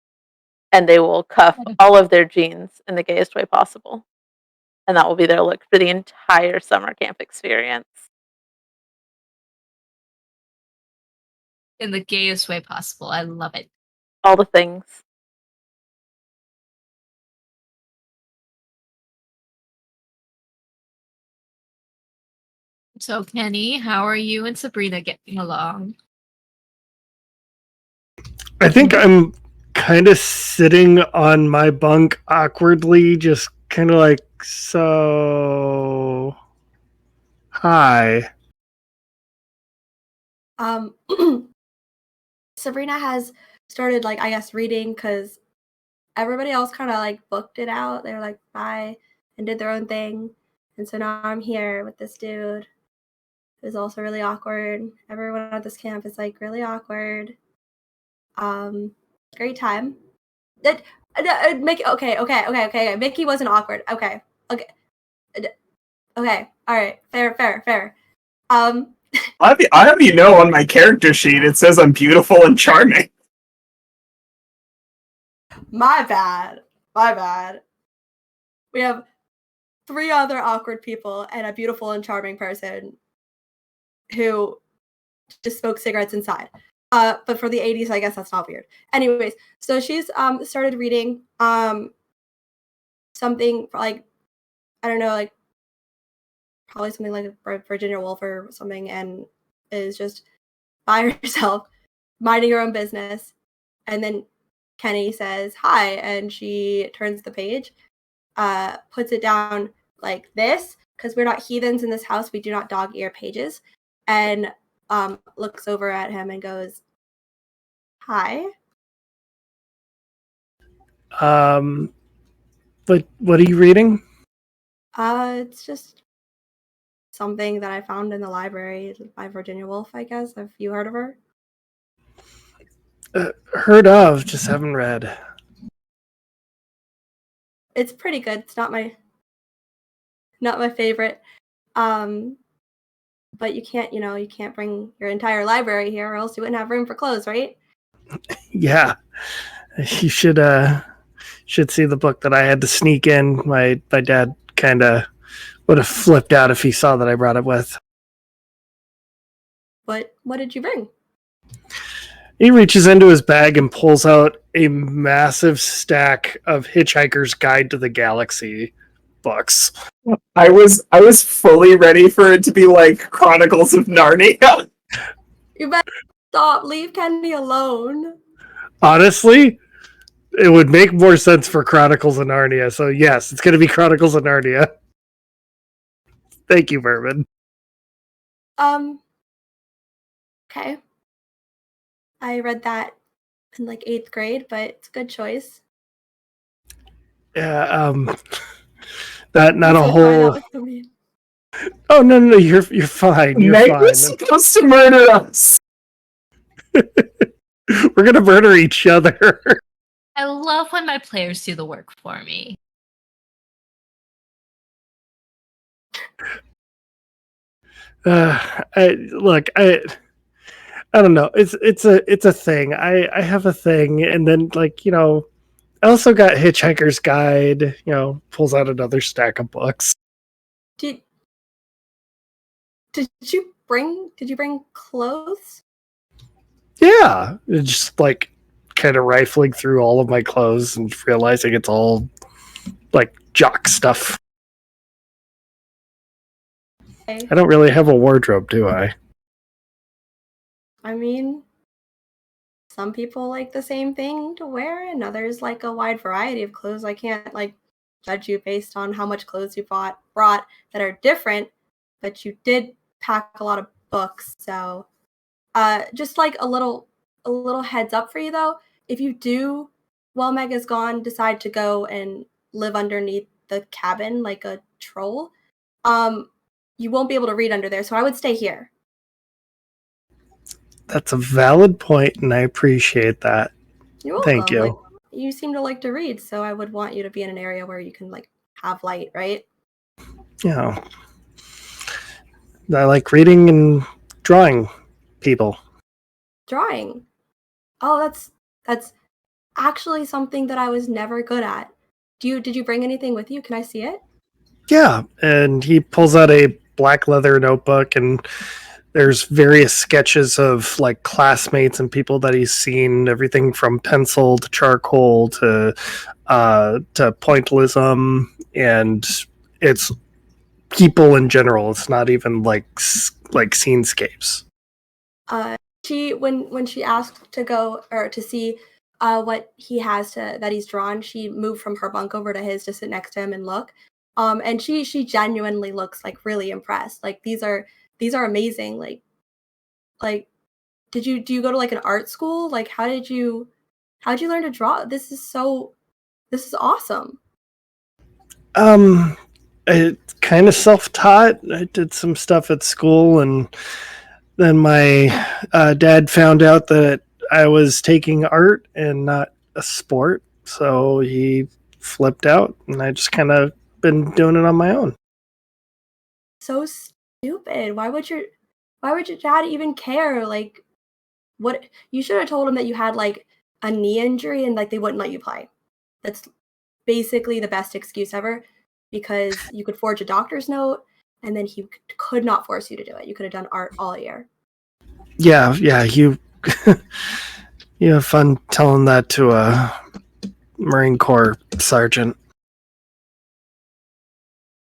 [SPEAKER 3] And they will cuff all of their jeans in the gayest way possible. And that will be their look for the entire summer camp experience.
[SPEAKER 1] In the gayest way possible. I love it.
[SPEAKER 3] All the things.
[SPEAKER 1] So, Kenny, how are you and Sabrina getting along?
[SPEAKER 2] I think I'm kind of sitting on my bunk awkwardly, just kind of like, so. Hi.
[SPEAKER 4] Um, Sabrina has started, like, I guess, reading because everybody else kind of like booked it out. They were like, bye, and did their own thing. And so now I'm here with this dude who's also really awkward. Everyone at this camp is like really awkward. Great time. Mickey, okay. Mickey wasn't awkward. Okay. All right. Fair.
[SPEAKER 5] I have you know on my character sheet it says I'm beautiful and charming.
[SPEAKER 4] My bad. We have 3 other awkward people and a beautiful and charming person who just smokes cigarettes inside. But for the 80s, I guess that's not weird. Anyways, so she's started reading something like, I don't know, like probably something like Virginia Woolf or something, and is just by herself, minding her own business. And then Kenny says hi, and she turns the page, puts it down, like this, because we're not heathens in this house. We do not dog ear pages. And looks over at him and goes, "Hi."
[SPEAKER 2] But what are you reading?
[SPEAKER 4] It's just something that I found in the library by Virginia Woolf, I guess. Have you heard of her?
[SPEAKER 2] Heard of, just haven't read.
[SPEAKER 4] It's pretty good. It's not my favorite. But you can't bring your entire library here or else you wouldn't have room for clothes, right?
[SPEAKER 2] Yeah, you should see the book that I had to sneak in. My dad kind of would have flipped out if he saw that I brought it with.
[SPEAKER 4] What did you bring?
[SPEAKER 2] He reaches into his bag and pulls out a massive stack of Hitchhiker's Guide to the Galaxy books.
[SPEAKER 5] I was fully ready for it to be like Chronicles of Narnia.
[SPEAKER 4] You better stop. Leave Kenny alone.
[SPEAKER 2] Honestly, it would make more sense for Chronicles of Narnia. So yes, it's going to be Chronicles of Narnia. Thank you, Mervin.
[SPEAKER 4] Okay. I read that in like 8th grade, but it's a good choice.
[SPEAKER 2] Yeah, not
[SPEAKER 4] He's
[SPEAKER 2] a
[SPEAKER 4] like,
[SPEAKER 2] whole.
[SPEAKER 4] that was so mean.
[SPEAKER 2] Oh no, you're fine. You're
[SPEAKER 5] Meg
[SPEAKER 2] fine.
[SPEAKER 5] was supposed to murder us.
[SPEAKER 2] We're gonna murder each other.
[SPEAKER 1] I love when my players do the work for me.
[SPEAKER 2] I don't know. It's a thing. I have a thing, and then I also got Hitchhiker's Guide. Pulls out another stack of books.
[SPEAKER 4] Did you bring clothes?
[SPEAKER 2] Yeah, just kind of rifling through all of my clothes and realizing it's all like jock stuff.
[SPEAKER 4] Okay.
[SPEAKER 2] I don't really have a wardrobe, do I?
[SPEAKER 4] I mean, some people like the same thing to wear, and others like a wide variety of clothes. I can't judge you based on how much clothes you brought that are different, but you did pack a lot of books. So, just a little heads up for you though. If you do, while Meg is gone, decide to go and live underneath the cabin like a troll, you won't be able to read under there. So I would stay here.
[SPEAKER 2] That's a valid point, and I appreciate that.
[SPEAKER 4] You're welcome.
[SPEAKER 2] Thank you.
[SPEAKER 4] You seem to like to read, so I would want you to be in an area where you can have light, right?
[SPEAKER 2] I like reading and drawing people.
[SPEAKER 4] Drawing. Oh, that's actually something that I was never good at. Did you bring anything with you? Can I see it?
[SPEAKER 2] Yeah, and he pulls out a black leather notebook, and there's various sketches of classmates and people that he's seen, everything from pencil to charcoal to pointillism, and it's people in general. It's not even like scenescapes.
[SPEAKER 4] When she asked to go or to see what he has that he's drawn, she moved from her bunk over to his to sit next to him and look. And she genuinely looks really impressed. These are amazing. Do you go to an art school? How'd you learn to draw? This is awesome.
[SPEAKER 2] It's kind of self-taught. I did some stuff at school, and then my dad found out that I was taking art and not a sport, so he flipped out, and I just kind of been doing it on my own.
[SPEAKER 4] So stupid. Why would your dad even care? What you should have told him that you had a knee injury and they wouldn't let you play. That's basically the best excuse ever, because you could forge a doctor's note and then he could not force you to do it. You could have done art all year.
[SPEAKER 2] Yeah, you you have fun telling that to a Marine Corps sergeant.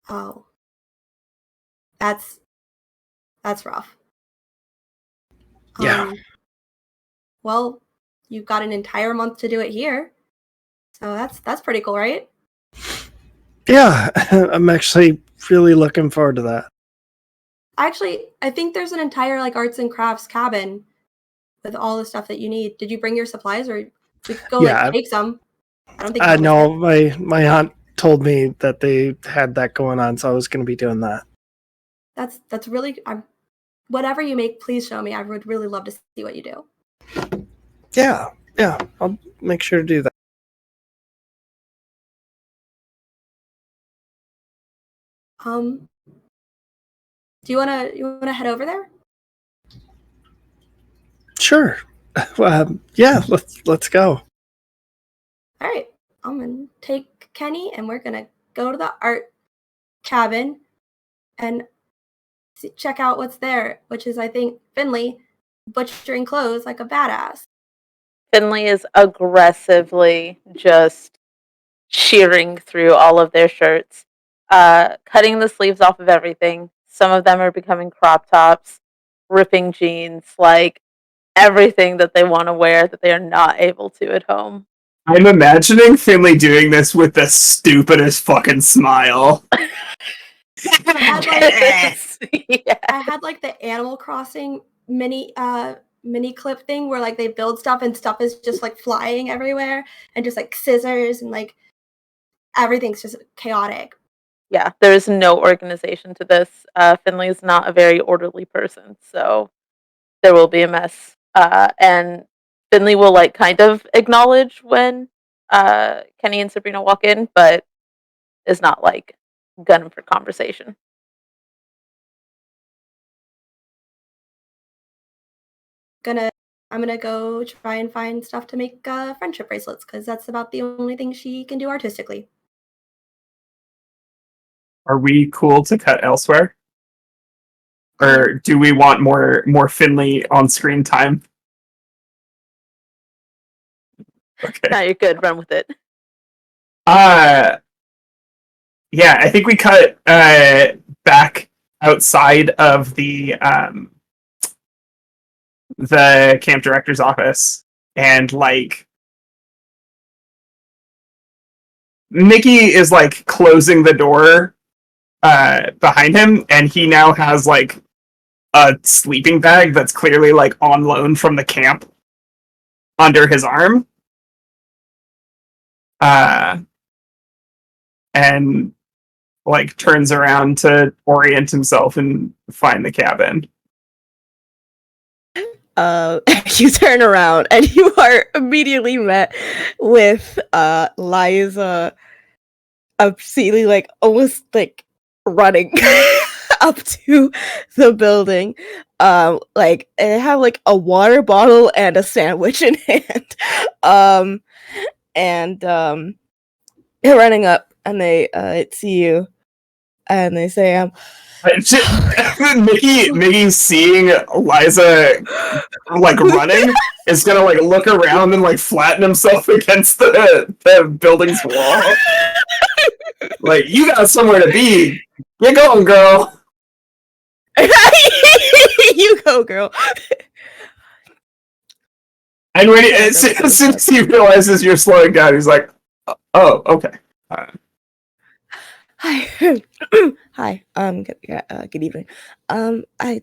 [SPEAKER 4] Oh. That's rough.
[SPEAKER 2] Yeah.
[SPEAKER 4] Well, you've got an entire month to do it here. So that's pretty cool, right?
[SPEAKER 2] Yeah, I'm actually really looking forward to that.
[SPEAKER 4] Actually, I think there's an entire like arts and crafts cabin with all the stuff that you need. Did you bring your supplies, or we could go like
[SPEAKER 2] Yeah,
[SPEAKER 4] take some? I don't think you
[SPEAKER 2] no, my aunt told me that they had that going on, so I was going to be doing that.
[SPEAKER 4] That's really. Whatever you make, please show me. I would really love to see what you do.
[SPEAKER 2] Yeah, I'll make sure to do that.
[SPEAKER 4] Do you wanna head over there?
[SPEAKER 2] Sure. Yeah, let's go.
[SPEAKER 4] All right, I'm gonna take Kenny, and we're gonna go to the art cabin and check out what's there, which is, I think, Finley butchering clothes like a badass.
[SPEAKER 3] Finley is aggressively just shearing through all of their shirts, cutting the sleeves off of everything. Some of them are becoming crop tops, ripping jeans, like everything that they want to wear that they are not able to at home.
[SPEAKER 5] I'm imagining Finley doing this with the stupidest fucking smile.
[SPEAKER 4] I had like
[SPEAKER 3] Yeah.
[SPEAKER 4] I had like the Animal Crossing mini clip thing where like they build stuff and stuff is just like flying everywhere and just like scissors and like everything's just chaotic.
[SPEAKER 3] Yeah, there is no organization to this. Finley is not a very orderly person, so there will be a mess. And Finley will like kind of acknowledge when Kenny and Sabrina walk in, but is not like gunning for conversation.
[SPEAKER 4] I'm gonna go try and find stuff to make friendship bracelets because that's about the only thing she can do artistically.
[SPEAKER 5] Are we cool to cut elsewhere? Or do we want more Finley on screen time? Okay.
[SPEAKER 3] Now you're good. Run with it.
[SPEAKER 5] Yeah, I think we cut back outside of the camp director's office, and like Mickey is like closing the door behind him, and he now has like a sleeping bag that's clearly like on loan from the camp under his arm. And like turns around to orient himself and find the cabin.
[SPEAKER 6] You turn around and you are immediately met with Liza obscenely like almost like running up to the building. Like they have like a water bottle and a sandwich in hand. And they're running up and they see you and they say
[SPEAKER 5] Mickey seeing Liza like running is gonna like look around and like flatten himself against the building's wall. Like, you got somewhere to be. Get going, girl.
[SPEAKER 6] you go, girl.
[SPEAKER 5] And when as soon as he realizes you're slowing down, he's like, "Oh, okay."
[SPEAKER 6] Hi. Hi. Good evening. I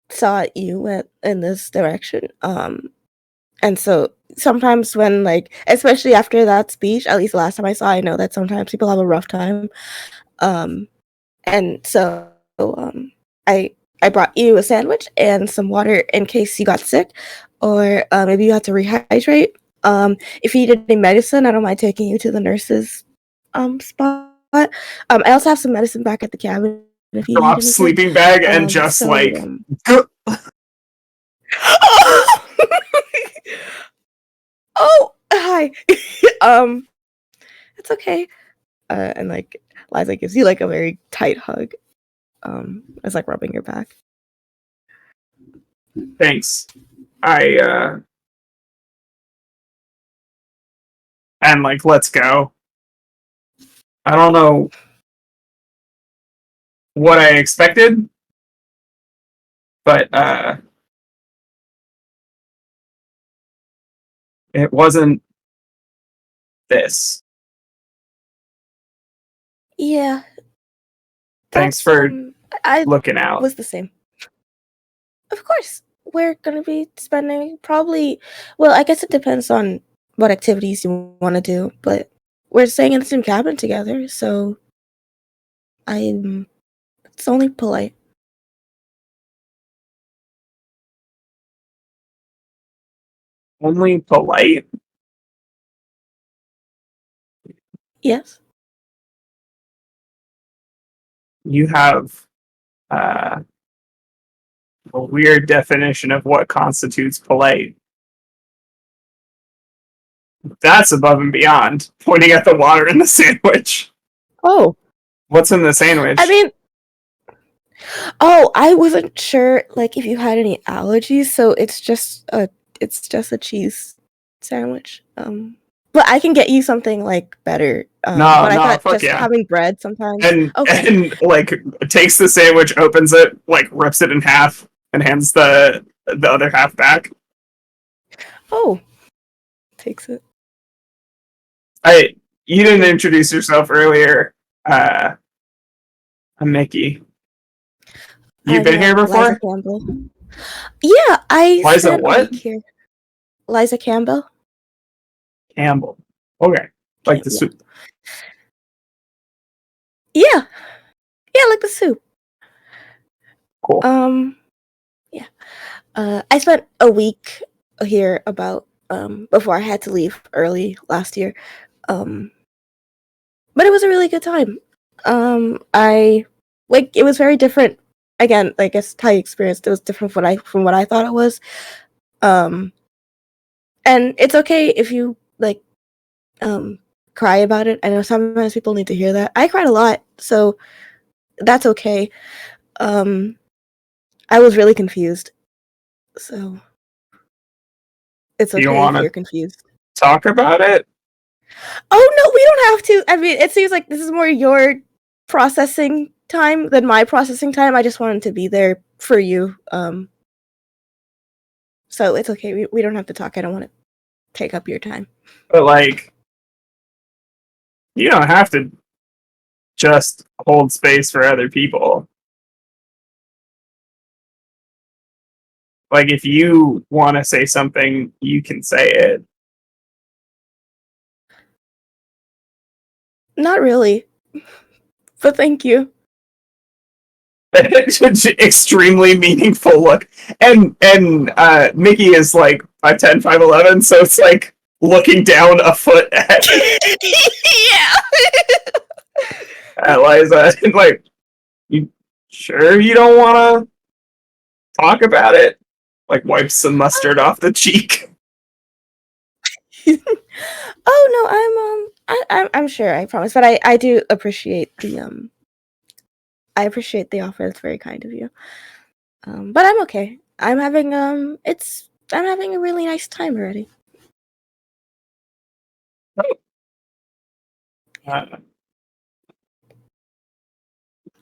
[SPEAKER 6] saw you went in this direction. And so sometimes when like, especially after that speech, at least the last time I saw, I know that sometimes people have a rough time. And so I brought you a sandwich and some water in case you got sick, or maybe you had to rehydrate. If you need any medicine, I don't mind taking you to the nurse's spot. I also have some medicine back at the cabin if you need
[SPEAKER 5] Drops
[SPEAKER 6] anything.
[SPEAKER 5] sleeping bag and just
[SPEAKER 6] oh, hi. It's okay. And like Liza gives you like a very tight hug. It's like rubbing your back.
[SPEAKER 5] Thanks. And like, let's go. I don't know what I expected, but it wasn't this.
[SPEAKER 6] Yeah.
[SPEAKER 5] Thanks
[SPEAKER 6] That's,
[SPEAKER 5] for
[SPEAKER 6] I
[SPEAKER 5] looking out.
[SPEAKER 6] was the same. Of course, we're gonna be spending probably. Well, I guess it depends on what activities you want to do, but we're staying in the same cabin together, so it's only polite.
[SPEAKER 5] Only polite.
[SPEAKER 6] Yes.
[SPEAKER 5] You have a weird definition of what constitutes polite. That's above and beyond. Pointing at the water in the sandwich.
[SPEAKER 6] Oh,
[SPEAKER 5] What's in the sandwich?
[SPEAKER 6] I mean, I wasn't sure, like, if you had any allergies, so it's just a cheese sandwich. But I can get you something like better. But I thought
[SPEAKER 5] fuck
[SPEAKER 6] just
[SPEAKER 5] yeah.
[SPEAKER 6] having bread sometimes.
[SPEAKER 5] And
[SPEAKER 6] Okay.
[SPEAKER 5] like takes the sandwich, opens it, like rips it in half, and hands the other half back.
[SPEAKER 6] Oh, takes it.
[SPEAKER 5] You didn't introduce yourself earlier. I'm Mickey. You've been here before?
[SPEAKER 6] Liza Campbell. Yeah, I
[SPEAKER 5] Liza
[SPEAKER 6] spent
[SPEAKER 5] what?
[SPEAKER 6] a week here. Liza Campbell.
[SPEAKER 5] Campbell. Okay. Like the
[SPEAKER 6] Yeah.
[SPEAKER 5] soup.
[SPEAKER 6] Yeah. Yeah, like the soup.
[SPEAKER 5] Cool.
[SPEAKER 6] Yeah. I spent a week here about before I had to leave early last year. But it was a really good time. It was very different. Again, I guess how you experienced it was different from what I thought it was. And it's okay if you cry about it. I know sometimes people need to hear that. I cried a lot, so that's okay. I was really confused, so it's okay if you're confused.
[SPEAKER 5] Talk about it?
[SPEAKER 6] Oh no, we don't have to. I mean, it seems like this is more your processing time than my processing time. I just wanted to be there for you. So it's okay. We don't have to talk. I don't want to take up your time.
[SPEAKER 5] But like, you don't have to just hold space for other people. Like, if you want to say something, you can say it.
[SPEAKER 6] Not really, but thank you.
[SPEAKER 5] Extremely meaningful look. And Mickey is like 5'10", 5'11", so it's like looking down a foot at Liza. And like, you sure you don't want to talk about it? Like, wipes some mustard off the cheek.
[SPEAKER 6] Oh no, I'm sure. I promise, but I do appreciate the I appreciate the offer. It's very kind of you. But I'm okay. I'm having I'm having a really nice time already.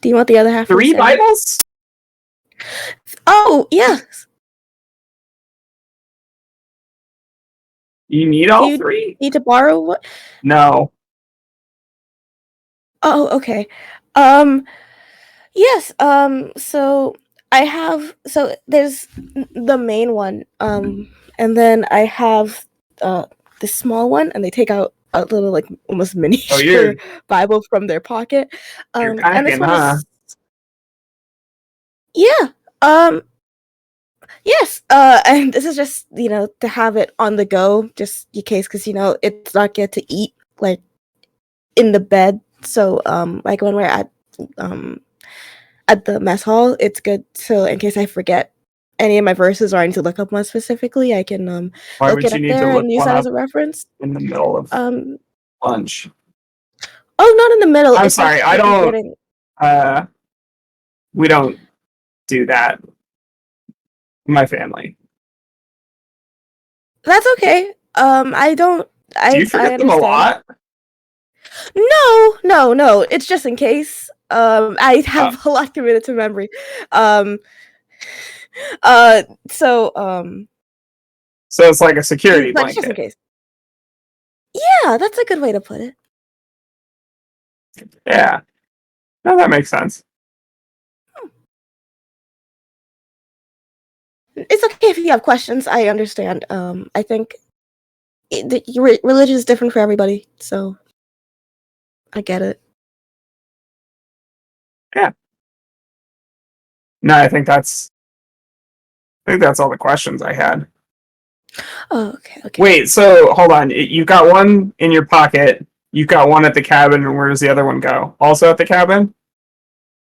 [SPEAKER 6] Do you want the other half?
[SPEAKER 5] 3 Bibles?
[SPEAKER 6] Oh yes.
[SPEAKER 5] You need all 3?
[SPEAKER 6] Need to borrow what?
[SPEAKER 5] No.
[SPEAKER 6] Oh, okay. Yes. So there's the main one. And then I have the small one, and they take out a little like almost miniature Bible from their pocket.
[SPEAKER 5] You're packing,
[SPEAKER 6] and this one
[SPEAKER 5] huh?
[SPEAKER 6] Yeah. Yes. And this is just to have it on the go, just in case, because it's not good to eat like in the bed. So like when we're at the mess hall, it's good. So in case I forget any of my verses or I need to look up one specifically, I can look it up there and use that as a reference.
[SPEAKER 5] In the middle of lunch.
[SPEAKER 6] Oh, not in the middle.
[SPEAKER 5] I'm sorry, I don't. We don't do that. My family.
[SPEAKER 6] That's okay. I don't.
[SPEAKER 5] Do you forget them a lot?
[SPEAKER 6] No. It's just in case. I have a lot committed to memory.
[SPEAKER 5] So it's like a security blanket.
[SPEAKER 6] Just in case. Yeah, that's a good way to put it.
[SPEAKER 5] Yeah. No, that makes sense.
[SPEAKER 6] It's okay if you have questions. I understand. I think your religion is different for everybody, so I get it.
[SPEAKER 5] Yeah. No, I think that's all the questions I had.
[SPEAKER 6] Oh, okay.
[SPEAKER 5] Wait, so hold on. You got one in your pocket. You got one at the cabin, and where does the other one go? Also at the cabin?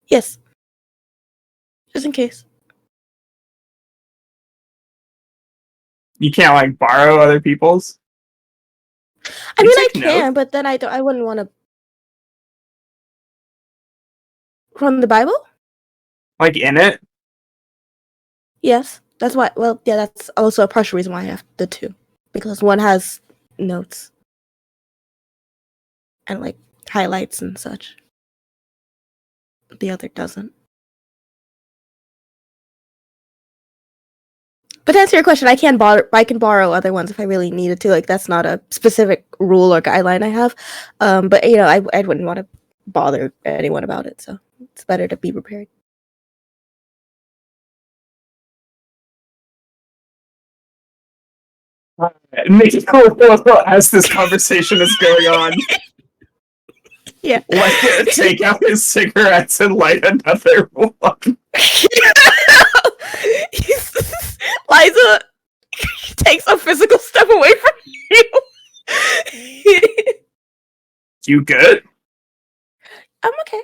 [SPEAKER 6] Yes. Just in case.
[SPEAKER 5] You can't like borrow other people's?
[SPEAKER 6] I
[SPEAKER 5] You
[SPEAKER 6] mean, I
[SPEAKER 5] take
[SPEAKER 6] can,
[SPEAKER 5] notes?
[SPEAKER 6] but then I wouldn't want to. From the Bible?
[SPEAKER 5] Like in it?
[SPEAKER 6] Yes. That's why. Well, yeah, that's also a partial reason why I have the two, because one has notes and like highlights and such. The other doesn't. But to answer your question, I can borrow other ones if I really needed to. Like, that's not a specific rule or guideline I have. But I wouldn't want to bother anyone about it, so it's better to be prepared.
[SPEAKER 5] As this conversation is going on,
[SPEAKER 6] Yeah.
[SPEAKER 5] let's take out his cigarettes and light another one.
[SPEAKER 6] Liza takes a physical step away from you.
[SPEAKER 5] You good?
[SPEAKER 6] I'm okay.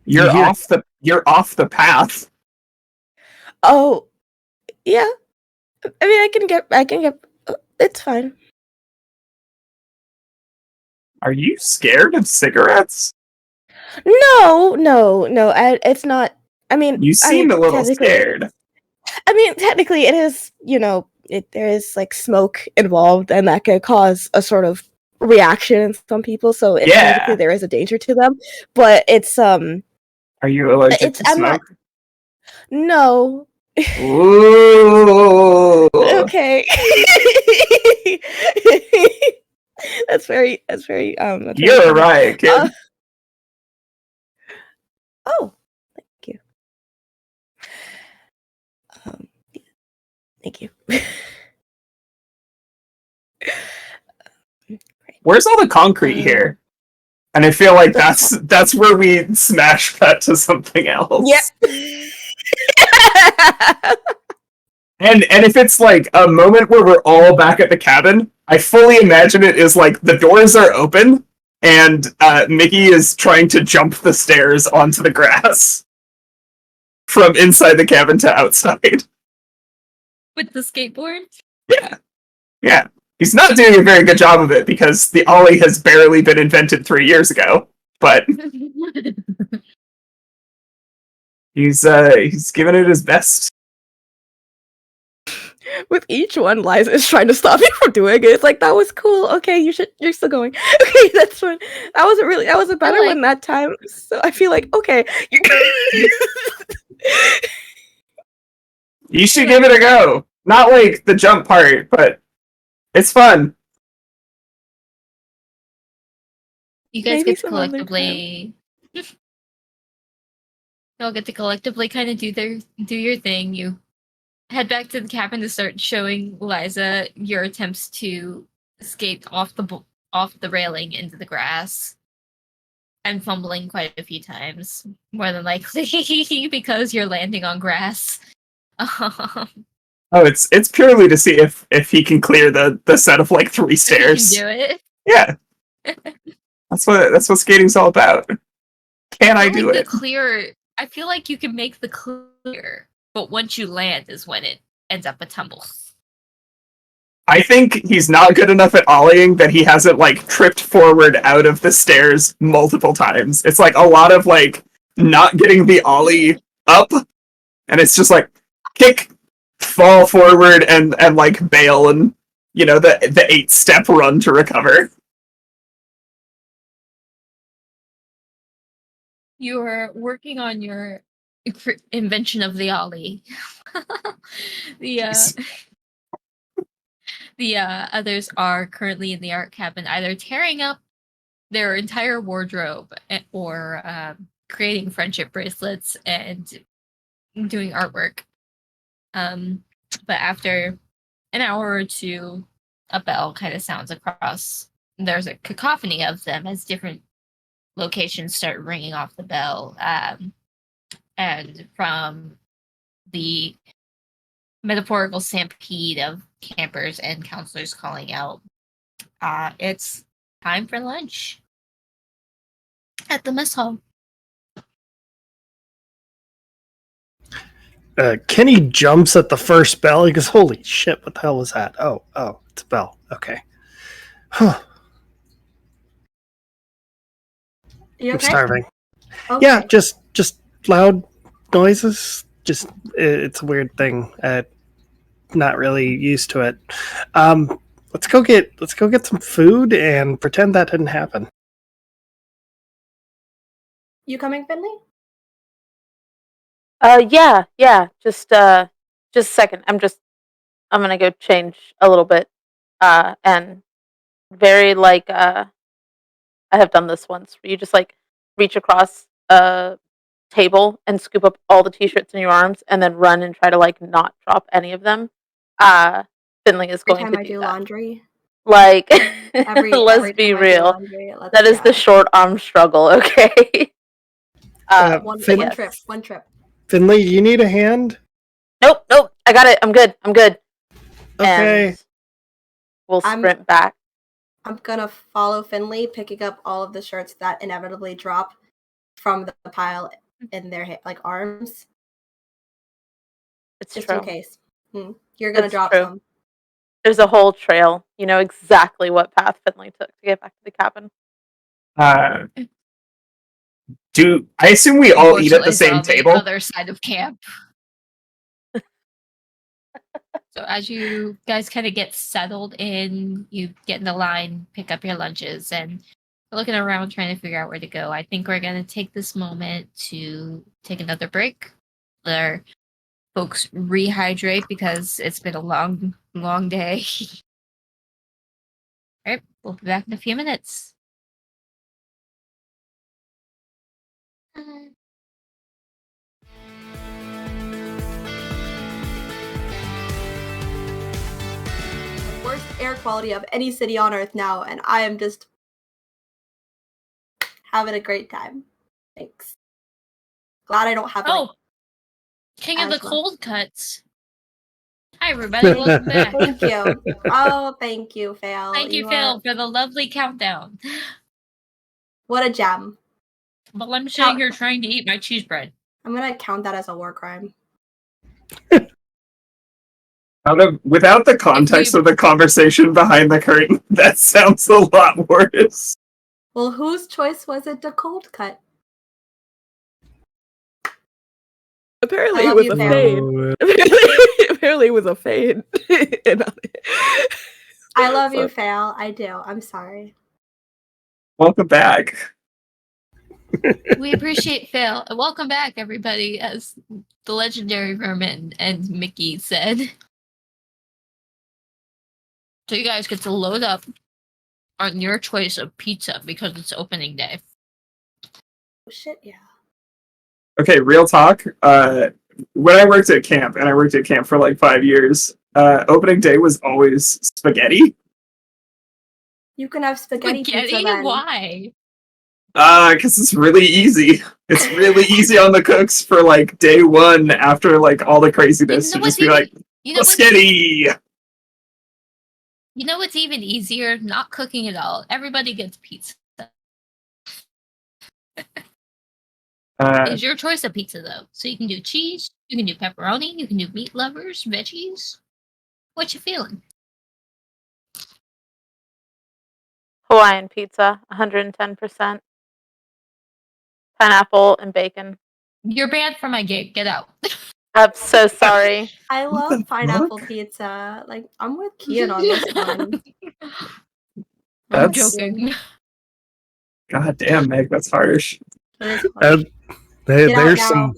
[SPEAKER 5] You're
[SPEAKER 2] You hear-
[SPEAKER 5] off the path.
[SPEAKER 6] Oh, yeah. I mean, I can get. It's fine.
[SPEAKER 5] Are you scared of cigarettes?
[SPEAKER 6] No. It's not. I mean,
[SPEAKER 5] You seemed a little
[SPEAKER 6] technically-
[SPEAKER 5] scared.
[SPEAKER 6] I mean, technically, it is. There is like smoke involved, and that could cause a sort of reaction in some people. So technically, there is a danger to them. But it's
[SPEAKER 5] Are you allergic to
[SPEAKER 6] I'm not.
[SPEAKER 5] smoke?
[SPEAKER 6] No.
[SPEAKER 5] Ooh.
[SPEAKER 6] Okay. That's very.
[SPEAKER 5] You're a riot, kid.
[SPEAKER 6] Oh, thank you. Thank you.
[SPEAKER 5] Where's all the concrete here? And I feel like that's where we smash cut to something else.
[SPEAKER 6] Yep.
[SPEAKER 5] And if it's like a moment where we're all back at the cabin, I fully imagine it is like the doors are open and Mickey is trying to jump the stairs onto the grass from inside the cabin to outside.
[SPEAKER 1] With the skateboard?
[SPEAKER 5] Yeah. He's not doing a very good job of it because the ollie has barely been invented 3 years ago, but he's given it his best.
[SPEAKER 6] With each one, Liza is trying to stop you from doing it. It's like, that was cool. Okay, you're still going. Okay, that's fine. That was a better one that time. So I feel like, okay,
[SPEAKER 5] You should give it a go. Not like the jump part, but it's fun.
[SPEAKER 1] You guys
[SPEAKER 6] Maybe
[SPEAKER 1] get to
[SPEAKER 6] some other
[SPEAKER 1] collectively. Y'all get to collectively kind of do your thing. You head back to the cabin to start showing Liza your attempts to escape off the railing into the grass. And fumbling quite a few times, more than likely, because you're landing on grass.
[SPEAKER 5] Oh, it's purely to see if he can clear the set of like 3 stairs.
[SPEAKER 1] You can do it.
[SPEAKER 5] Yeah. That's what skating's all about. Can I do it?
[SPEAKER 1] I feel like you can make the clear, but once you land is when it ends up a tumble.
[SPEAKER 5] I think he's not good enough at ollieing that he hasn't like tripped forward out of the stairs multiple times. It's like a lot of like not getting the ollie up, and it's just like kick, fall forward, and like bail, and the 8-step run to recover.
[SPEAKER 1] You are working on your invention of the ollie. The others are currently in the art cabin, either tearing up their entire wardrobe or creating friendship bracelets and doing artwork. But after an hour or two, a bell kind of sounds across. There's a cacophony of them as different locations start ringing off the bell. And from the metaphorical stampede of campers and counselors calling out, it's time for lunch at the mess hall.
[SPEAKER 2] Kenny jumps at the first bell. He goes, "Holy shit! What the hell was that?" Oh, it's a bell. Okay. Huh.
[SPEAKER 4] You
[SPEAKER 2] I'm
[SPEAKER 4] okay?
[SPEAKER 2] starving.
[SPEAKER 4] Okay.
[SPEAKER 2] Yeah, just loud noises. Just it's a weird thing. Not really used to it. Let's go get some food and pretend that didn't happen.
[SPEAKER 4] You coming, Finley?
[SPEAKER 3] Yeah. Just a second. I'm gonna go change a little bit. And very I have done this once where you just reach across a table and scoop up all the t-shirts in your arms and then run and try to not drop any of them. Finley is
[SPEAKER 4] Every
[SPEAKER 3] going
[SPEAKER 4] time
[SPEAKER 3] to
[SPEAKER 4] I
[SPEAKER 3] do
[SPEAKER 4] do
[SPEAKER 3] that.
[SPEAKER 4] laundry.
[SPEAKER 3] Let's
[SPEAKER 4] Every
[SPEAKER 3] be
[SPEAKER 4] time I do
[SPEAKER 3] real.
[SPEAKER 4] laundry,
[SPEAKER 3] That is the short arm struggle, okay?
[SPEAKER 4] one
[SPEAKER 3] yes.
[SPEAKER 4] trip. One trip.
[SPEAKER 2] Finley, you need a hand?
[SPEAKER 3] Nope. I got it. I'm good.
[SPEAKER 2] Okay.
[SPEAKER 3] And we'll sprint back.
[SPEAKER 4] I'm gonna follow Finley, picking up all of the shirts that inevitably drop from the pile in their arms.
[SPEAKER 3] It's
[SPEAKER 4] just
[SPEAKER 3] true.
[SPEAKER 4] in case. You're gonna drop
[SPEAKER 3] true.
[SPEAKER 4] some.
[SPEAKER 3] There's a whole trail. You know exactly what path Finley took to get back to the cabin.
[SPEAKER 5] I assume we all eat at the
[SPEAKER 1] Unfortunately,
[SPEAKER 5] same
[SPEAKER 1] it's on
[SPEAKER 5] table?
[SPEAKER 1] the other side of camp. So as you guys kind of get settled in, you get in the line, pick up your lunches, and looking around trying to figure out where to go. I think we're going to take this moment to take another break. Let folks rehydrate because it's been a long, long day. All right, we'll be back in a few minutes.
[SPEAKER 4] Worst air quality of any city on Earth now, and I am just having a great time. Thanks. Glad I don't have
[SPEAKER 1] King of the
[SPEAKER 4] asthma.
[SPEAKER 1] cold cuts. Hi, everybody. Welcome back.
[SPEAKER 4] Thank you. Oh, thank you, Fail.
[SPEAKER 1] Thank you, Phil, for the lovely countdown.
[SPEAKER 4] What a gem.
[SPEAKER 1] Well, I'm sitting here trying to eat my cheese bread.
[SPEAKER 4] I'm gonna count that as a war crime.
[SPEAKER 5] Without the context of the conversation behind the curtain, that sounds a lot worse.
[SPEAKER 4] Well, whose choice was it to cold cut?
[SPEAKER 6] Apparently it was a fade. Apparently it was a fade.
[SPEAKER 4] I love you, Fail. I do. I'm sorry.
[SPEAKER 5] Welcome back.
[SPEAKER 1] We appreciate Phil. Welcome back, everybody, as the legendary Vermin and Mickey said. So you guys get to load up on your choice of pizza because it's opening day.
[SPEAKER 4] Oh, shit, yeah.
[SPEAKER 5] Okay, real talk. When I worked at camp, and I worked at camp for like 5 years, opening day was always spaghetti.
[SPEAKER 4] You can have spaghetti pizza then.
[SPEAKER 1] Why?
[SPEAKER 5] Because it's really easy. It's really easy on the cooks for like day one after like all the craziness to just be like, spaghetti.
[SPEAKER 1] You know what's even easier? Not cooking at all. Everybody gets pizza. It's your choice of pizza, though. So you can do cheese, you can do pepperoni, you can do meat lovers, veggies. What you feeling?
[SPEAKER 3] Hawaiian pizza, 110%. Pineapple and bacon.
[SPEAKER 1] You're banned from my gig. Get out.
[SPEAKER 3] I'm so sorry.
[SPEAKER 4] I love pineapple pizza. Like, I'm with Kian on this one.
[SPEAKER 1] I'm joking.
[SPEAKER 5] God damn, Meg, that's harsh.
[SPEAKER 2] There's some.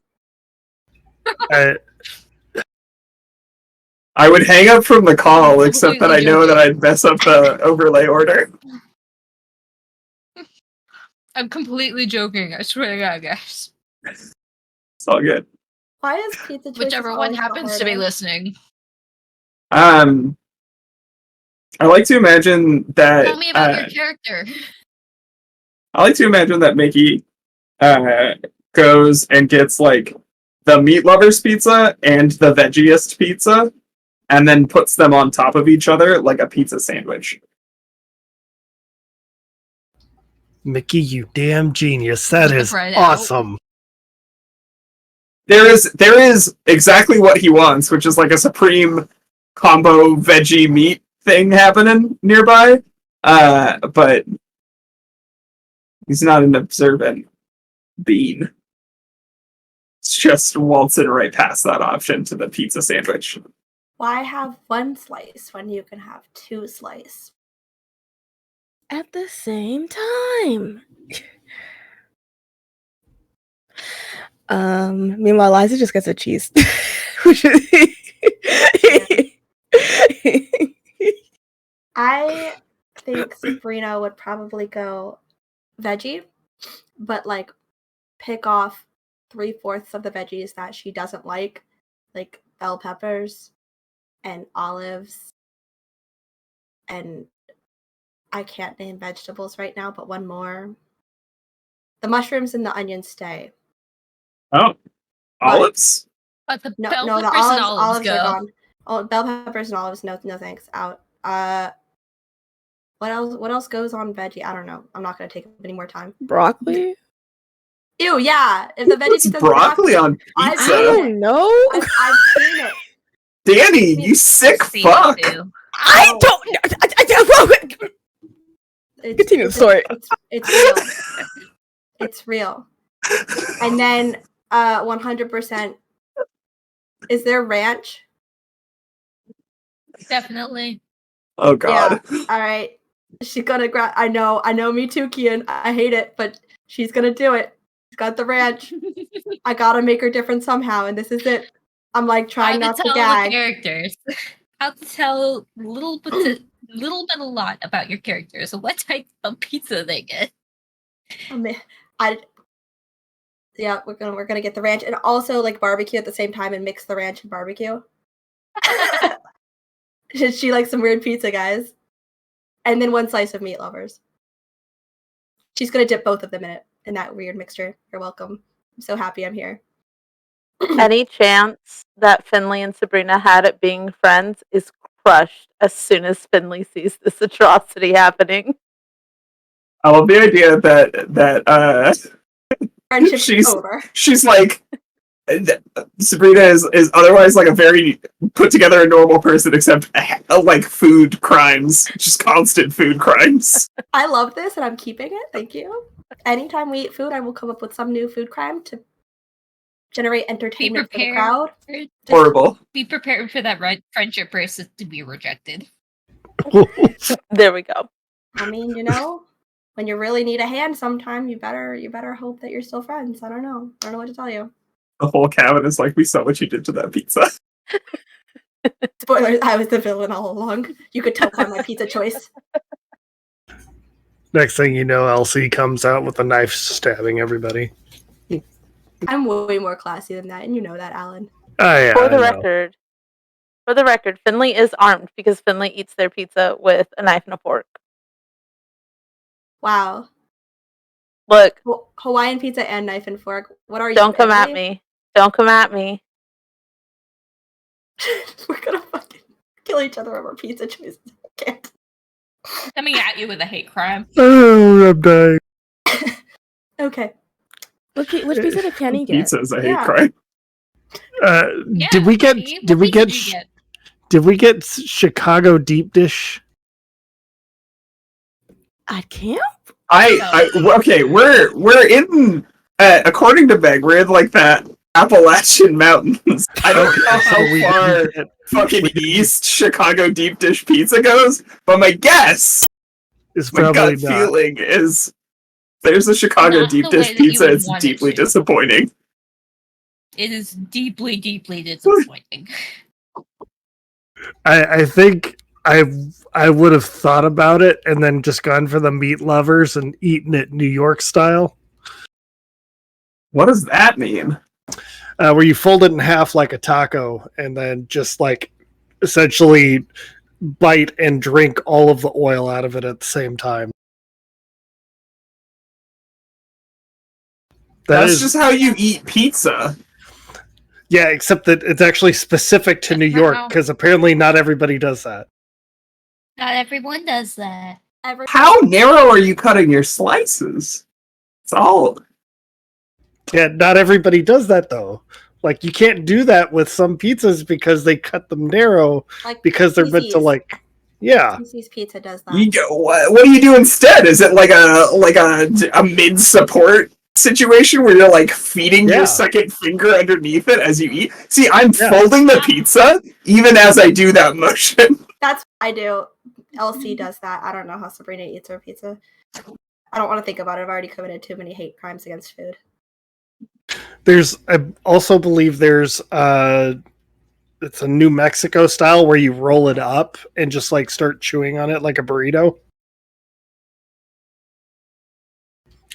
[SPEAKER 5] I would hang up from the call, except that I know that I'd mess up the overlay order.
[SPEAKER 1] I'm completely joking. I swear to God, guys.
[SPEAKER 5] It's all good.
[SPEAKER 4] Why is pizza choices
[SPEAKER 1] Whichever one
[SPEAKER 4] always the
[SPEAKER 1] happens to be
[SPEAKER 4] hardest?
[SPEAKER 1] listening.
[SPEAKER 5] I like to imagine that.
[SPEAKER 1] Tell me about your character.
[SPEAKER 5] I like to imagine that Mickey goes and gets like the meat lovers pizza and the veggiest pizza, and then puts them on top of each other like a pizza sandwich.
[SPEAKER 2] Mickey, you damn genius. That
[SPEAKER 1] Flip it
[SPEAKER 2] is
[SPEAKER 1] right out.
[SPEAKER 2] awesome.
[SPEAKER 5] There is exactly what he wants, which is like a supreme combo veggie meat thing happening nearby. But he's not an observant bean. It's just waltzing right past that option to the pizza sandwich.
[SPEAKER 4] Why have one slice when you can have two slices?
[SPEAKER 6] At the same time. Meanwhile, Liza just gets a cheese. Which is
[SPEAKER 4] I think Sabrina would probably go veggie, but like pick off 3/4 of the veggies that she doesn't like bell peppers and olives, and I can't name vegetables right now, but one more. The mushrooms and the onions stay.
[SPEAKER 5] Oh, olives?
[SPEAKER 1] But the
[SPEAKER 4] No,
[SPEAKER 1] bell
[SPEAKER 4] no, the
[SPEAKER 1] peppers and
[SPEAKER 4] olives
[SPEAKER 1] go.
[SPEAKER 4] are gone. Oh, bell peppers and olives, no thanks, out. What else goes on veggie? I don't know. I'm not gonna take up any more time.
[SPEAKER 6] Broccoli?
[SPEAKER 4] Ew, yeah. If the veggie
[SPEAKER 5] What's
[SPEAKER 4] pizza's
[SPEAKER 5] broccoli on
[SPEAKER 4] I've
[SPEAKER 5] pizza?
[SPEAKER 6] I
[SPEAKER 4] seen
[SPEAKER 6] don't
[SPEAKER 4] it.
[SPEAKER 6] know.
[SPEAKER 4] I've seen it.
[SPEAKER 5] Danny, you sick
[SPEAKER 1] See,
[SPEAKER 5] fuck!
[SPEAKER 1] too.
[SPEAKER 6] I don't know. Continue the story.
[SPEAKER 4] It's real. It's real. And then 100%. Is there ranch?
[SPEAKER 1] Definitely.
[SPEAKER 5] Oh god.
[SPEAKER 4] Yeah. All right. She's gonna grab. I know. Me too, Kian. I hate it, but she's gonna do it. She's got the ranch. I gotta make her different somehow, and this is it. I'm like trying not to
[SPEAKER 1] tell
[SPEAKER 4] gag.
[SPEAKER 1] the characters. How to tell a little bit a lot about your characters. What type of pizza they get.
[SPEAKER 4] Yeah, we're gonna get the ranch and also like barbecue at the same time and mix the ranch and barbecue. She likes some weird pizza, guys. And then one slice of meat lovers. She's gonna dip both of them in that weird mixture. You're welcome. I'm so happy I'm here.
[SPEAKER 3] Any chance that Finley and Sabrina had at being friends is crushed as soon as Finley sees this atrocity happening.
[SPEAKER 5] I love the idea that
[SPEAKER 4] Friendship's
[SPEAKER 5] she's
[SPEAKER 4] over.
[SPEAKER 5] she's like Sabrina is otherwise like a very put together and normal person, except like food crimes, just constant food crimes.
[SPEAKER 4] I love this and I'm keeping it. Thank you. Anytime we eat food, I will come up with some new food crime to generate entertainment for the crowd.
[SPEAKER 5] Horrible.
[SPEAKER 1] Be prepared for that friendship bracelet to be rejected.
[SPEAKER 3] There we go.
[SPEAKER 4] I mean, when you really need a hand sometime, you better hope that you're still friends. I don't know what to tell you.
[SPEAKER 5] The whole cabin is like, we saw what you did to that pizza.
[SPEAKER 4] Spoilers, I was the villain all along. You could tell by my pizza choice.
[SPEAKER 2] Next thing you know, Elsie comes out with a knife stabbing everybody.
[SPEAKER 4] I'm way more classy than that, and you know that, Alan.
[SPEAKER 2] Oh, yeah,
[SPEAKER 3] For
[SPEAKER 2] I
[SPEAKER 3] the record, Finley is armed because Finley eats their pizza with a knife and a fork.
[SPEAKER 4] Wow.
[SPEAKER 3] Look.
[SPEAKER 4] Hawaiian pizza and knife and fork. What are you?
[SPEAKER 3] Don't come at me. Don't come at me.
[SPEAKER 4] We're gonna fucking kill each other over pizza choices. I can't.
[SPEAKER 1] Coming at you with a hate crime.
[SPEAKER 2] Oh, I'm dying.
[SPEAKER 4] Okay.
[SPEAKER 6] Which pizza did Kenny get?
[SPEAKER 5] Pizza is a hate crime.
[SPEAKER 1] Yeah,
[SPEAKER 2] did we get Chicago deep dish?
[SPEAKER 6] At camp?
[SPEAKER 5] Okay, we're in according to Meg, we're in like that Appalachian Mountains. I don't know how far fucking east Chicago deep dish pizza goes, but my guess
[SPEAKER 2] is
[SPEAKER 5] my
[SPEAKER 2] probably
[SPEAKER 5] gut
[SPEAKER 2] not.
[SPEAKER 5] feeling is there's a Chicago
[SPEAKER 1] Not
[SPEAKER 5] deep
[SPEAKER 1] the
[SPEAKER 5] dish
[SPEAKER 1] way that you
[SPEAKER 5] pizza.
[SPEAKER 1] would
[SPEAKER 5] It's
[SPEAKER 1] want it
[SPEAKER 5] deeply
[SPEAKER 1] to.
[SPEAKER 5] disappointing.
[SPEAKER 1] It is deeply, deeply disappointing.
[SPEAKER 2] I think I would have thought about it and then just gone for the meat lovers and eaten it New York style,
[SPEAKER 5] What does that mean?
[SPEAKER 2] where you fold it in half like a taco and then just like essentially bite and drink all of the oil out of it at the same time.
[SPEAKER 5] That's just how you eat pizza.
[SPEAKER 2] Yeah, except that it's actually specific to New York because apparently not everybody does that.
[SPEAKER 1] Not everyone does that.
[SPEAKER 5] How narrow are you cutting your slices? It's all.
[SPEAKER 2] Yeah, not everybody does that though. Like you can't do that with some pizzas because they cut them narrow because they're meant to like. Yeah.
[SPEAKER 4] Casey's Pizza does that.
[SPEAKER 5] What do you do instead? Is it like a mid support situation where you're like feeding your second finger underneath it as you eat? See, I'm folding the pizza even as I do that motion.
[SPEAKER 4] That's what I do. LC does that. I don't know how Sabrina eats her pizza. I don't want to think about it. I've already committed too many hate crimes against food.
[SPEAKER 2] I also believe there's it's a New Mexico style where you roll it up and just like start chewing on it like a burrito.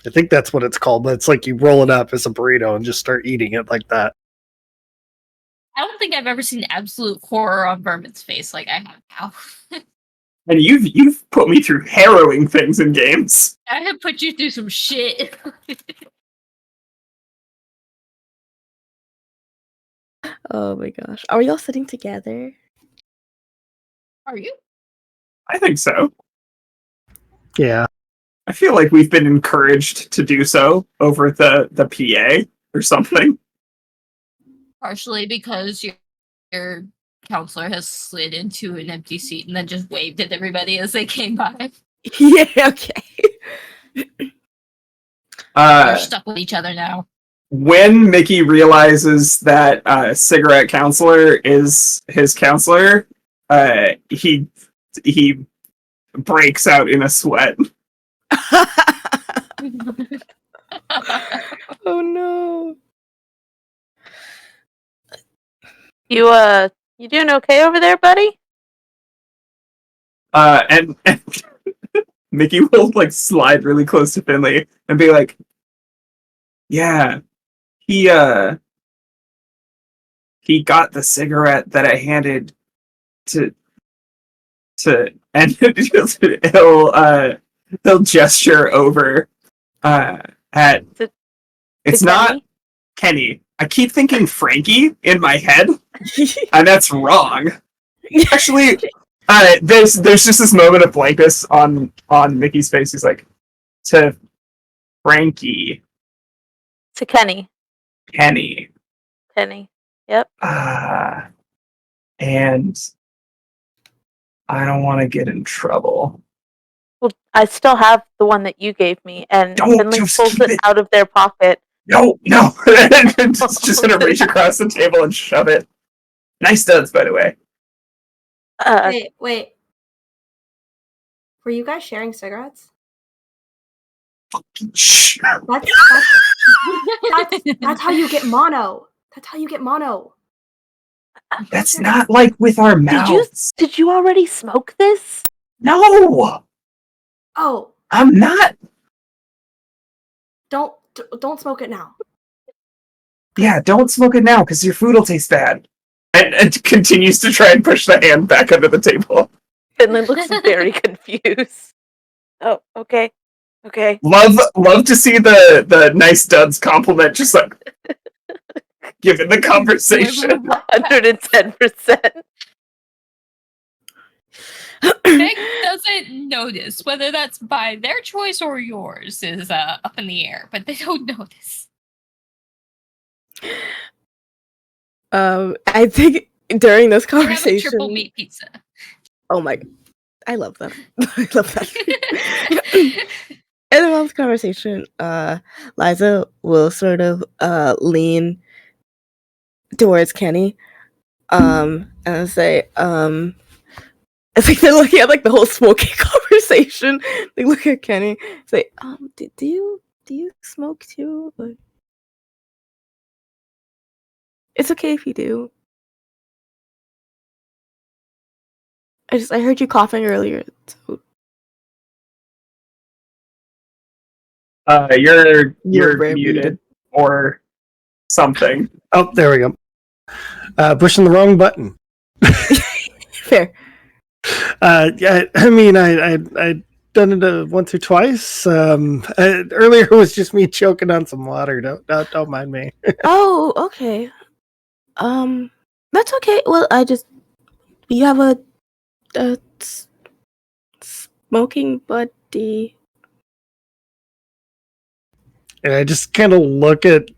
[SPEAKER 2] I think that's what it's called, but it's like you roll it up as a burrito and just start eating it like that.
[SPEAKER 1] I don't think I've ever seen absolute horror on Vermin's face like I have now.
[SPEAKER 5] And you've put me through harrowing things in games.
[SPEAKER 1] I have put you through some shit.
[SPEAKER 6] Oh my gosh. Are we all sitting together?
[SPEAKER 1] Are you?
[SPEAKER 5] I think so.
[SPEAKER 2] Yeah.
[SPEAKER 5] I feel like we've been encouraged to do so over the PA or something.
[SPEAKER 1] Partially because your counselor has slid into an empty seat and then just waved at everybody as they came by.
[SPEAKER 6] Yeah, okay.
[SPEAKER 1] They're stuck with each other now.
[SPEAKER 5] When Mickey realizes that cigarette counselor is his counselor, he breaks out in a sweat.
[SPEAKER 6] Oh no.
[SPEAKER 3] You doing okay over there, buddy?
[SPEAKER 5] And Mickey will like slide really close to Finley and be like, "Yeah, he got the cigarette that I handed to," and he'll gesture over at. It's not Kenny. I keep thinking Frankie in my head, and that's wrong. Actually, there's just this moment of blankness on Mickey's face. He's like, to Frankie.
[SPEAKER 3] To Kenny.
[SPEAKER 5] Kenny.
[SPEAKER 3] Yep.
[SPEAKER 5] And I don't want to get in trouble.
[SPEAKER 3] Well, I still have the one that you gave me, and Finley pulls it out of their pocket.
[SPEAKER 5] No. Just gonna reach across the table and shove it. Nice duds, by the way.
[SPEAKER 4] Wait. Were you guys sharing cigarettes?
[SPEAKER 5] Shh.
[SPEAKER 4] That's how you get mono. That's how you get mono.
[SPEAKER 5] That's not like with our mouths.
[SPEAKER 3] Did you already smoke this?
[SPEAKER 5] No.
[SPEAKER 4] Oh.
[SPEAKER 5] I'm not.
[SPEAKER 4] Don't smoke it now.
[SPEAKER 5] Yeah, don't smoke it now because your food will taste bad. And continues to try and push the hand back under the table.
[SPEAKER 3] Finley looks very confused. Oh, okay.
[SPEAKER 5] Love to see the nice duds compliment just like given the conversation.
[SPEAKER 3] 110%.
[SPEAKER 1] Meg doesn't notice whether that's by their choice or yours is up in the air, but they don't notice.
[SPEAKER 6] I think during this conversation,
[SPEAKER 1] triple meat pizza.
[SPEAKER 6] Oh my! I love that. I love that. In the last conversation, Liza will sort of lean towards Kenny, and say, I think they're looking at like the whole smoking conversation. They look at Kenny, say, do you smoke too? Like, it's okay if you do. I heard you coughing earlier. So
[SPEAKER 5] You're
[SPEAKER 6] very
[SPEAKER 5] muted or something.
[SPEAKER 2] Oh, there we go. Pushing the wrong button.
[SPEAKER 6] fair.
[SPEAKER 2] Yeah, I mean, I done it once or twice. Earlier it was just me choking on some water. Don't mind me.
[SPEAKER 6] Oh, okay. That's okay. Well, you have a smoking buddy.
[SPEAKER 2] And I just kind of look at.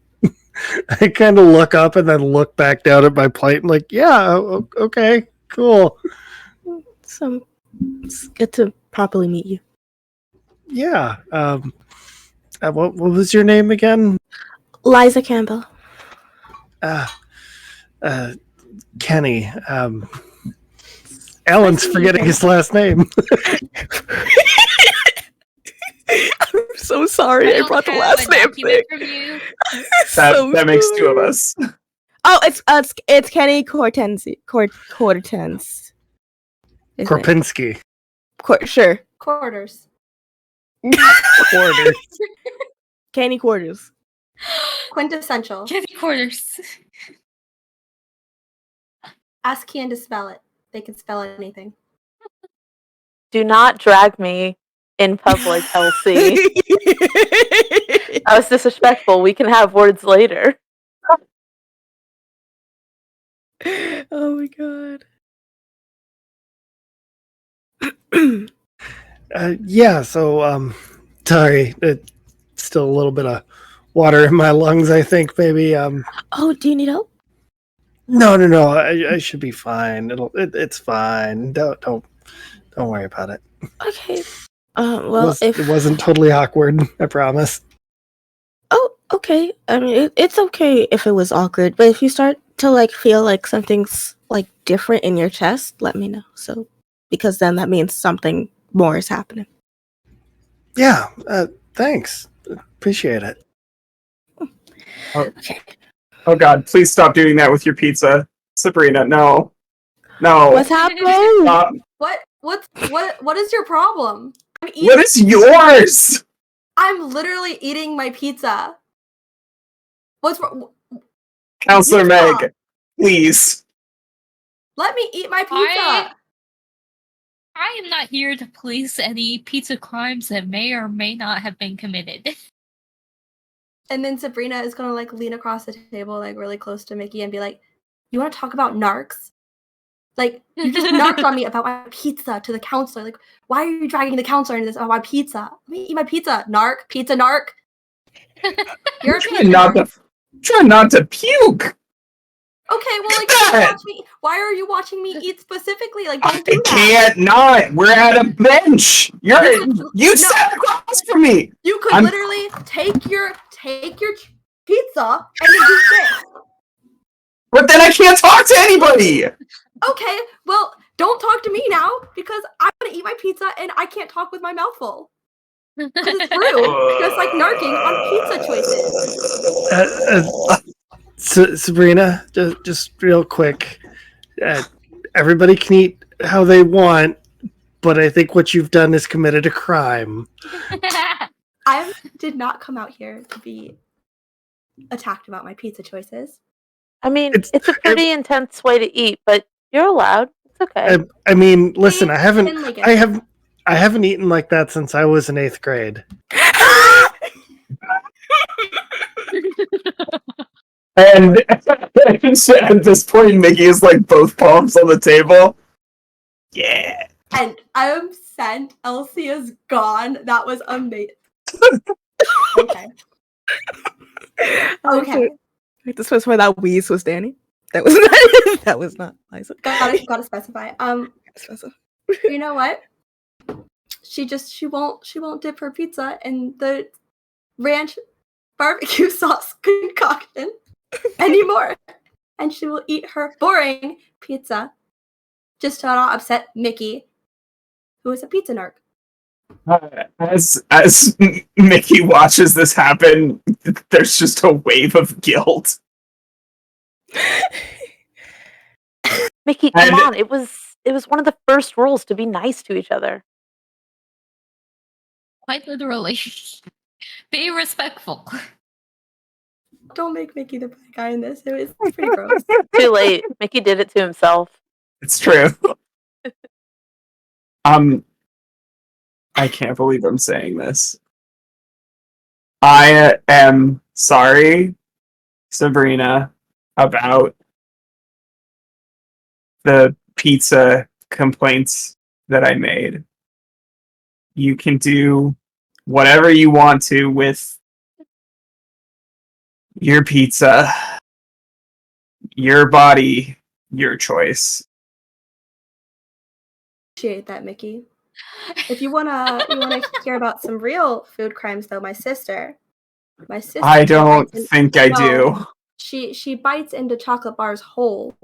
[SPEAKER 2] I kind of look up and then look back down at my plate and like, yeah, okay, cool.
[SPEAKER 6] It's good to properly meet you.
[SPEAKER 2] Yeah. What was your name again?
[SPEAKER 6] Liza Campbell.
[SPEAKER 2] Kenny. Alan's forgetting his last name.
[SPEAKER 6] I'm so sorry. I brought the last name thing.
[SPEAKER 1] From you.
[SPEAKER 5] That makes two of us.
[SPEAKER 6] Oh, it's Kenny Cortense. Cortense.
[SPEAKER 2] Korpinski.
[SPEAKER 6] Sure.
[SPEAKER 4] Quarters.
[SPEAKER 2] Quarters.
[SPEAKER 6] Kenny Quarters.
[SPEAKER 4] Quintessential.
[SPEAKER 1] Kevin Quarters.
[SPEAKER 4] Ask Kian to spell it. They can spell anything.
[SPEAKER 3] Do not drag me in public, LC. That was disrespectful. We can have words later.
[SPEAKER 6] Oh my god.
[SPEAKER 2] Yeah, so sorry, it's still a little bit of water in my lungs, I think maybe.
[SPEAKER 6] Oh, do you need help?
[SPEAKER 2] No, I should be fine. It's fine. Don't worry about it.
[SPEAKER 6] Okay. Well,
[SPEAKER 2] It wasn't totally awkward, I promise.
[SPEAKER 6] Oh, okay. I mean, it's okay if it was awkward, but if you start to like feel like something's like different in your chest, let me know. So, because then that means something more is happening.
[SPEAKER 2] Yeah, thanks. Appreciate it.
[SPEAKER 6] Okay.
[SPEAKER 5] Oh god, please stop doing that with your pizza. Sabrina, no.
[SPEAKER 6] What's happening?
[SPEAKER 5] Stop.
[SPEAKER 4] What is your problem?
[SPEAKER 5] What is yours?
[SPEAKER 4] I'm literally eating my pizza. What's wrong?
[SPEAKER 5] Counselor
[SPEAKER 4] Pizza.
[SPEAKER 5] Meg, please.
[SPEAKER 4] Let me eat my pizza.
[SPEAKER 1] I am not here to police any pizza crimes that may or may not have been committed.
[SPEAKER 4] And then Sabrina is gonna like lean across the table, like really close to Mickey, and be like, "You want to talk about narcs? Like you just narked on me about my pizza to the counselor. Like, why are you dragging the counselor into this about my pizza? Let me eat my pizza, narc, pizza narc. You're a pizza narc.
[SPEAKER 5] Try not to puke.
[SPEAKER 4] Okay, well, like, why are you watching me eat specifically? Like, don't do that.
[SPEAKER 5] I can't not. We're at a bench. You sat across from me.
[SPEAKER 4] You could literally take your pizza and then do this.
[SPEAKER 5] But then I can't talk to anybody.
[SPEAKER 4] Okay, well, don't talk to me now because I'm gonna eat my pizza and I can't talk with my mouth full. Because it's rude, just like narking on pizza choices.
[SPEAKER 2] Sabrina, just real quick. Everybody can eat how they want, but I think what you've done is committed a crime.
[SPEAKER 4] I did not come out here to be attacked about my pizza choices.
[SPEAKER 3] I mean, it's a pretty intense way to eat, but you're allowed. It's okay.
[SPEAKER 2] I mean, listen, I haven't eaten like that since I was in 8th grade.
[SPEAKER 5] And at this point, Mickey is like both palms on the table. Yeah.
[SPEAKER 4] And I'm sent. Elsie is gone. That was amazing. Okay. Okay.
[SPEAKER 6] To specify that wheeze was Danny. That was not. That was not Liza.
[SPEAKER 4] Gotta specify. You know what? She won't dip her pizza in the ranch barbecue sauce concoction anymore, and she will eat her boring pizza just to not upset Mickey, who is a pizza narc.
[SPEAKER 5] As Mickey watches this happen, there's just a wave of guilt.
[SPEAKER 3] Mickey, come on! It was it was one of the first rules to be nice to each other.
[SPEAKER 1] Quite literally. Be respectful.
[SPEAKER 4] Don't make Mickey the bad guy in this. It was pretty gross.
[SPEAKER 3] Too late. Mickey did it to himself.
[SPEAKER 5] It's true. I can't believe I'm saying this. I am sorry, Sabrina, about the pizza complaints that I made. You can do whatever you want to with your pizza, your body, your choice.
[SPEAKER 4] Appreciate that, Mickey. If you wanna hear about some real food crimes, though, my sister.
[SPEAKER 5] I don't
[SPEAKER 4] bites
[SPEAKER 5] think I do.
[SPEAKER 4] She bites into chocolate bars whole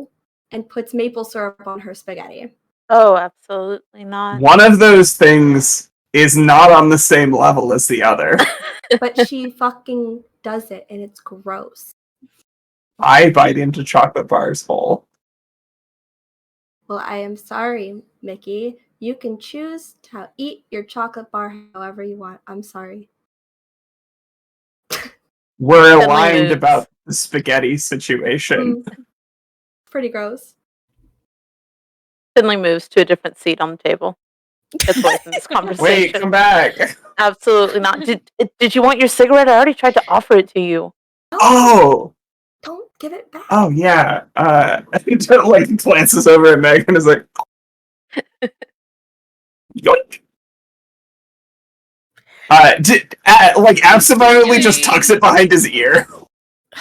[SPEAKER 4] and puts maple syrup on her spaghetti.
[SPEAKER 3] Oh, absolutely not.
[SPEAKER 5] One of those things is not on the same level as the other.
[SPEAKER 4] But she fucking does it, and it's gross.
[SPEAKER 5] I bite into chocolate bars whole.
[SPEAKER 4] Well, I am sorry, Mickey. You can choose to eat your chocolate bar however you want. I'm sorry.
[SPEAKER 5] We're
[SPEAKER 3] Finley
[SPEAKER 5] aligned
[SPEAKER 3] moves.
[SPEAKER 5] about the spaghetti situation.
[SPEAKER 4] Pretty gross.
[SPEAKER 3] Finley moves to a different seat on the table. Gets away from this conversation.
[SPEAKER 5] Wait, come back.
[SPEAKER 3] Absolutely not. Did you want your cigarette? I already tried to offer it to you.
[SPEAKER 5] Oh!
[SPEAKER 4] Don't give it back.
[SPEAKER 5] Oh, yeah. He just, like, glances over at Meg and is like, yoink. Absentmindedly just tucks it behind his ear.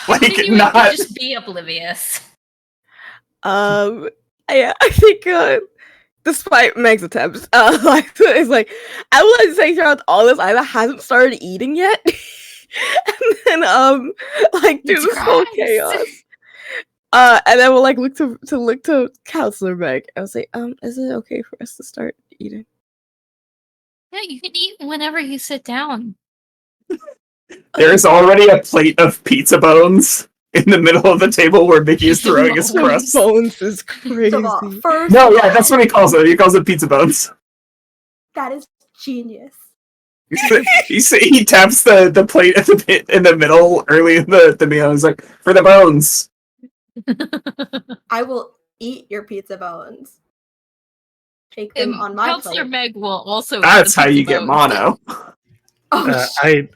[SPEAKER 1] I think you would just be oblivious.
[SPEAKER 6] Yeah, I think, despite Meg's attempts, it's like, I would like to say throughout all this, Isla hasn't started eating yet. And then, do this whole chaos. And then we'll, look to Counselor Meg. I was like, is it okay for us to start eating?
[SPEAKER 1] Yeah, you can eat whenever you sit down.
[SPEAKER 5] There's already a plate of pizza bones in the middle of the table where Mickey is throwing his crust.
[SPEAKER 6] Bones is crazy.
[SPEAKER 5] That's what he calls it. He calls it pizza bones.
[SPEAKER 4] That is genius.
[SPEAKER 5] He taps the plate at in the middle early in the meal. He's like, for the bones.
[SPEAKER 4] I will eat your pizza bones. Take them on my
[SPEAKER 1] Counselor
[SPEAKER 4] plate.
[SPEAKER 1] Meg will also.
[SPEAKER 5] That's how you get mono.
[SPEAKER 2] I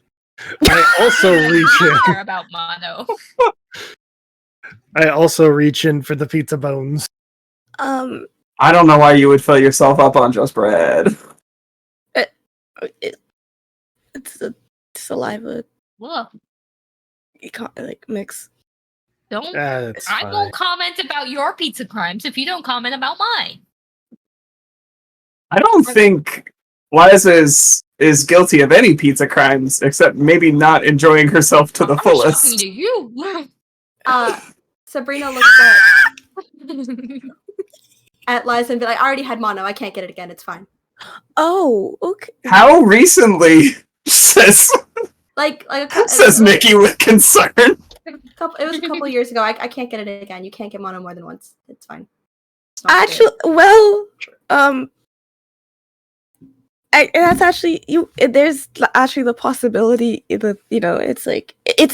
[SPEAKER 2] also reach in.
[SPEAKER 1] Care about mono.
[SPEAKER 2] I also reach in for the pizza bones.
[SPEAKER 5] I don't know why you would fill yourself up on just bread.
[SPEAKER 6] It's a saliva.
[SPEAKER 1] Look.
[SPEAKER 6] You can't mix.
[SPEAKER 1] Don't.
[SPEAKER 2] That's
[SPEAKER 1] I
[SPEAKER 2] fine.
[SPEAKER 1] won't comment about your pizza crimes if you don't comment about mine.
[SPEAKER 5] I don't think Liza is guilty of any pizza crimes, except maybe not enjoying herself to the
[SPEAKER 1] I'm
[SPEAKER 5] fullest.
[SPEAKER 1] talking to you.
[SPEAKER 4] Sabrina looks at Liza and be like, I already had mono. I can't get it again. It's fine.
[SPEAKER 6] Oh, okay.
[SPEAKER 5] How recently? says Mickey with concern.
[SPEAKER 4] It was a couple years ago. I can't get it again. You can't get mono more than once. It's fine. It's not
[SPEAKER 6] Actually, that's actually there's actually the possibility that it's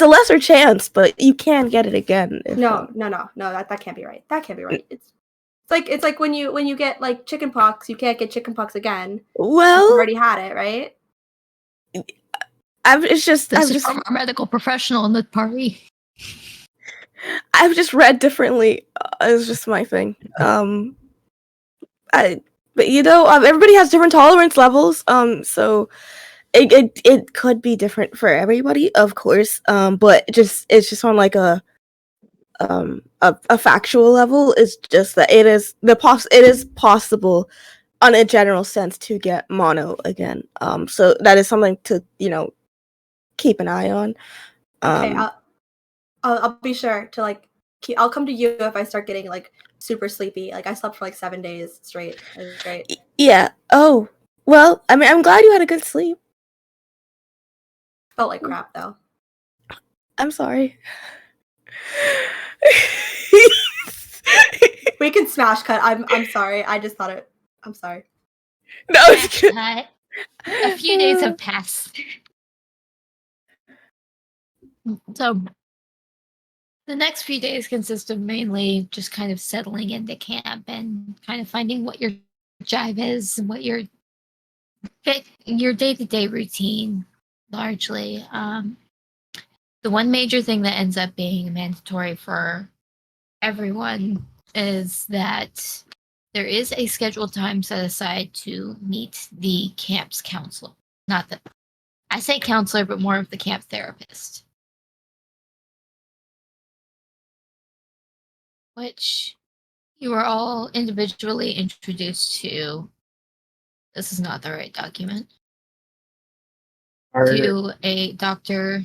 [SPEAKER 6] a lesser chance, but you can get it again.
[SPEAKER 4] No. That can't be right. That can't be right. It's like when you get chicken pox, you can't get chicken pox again.
[SPEAKER 6] Well,
[SPEAKER 4] you already had it, right?
[SPEAKER 1] This is from a medical professional in the party.
[SPEAKER 6] I've just read differently. It's just my thing. But everybody has different tolerance levels. So it could be different for everybody, of course. But it's just on a factual level. It's just that it is possible on a general sense to get mono again. So that is something to keep an eye on.
[SPEAKER 4] Okay, I'll be sure to I'll come to you if I start getting super sleepy. I slept for 7 days straight. It was great.
[SPEAKER 6] Yeah. Oh, well, I mean, I'm glad you had a good sleep.
[SPEAKER 4] Felt like crap though.
[SPEAKER 6] I'm sorry.
[SPEAKER 4] We can smash cut. I'm sorry. I just thought it. I'm sorry.
[SPEAKER 6] No, it's good.
[SPEAKER 1] Cut. A few days have passed. So the next few days consist of mainly just kind of settling into camp and kind of finding what your jive is and what your day-to-day routine largely. The one major thing that ends up being mandatory for everyone is that there is a scheduled time set aside to meet the camp's counselor. Not that I say counselor, but more of the camp therapist. Which you are all individually introduced to. This is not the right document. To a Dr.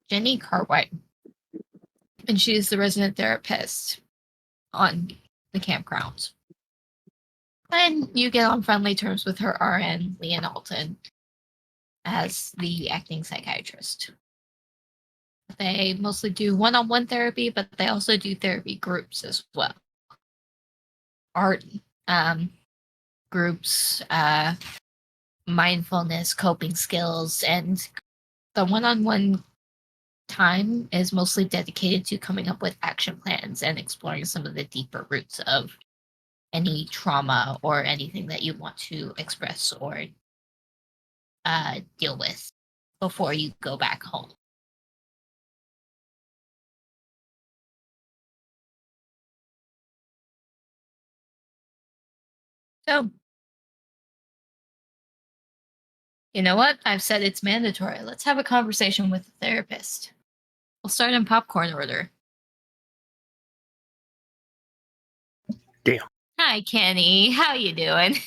[SPEAKER 1] Jenny Cartwright. And she's the resident therapist on the campgrounds. And you get on friendly terms with her RN, Leon Alton, as the acting psychiatrist. They mostly do one-on-one therapy, but they also do therapy groups as well. Art groups, mindfulness, coping skills, and the one-on-one time is mostly dedicated to coming up with action plans and exploring some of the deeper roots of any trauma or anything that you want to express or deal with before you go back home. So, you know what? I've said it's mandatory. Let's have a conversation with the therapist. We'll start in popcorn order.
[SPEAKER 2] Damn.
[SPEAKER 1] Hi, Kenny. How you doing?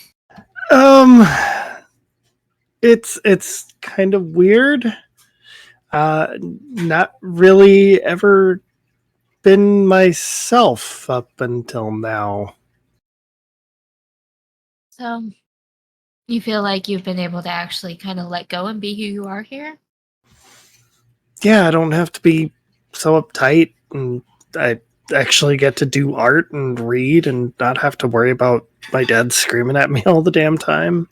[SPEAKER 2] It's kind of weird. Not really ever been myself up until now.
[SPEAKER 1] So, you feel like you've been able to actually kind of let go and be who you are here?
[SPEAKER 2] Yeah, I don't have to be so uptight, and I actually get to do art and read and not have to worry about my dad screaming at me all the damn time.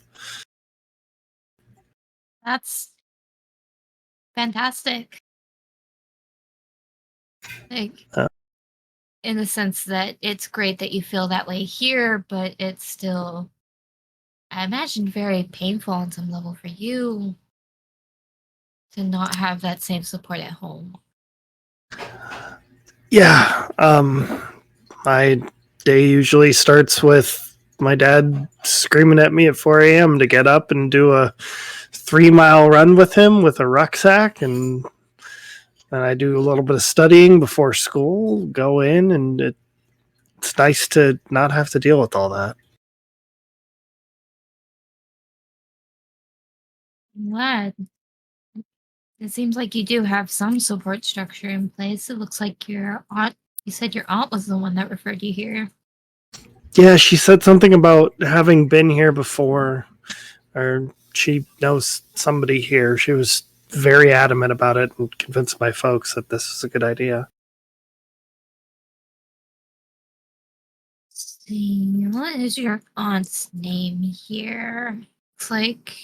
[SPEAKER 1] That's fantastic. Like, in the sense that it's great that you feel that way here, but it's still, I imagine, very painful on some level for you to not have that same support at home.
[SPEAKER 2] Yeah, my day usually starts with my dad screaming at me at 4 a.m. to get up and do a 3-mile run with him with a rucksack, and then I do a little bit of studying before school, go in, and it's nice to not have to deal with all that.
[SPEAKER 1] I'm glad. It seems like you do have some support structure in place. It looks like your aunt, you said your aunt was the one that referred you here.
[SPEAKER 2] Yeah, she said something about having been here before, or she knows somebody here. She was very adamant about it and convinced my folks that this is a good idea.
[SPEAKER 1] Let's see, what is your aunt's name here? Looks like.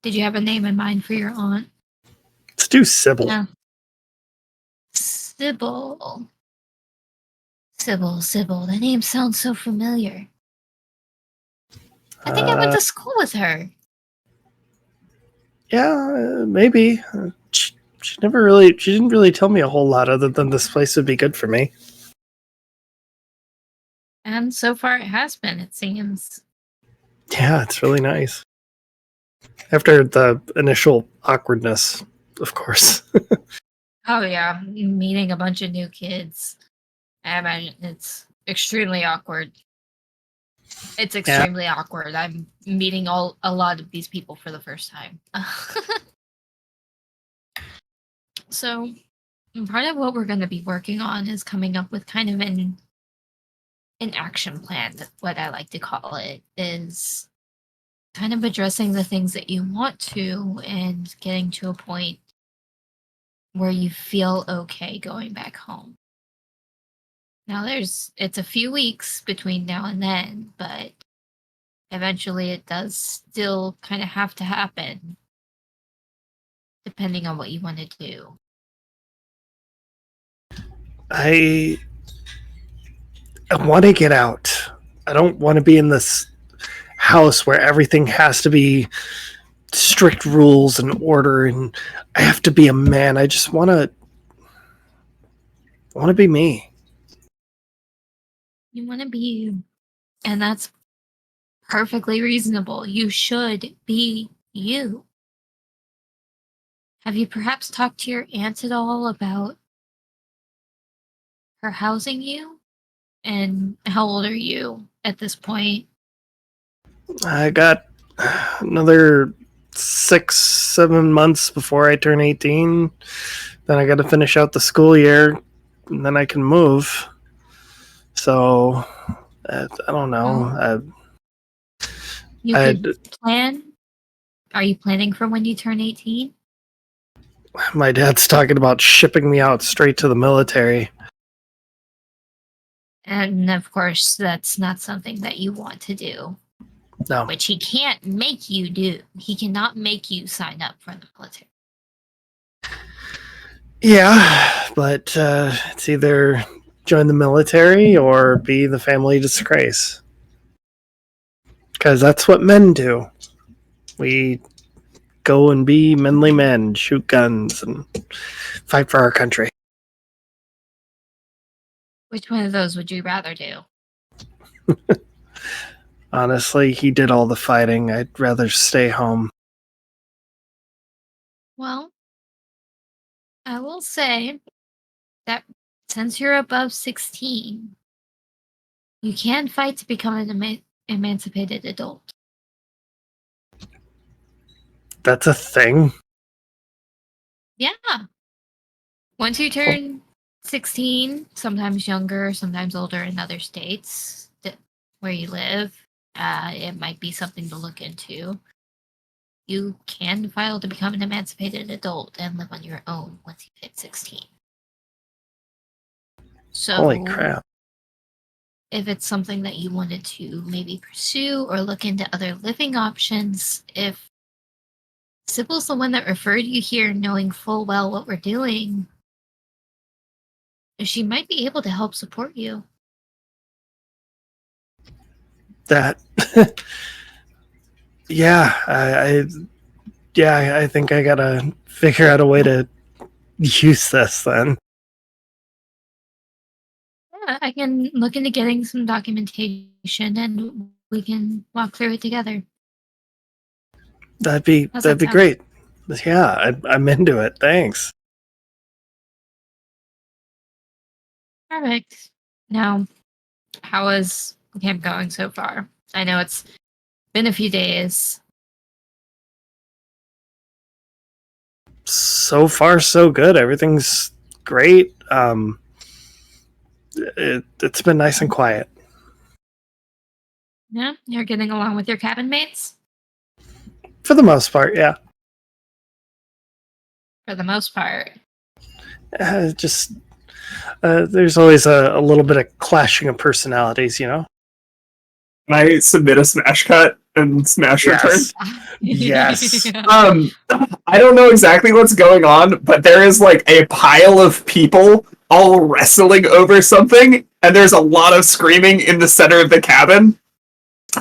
[SPEAKER 1] Did you have a name in mind for your aunt?
[SPEAKER 2] Let's do Sybil.
[SPEAKER 1] Yeah. Sybil. Sybil. That name sounds so familiar. I think I went to school with her.
[SPEAKER 2] Yeah, maybe. She didn't really tell me a whole lot other than this place would be good for me.
[SPEAKER 1] And so far it has been, it seems.
[SPEAKER 2] Yeah, it's really nice. After the initial awkwardness, of course.
[SPEAKER 1] Oh yeah, meeting a bunch of new kids. I imagine it's extremely awkward. It's extremely awkward. I'm meeting a lot of these people for the first time. So, part of what we're going to be working on is coming up with kind of an action plan. What I like to call it is kind of addressing the things that you want to and getting to a point where you feel okay going back home. Now it's a few weeks between now and then, but eventually it does still kind of have to happen, depending on what you want to do.
[SPEAKER 2] I want to get out. I don't want to be in this house where everything has to be strict rules and order, and I have to be a man. I just want to be me.
[SPEAKER 1] You want to be you, and that's perfectly reasonable. You should be you. Have you perhaps talked to your aunt at all about her housing you? And how old are you at this point?
[SPEAKER 2] I got another 6-7 months before I turn 18. Then I got to finish out the school year, and then I can move. So I don't know.
[SPEAKER 1] You could plan. Are you planning for when you turn 18?
[SPEAKER 2] My dad's talking about shipping me out straight to the military.
[SPEAKER 1] And of course, that's not something that you want to do.
[SPEAKER 2] No.
[SPEAKER 1] Which he can't make you do. He cannot make you sign up for the military.
[SPEAKER 2] Yeah, but it's either join the military or be the family disgrace. Because that's what men do. We go and be manly men, shoot guns, and fight for our country.
[SPEAKER 1] Which one of those would you rather do?
[SPEAKER 2] Honestly, he did all the fighting. I'd rather stay home.
[SPEAKER 1] Well, I will say that since you're above 16, you can fight to become an emancipated adult.
[SPEAKER 2] That's a thing?
[SPEAKER 1] Yeah. Once you turn 16, sometimes younger, sometimes older in other states where you live, it might be something to look into. You can file to become an emancipated adult and live on your own once you hit 16. So,
[SPEAKER 2] holy crap.
[SPEAKER 1] If it's something that you wanted to maybe pursue or look into other living options, if Sybil's the one that referred you here knowing full well what we're doing, she might be able to help support you.
[SPEAKER 2] That I think I gotta figure out a way to use this then.
[SPEAKER 1] Yeah, I can look into getting some documentation and we can walk through it together.
[SPEAKER 2] That'd be great. Yeah, I'm into it. Thanks.
[SPEAKER 1] Perfect. Now, how is camp going so far? I know it's been a few days.
[SPEAKER 2] So far, so good. Everything's great. It's been nice and quiet.
[SPEAKER 1] Yeah, you're getting along with your cabin mates?
[SPEAKER 2] For the most part, yeah.
[SPEAKER 1] For the most part.
[SPEAKER 2] There's always a little bit of clashing of personalities, you know?
[SPEAKER 5] Can I submit a smash cut and smash return?
[SPEAKER 2] Yes.
[SPEAKER 5] I don't know exactly what's going on, but there is like a pile of people all wrestling over something, and there's a lot of screaming in the center of the cabin.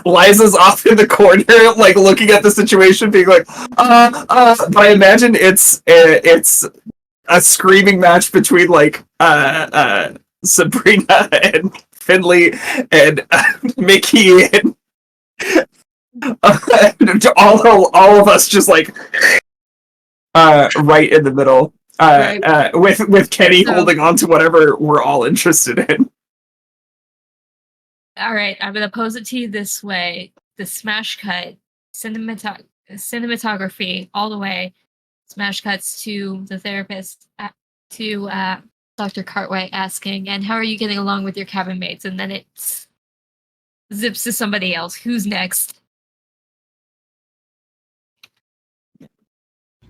[SPEAKER 5] Liza's off in the corner, like looking at the situation, being like, but I imagine it's a screaming match between like Sabrina and Finley and Mickey and all of us just like right in the middle, with Kenny holding on to whatever we're all interested in.
[SPEAKER 1] All right, I'm going to pose it to you this way. The smash cut, cinematography all the way, smash cuts to the therapist, to Dr. Cartwright asking, and how are you getting along with your cabin mates? And then it zips to somebody else. Who's next?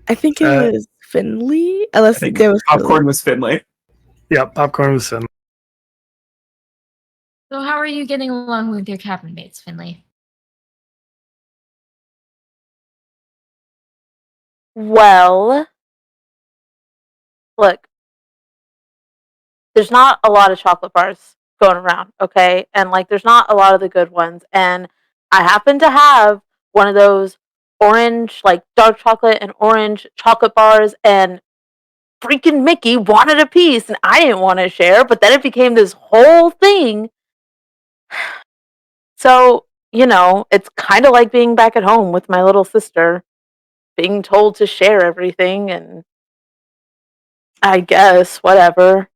[SPEAKER 6] I think it was Finley. Unless
[SPEAKER 5] I think
[SPEAKER 6] there was
[SPEAKER 5] Popcorn was Finley.
[SPEAKER 2] Yeah, Popcorn was Finley.
[SPEAKER 1] So how are you getting along with your cabin mates, Finley?
[SPEAKER 3] Well, look, there's not a lot of chocolate bars going around, okay? And like there's not a lot of the good ones. And I happen to have one of those orange, like dark chocolate and orange chocolate bars, and freaking Mickey wanted a piece and I didn't want to share, but then it became this whole thing. So, it's kind of like being back at home with my little sister, being told to share everything, and I guess whatever.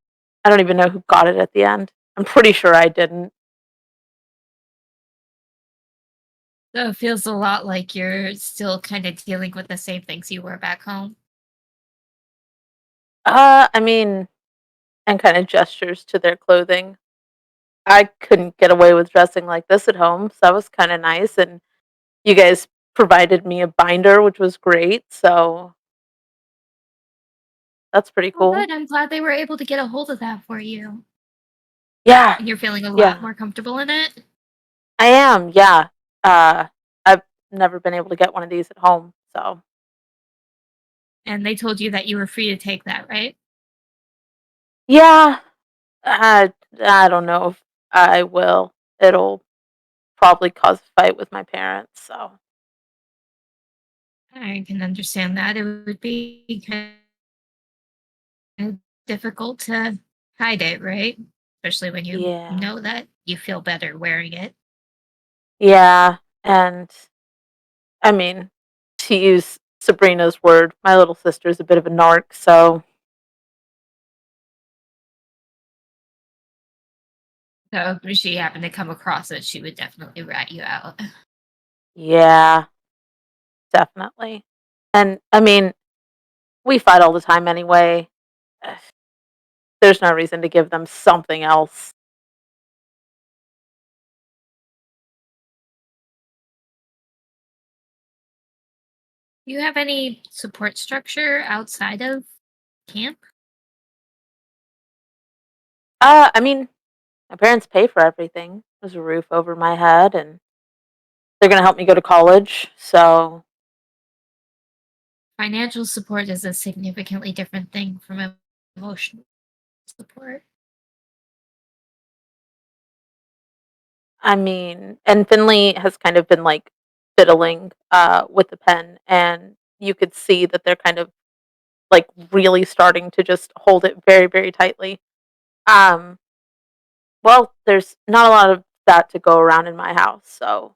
[SPEAKER 3] I don't even know who got it at the end. I'm pretty sure I didn't.
[SPEAKER 1] So it feels a lot like you're still kind of dealing with the same things you were back home.
[SPEAKER 3] I mean, and kind of gestures to their clothing. I couldn't get away with dressing like this at home, so that was kind of nice. And you guys provided me a binder, which was great. So that's pretty
[SPEAKER 1] Oh,
[SPEAKER 3] cool.
[SPEAKER 1] good. I'm glad they were able to get a hold of that for you.
[SPEAKER 3] Yeah,
[SPEAKER 1] And you're feeling a lot
[SPEAKER 3] yeah,
[SPEAKER 1] more comfortable in it?
[SPEAKER 3] I am. Yeah. I've never been able to get one of these at home. So
[SPEAKER 1] And they told you that you were free to take that, right?
[SPEAKER 3] yeah, I don't know if I will. It'll probably cause a fight with my parents. So
[SPEAKER 1] I can understand that. It would be kind of difficult to hide it, right? Especially when you
[SPEAKER 3] yeah,
[SPEAKER 1] know that you feel better wearing it.
[SPEAKER 3] yeah, and I mean, to use Sabrina's word, my little sister's a bit of a narc. So
[SPEAKER 1] So if she happened to come across it, she would definitely rat you out.
[SPEAKER 3] yeah, definitely. And I mean, we fight all the time anyway. There's no reason to give them something else.
[SPEAKER 1] Do you have any support structure outside of camp?
[SPEAKER 3] I mean, my parents pay for everything. There's a roof over my head, and they're gonna help me go to college. So
[SPEAKER 1] Financial support is a significantly different thing from emotional support.
[SPEAKER 3] I mean, and Finley has kind of been like fiddling with the pen, and you could see that they're kind of like really starting to just hold it very, very tightly. Um, well, there's not a lot of that to go around in my house, so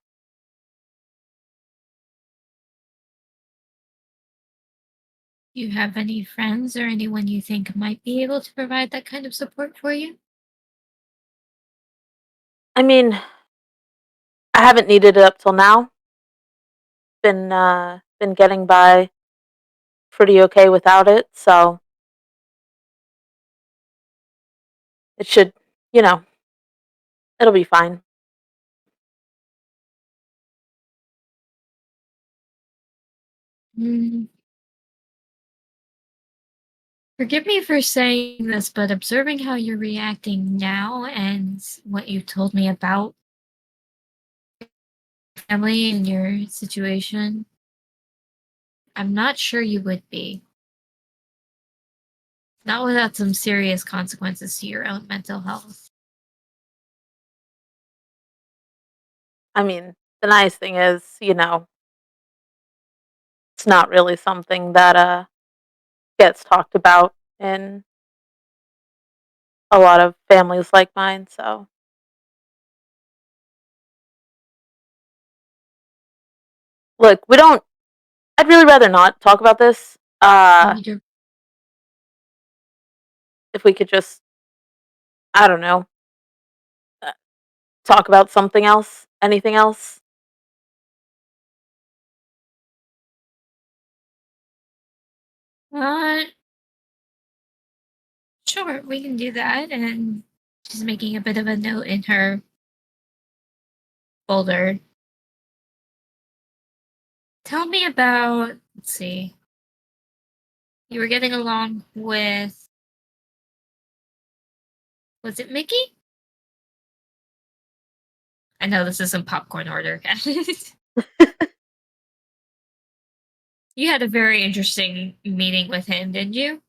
[SPEAKER 1] Do you have any friends or anyone you think might be able to provide that kind of support for you?
[SPEAKER 3] I mean, I haven't needed it up till now. Been getting by pretty okay without it, so it should, you know, it'll be fine.
[SPEAKER 1] Mm, Forgive me for saying this, but observing how you're reacting now and what you told me about family and your situation, I'm not sure you would be. Not without some serious consequences to your own mental health.
[SPEAKER 3] I mean, the nice thing is, it's not really something that gets talked about in a lot of families like mine, so look, we don't I'd really rather not talk about this.
[SPEAKER 1] You're
[SPEAKER 3] If we could just, I don't know, uh, talk about something else, anything else.
[SPEAKER 1] not sure, we can do that. And she's making a bit of a note in her folder. Tell me about, let's see, you were getting along with, was it Mickey? I know this isn't popcorn order. You had a very interesting meeting with him, didn't you?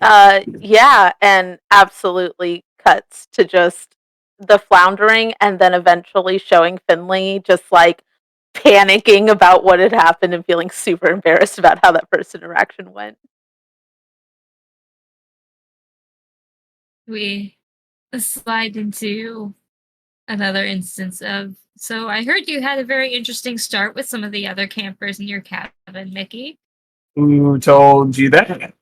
[SPEAKER 3] Yeah, and absolutely cuts to just the floundering and then eventually showing Finley just like panicking about what had happened and feeling super embarrassed about how that first interaction went.
[SPEAKER 1] We slide into another instance of. So I heard you had a very interesting start with some of the other campers in your cabin, Mickey.
[SPEAKER 5] Who told you that?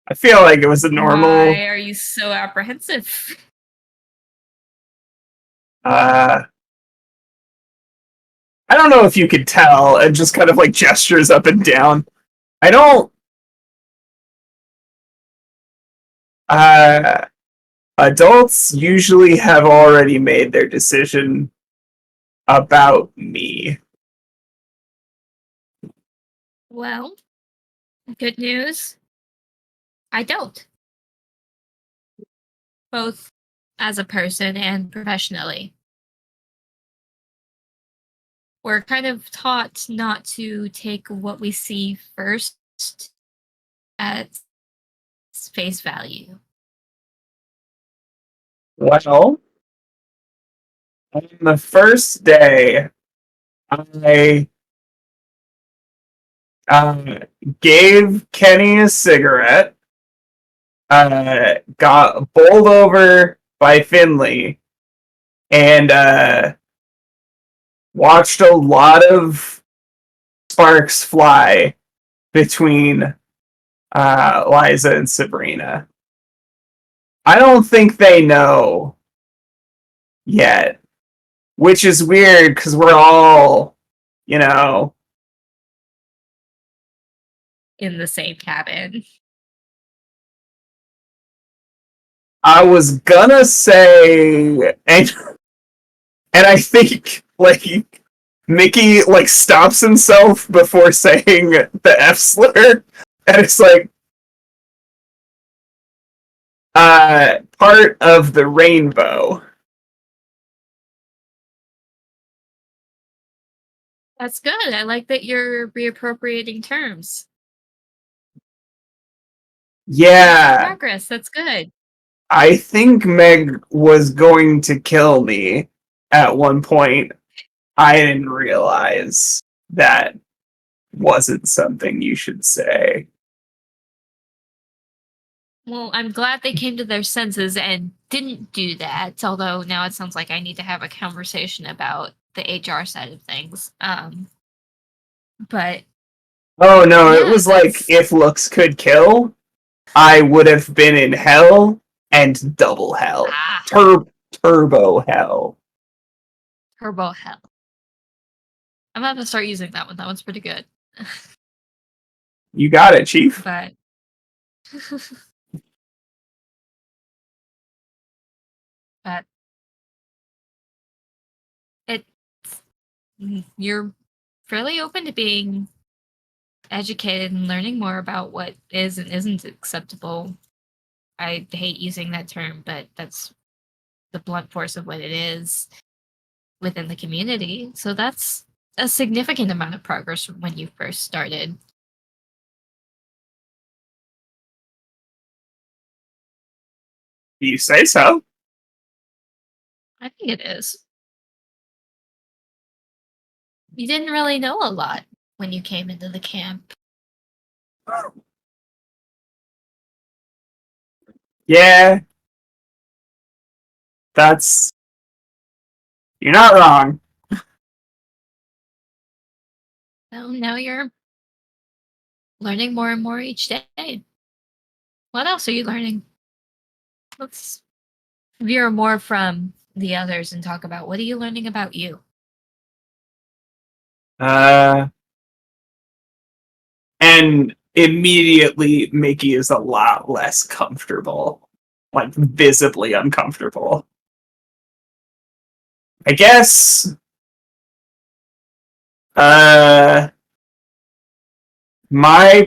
[SPEAKER 5] I feel like it was a normal.
[SPEAKER 1] Why are you so apprehensive?
[SPEAKER 5] I don't know if you could tell. It just kind of like gestures up and down. I don't. Adults usually have already made their decision about me.
[SPEAKER 1] Well, good news. I don't. Both as a person and professionally. We're kind of taught not to take what we see first at face value.
[SPEAKER 5] Well, on the first day, I gave Kenny a cigarette, got bowled over by Finley, and watched a lot of sparks fly between Liza and Sabrina. I don't think they know yet, which is weird because we're all, you know,
[SPEAKER 1] In the same cabin.
[SPEAKER 5] I was gonna say, and I think like Mickey like stops himself before saying the F slur, and it's like part of the rainbow.
[SPEAKER 1] That's good. I like that you're reappropriating terms.
[SPEAKER 5] Yeah,
[SPEAKER 1] Progress. That's good.
[SPEAKER 5] I think Meg was going to kill me at one point. I didn't realize that wasn't something you should say.
[SPEAKER 1] Well, I'm glad they came to their senses and didn't do that. Although now it sounds like I need to have a conversation about the HR side of things. But
[SPEAKER 5] Oh no, it
[SPEAKER 1] yeah,
[SPEAKER 5] was like if looks could kill, I would have been in hell and double hell. Turbo hell.
[SPEAKER 1] Turbo hell. I'm about to start using that one. That one's pretty good.
[SPEAKER 5] You got it, Chief.
[SPEAKER 1] But but it's you're fairly open to being educated and learning more about what is and isn't acceptable. I hate using that term, but that's the blunt force of what it is within the community. So that's a significant amount of progress from when you first started.
[SPEAKER 5] You say so.
[SPEAKER 1] I think it is. You didn't really know a lot when you came into the camp.
[SPEAKER 5] Yeah. That's. You're not wrong.
[SPEAKER 1] So now you're learning more and more each day. What else are you learning? Let's veer more from the others and talk about what are you learning about you?
[SPEAKER 5] And immediately Mickey is a lot less comfortable. Like visibly uncomfortable. I guess my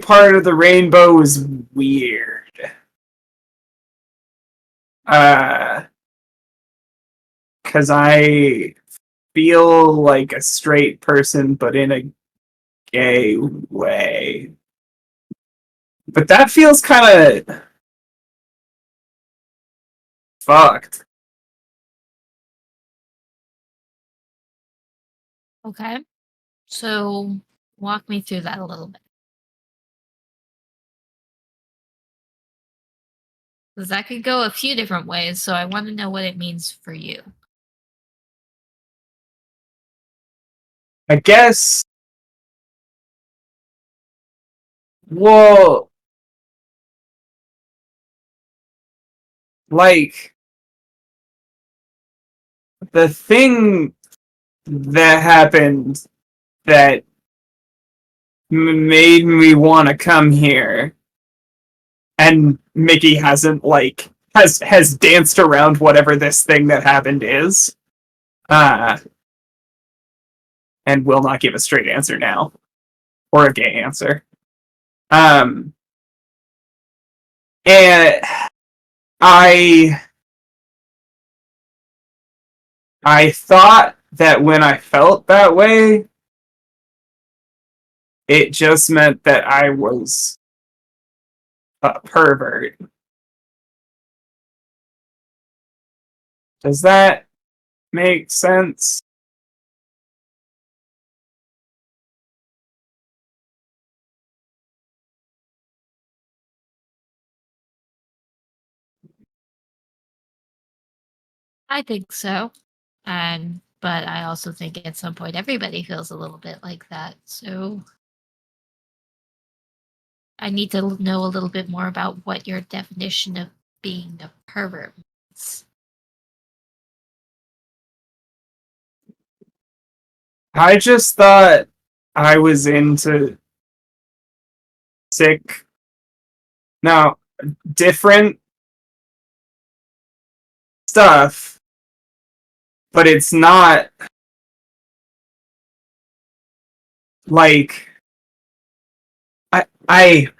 [SPEAKER 5] part of the rainbow is weird. Because I feel like a straight person, but in a gay way. But that feels kind of fucked.
[SPEAKER 1] Okay. So walk me through that a little bit. Because that could go a few different ways, so I want to know what it means for you.
[SPEAKER 5] I guess. Well, like, the thing that happened that made me want to come here, and Mickey hasn't, like, has danced around whatever this thing that happened is, and will not give a straight answer now, or a gay answer. And I thought that when I felt that way, it just meant that I was a pervert. Does that make sense?
[SPEAKER 1] I think so. But I also think at some point everybody feels a little bit like that. So I need to know a little bit more about what your definition of being a pervert means.
[SPEAKER 5] I just thought I was into different stuff, but it's not like I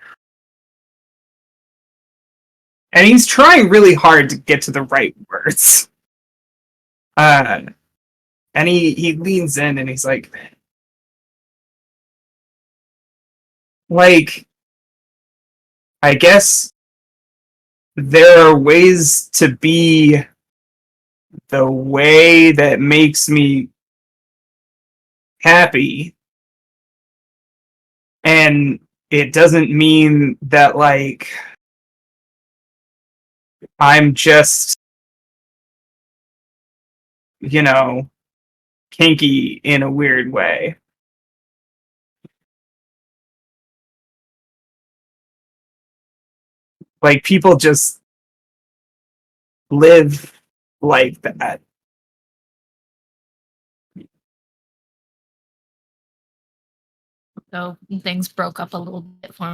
[SPEAKER 5] and he's trying really hard to get to the right words. And he leans in and he's like, I guess there are ways to be the way that makes me happy, and it doesn't mean that, like, I'm just, kinky in a weird way. Like, people just live like that.
[SPEAKER 1] So things broke up a little bit for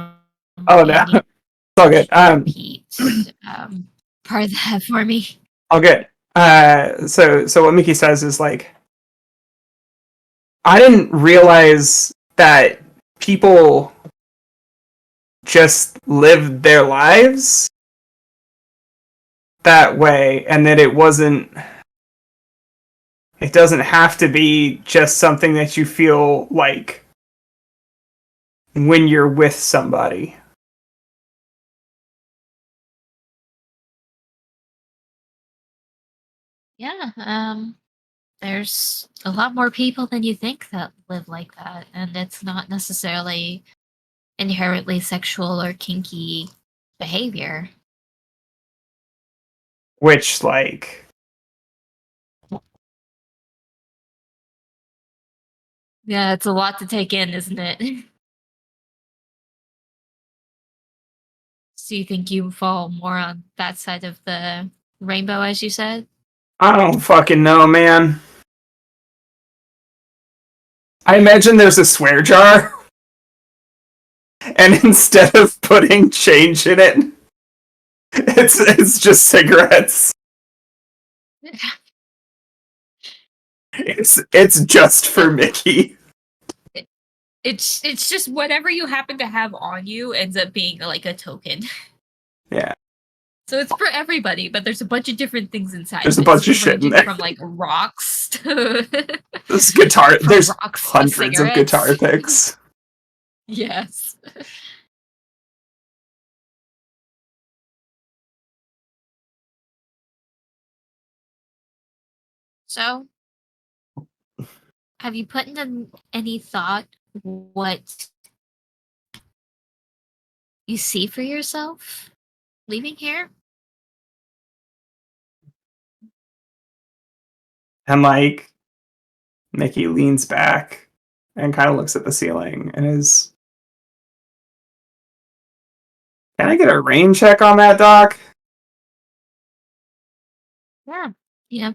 [SPEAKER 1] me.
[SPEAKER 5] Oh, no. It's all good.
[SPEAKER 1] Repeat part of that for me.
[SPEAKER 5] All good. So what Mickey says is, like, I didn't realize that people just lived their lives that way, and that it doesn't have to be just something that you feel like when you're with somebody.
[SPEAKER 1] Yeah, there's a lot more people than you think that live like that, and it's not necessarily inherently sexual or kinky behavior.
[SPEAKER 5] Which, like,
[SPEAKER 1] yeah, it's a lot to take in, isn't it? So you think you fall more on that side of the rainbow, as you said?
[SPEAKER 5] I don't fucking know, man. I imagine there's a swear jar, and instead of putting change in it, it's just cigarettes. It's just for Mickey.
[SPEAKER 1] It's just whatever you happen to have on you ends up being like a token.
[SPEAKER 5] Yeah.
[SPEAKER 1] So it's for everybody, but there's a bunch of different things inside.
[SPEAKER 5] There's a
[SPEAKER 1] it.
[SPEAKER 5] bunch
[SPEAKER 1] It's
[SPEAKER 5] of shit in
[SPEAKER 1] ranging
[SPEAKER 5] there.
[SPEAKER 1] from like rocks to
[SPEAKER 5] This guitar.
[SPEAKER 1] from
[SPEAKER 5] There's
[SPEAKER 1] rocks to
[SPEAKER 5] hundreds of
[SPEAKER 1] cigarettes.
[SPEAKER 5] guitar picks.
[SPEAKER 1] Yes. So, have you put in any thought what you see for yourself leaving here?
[SPEAKER 5] And like Mickey leans back and kind of looks at the ceiling and is. Can I get a rain check on that, Doc?
[SPEAKER 1] Yeah. Yeah.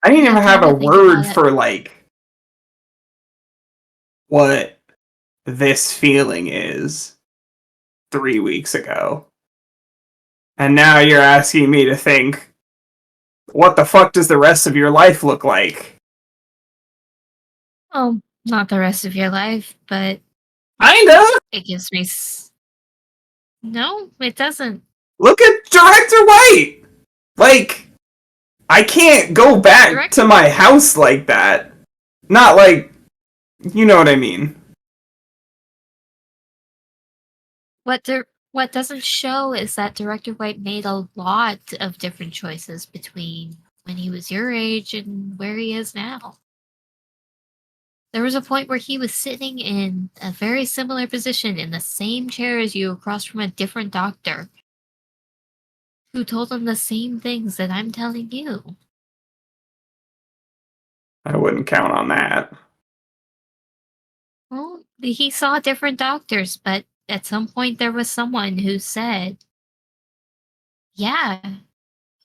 [SPEAKER 5] I didn't
[SPEAKER 1] You
[SPEAKER 5] even
[SPEAKER 1] have
[SPEAKER 5] have
[SPEAKER 1] time
[SPEAKER 5] a
[SPEAKER 1] to think
[SPEAKER 5] word
[SPEAKER 1] about it.
[SPEAKER 5] for like what this feeling is 3 weeks ago. And now you're asking me to think, what the fuck does the rest of your life look like?
[SPEAKER 1] Oh, not the rest of your life, but
[SPEAKER 5] Kinda.
[SPEAKER 1] it gives me. No, it doesn't.
[SPEAKER 5] Look at Director White! Like, I can't go back to my house like that. Not like, you know what I mean.
[SPEAKER 1] What doesn't show is that Director White made a lot of different choices between when he was your age and where he is now. There was a point where he was sitting in a very similar position in the same chair as you across from a different doctor who told him the same things that I'm telling you.
[SPEAKER 5] I wouldn't count on that.
[SPEAKER 1] Well, he saw different doctors, but at some point there was someone who said, yeah,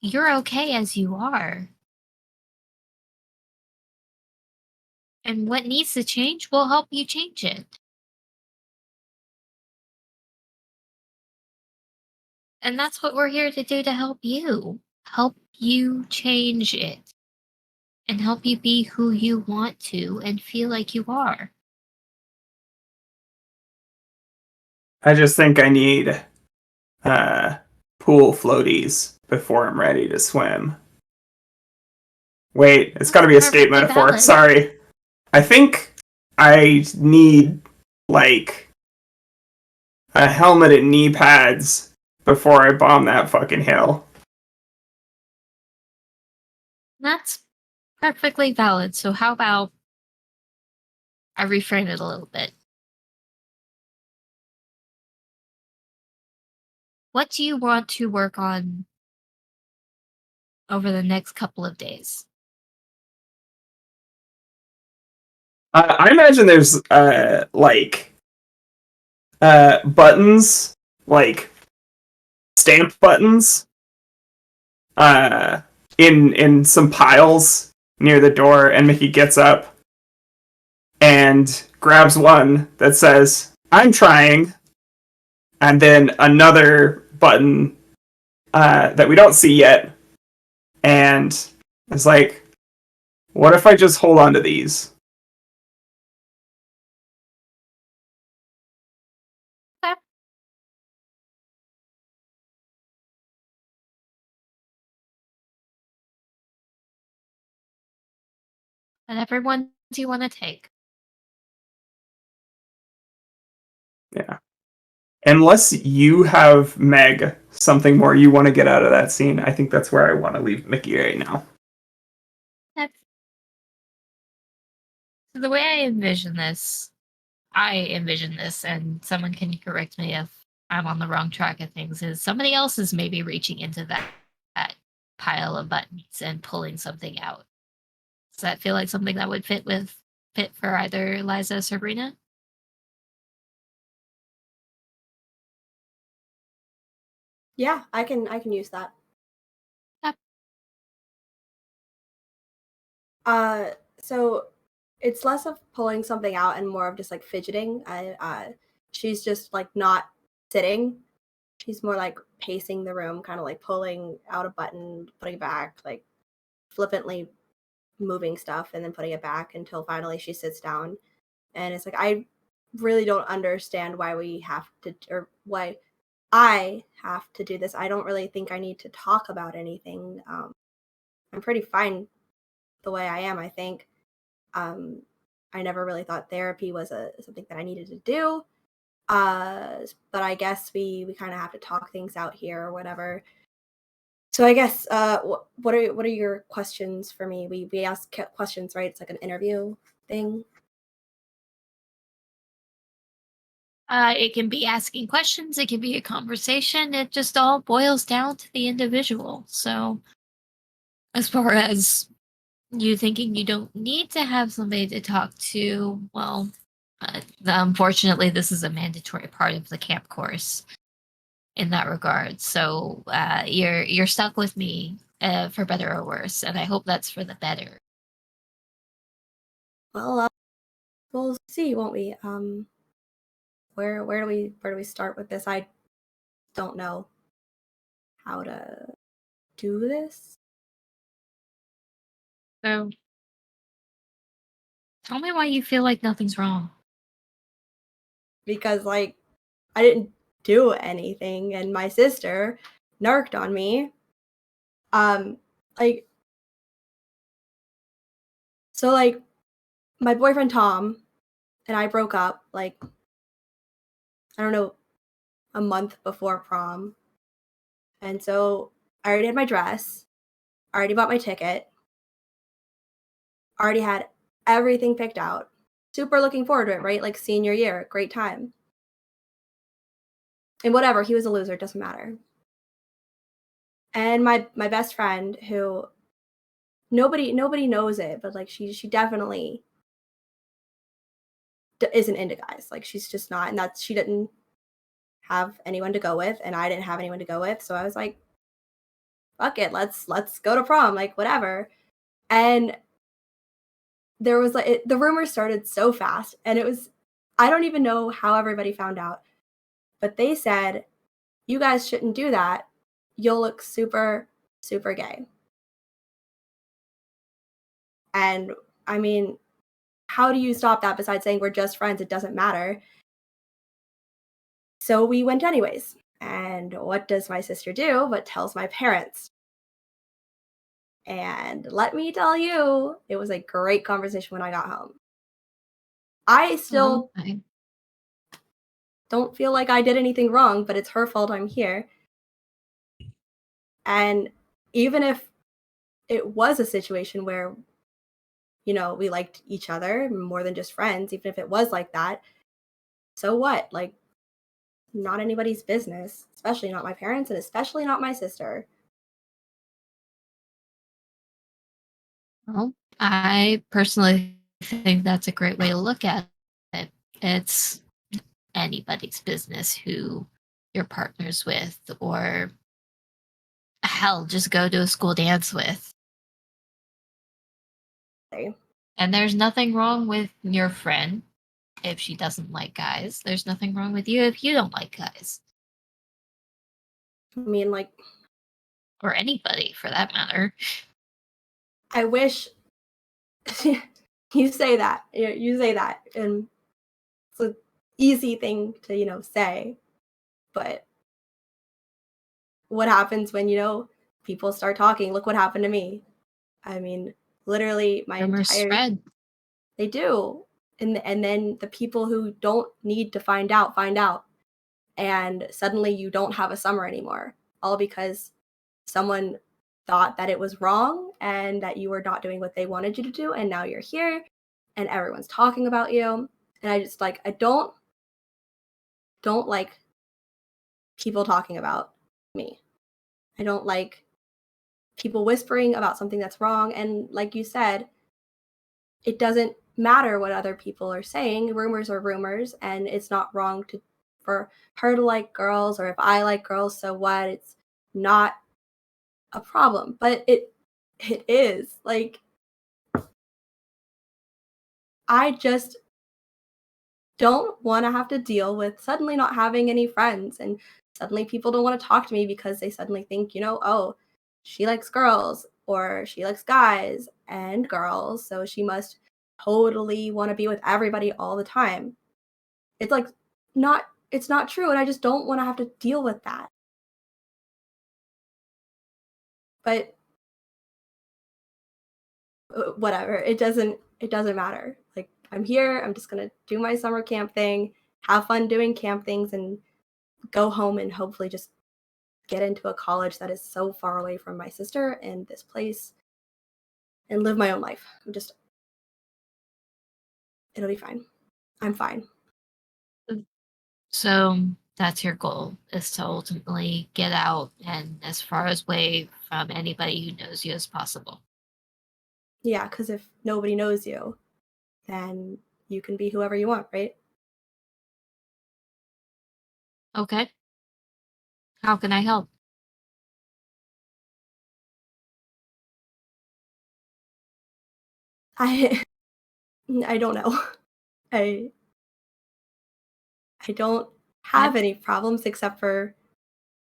[SPEAKER 1] you're okay as you are. And what needs to change will help you change it. And that's what we're here to do to help you. Help you change it. And help you be who you want to and feel like you are.
[SPEAKER 5] I just think I need pool floaties before I'm ready to swim. Wait, it's gotta be a skate
[SPEAKER 1] Perfectly
[SPEAKER 5] metaphor.
[SPEAKER 1] valid.
[SPEAKER 5] Sorry. I think I need, like, a helmet and knee pads before I bomb that fucking hill.
[SPEAKER 1] That's perfectly valid. So how about I reframe it a little bit? What do you want to work on over the next couple of days?
[SPEAKER 5] I imagine there's, buttons, like, stamp buttons, in some piles near the door, and Mickey gets up and grabs one that says, I'm trying, and then another button that we don't see yet, and it's like, what if I just hold on to these?
[SPEAKER 1] Okay. Whatever ones you want to take.
[SPEAKER 5] Yeah. Unless you have, Meg, something more you want to get out of that scene, I think that's where I want to leave Mickey right now.
[SPEAKER 1] So the way I envision this, and someone can correct me if I'm on the wrong track of things, is somebody else is maybe reaching into that pile of buttons and pulling something out. Does that feel like something that would fit for either Liza or Sabrina?
[SPEAKER 4] Yeah, I can use that.
[SPEAKER 1] Yep.
[SPEAKER 4] So it's less of pulling something out and more of just like fidgeting. She's just like not sitting. She's more like pacing the room, kind of like pulling out a button, putting it back, like flippantly moving stuff and then putting it back until finally she sits down. And it's like, I really don't understand why we have to, or why I have to do this. I don't really think I need to talk about anything. I'm pretty fine the way I am, I think. I never really thought therapy was something that I needed to do. But I guess we kind of have to talk things out here or whatever. So I guess what are your questions for me? We ask questions, right? It's like an interview thing.
[SPEAKER 1] It can be asking questions, it can be a conversation. It just all boils down to the individual. So, as far as you thinking you don't need to have somebody to talk to, well, unfortunately, this is a mandatory part of the camp course in that regard. So, you're stuck with me for better or worse, and I hope that's for the better.
[SPEAKER 4] Well, we'll see, won't we? Where do we start with this? I don't know how to do this.
[SPEAKER 1] So, tell me why you feel like nothing's wrong.
[SPEAKER 4] Because like I didn't do anything and my sister narked on me. Like so like my boyfriend Tom and I broke up like I don't know a month before prom. And so I already had my dress, I already bought my ticket, already had everything picked out. Super looking forward to it, right? Like senior year, great time. And whatever, he was a loser, doesn't matter. And my best friend who nobody knows it, but like she definitely isn't into guys. Like she's just not, and she didn't have anyone to go with, and I didn't have anyone to go with. So I was like, fuck it, let's go to prom, like whatever. And there was like the rumors started so fast, and it was I don't even know how everybody found out, but they said you guys shouldn't do that. You'll look super super gay. And I mean, how do you stop that besides saying we're just friends? It doesn't matter. So we went anyways. And what does my sister do but tells my parents? And let me tell you, it was a great conversation when I got home. I still
[SPEAKER 1] Okay.
[SPEAKER 4] don't feel like I did anything wrong, but it's her fault I'm here. And even if it was a situation where, you know, we liked each other more than just friends, even if it was like that, so what? Like, not anybody's business, especially not my parents and especially not my sister.
[SPEAKER 1] Well, I personally think that's a great way to look at it. It's anybody's business who you're partners with, or hell, just go to a school dance with. And there's nothing wrong with your friend if she doesn't like guys. There's nothing wrong with you if you don't like guys.
[SPEAKER 4] I mean, like,
[SPEAKER 1] Or anybody for that matter.
[SPEAKER 4] I wish you say that. You say that, and it's an easy thing to, say. But what happens when, people start talking? Look what happened to me. I mean, literally my
[SPEAKER 1] Rumors
[SPEAKER 4] entire
[SPEAKER 1] spread.
[SPEAKER 4] they do. And then the people who don't need to find out find out. And suddenly you don't have a summer anymore. All because someone thought that it was wrong and that you were not doing what they wanted you to do, and now you're here and everyone's talking about you. And I just like I don't like people talking about me. I don't like people whispering about something that's wrong, and like you said, it doesn't matter what other people are saying. Rumors are rumors, and it's not wrong for her to like girls, or if I like girls, so what? It's not a problem. But it is. Like, I just don't want to have to deal with suddenly not having any friends, and suddenly people don't want to talk to me because they suddenly think, oh, she likes girls or she likes guys and girls, so she must totally want to be with everybody all the time. It's like It's not true, and I just don't want to have to deal with that. But whatever, it doesn't matter. Like, I'm here, I'm just gonna do my summer camp thing, have fun doing camp things, and go home and hopefully just get into a college that is so far away from my sister and this place and live my own life. It'll be fine. I'm fine.
[SPEAKER 1] So that's your goal, is to ultimately get out and as far away from anybody who knows you as possible.
[SPEAKER 4] Yeah, because if nobody knows you, then you can be whoever you want, right?
[SPEAKER 1] Okay. How can I help?
[SPEAKER 4] I don't know. I don't have any problems except for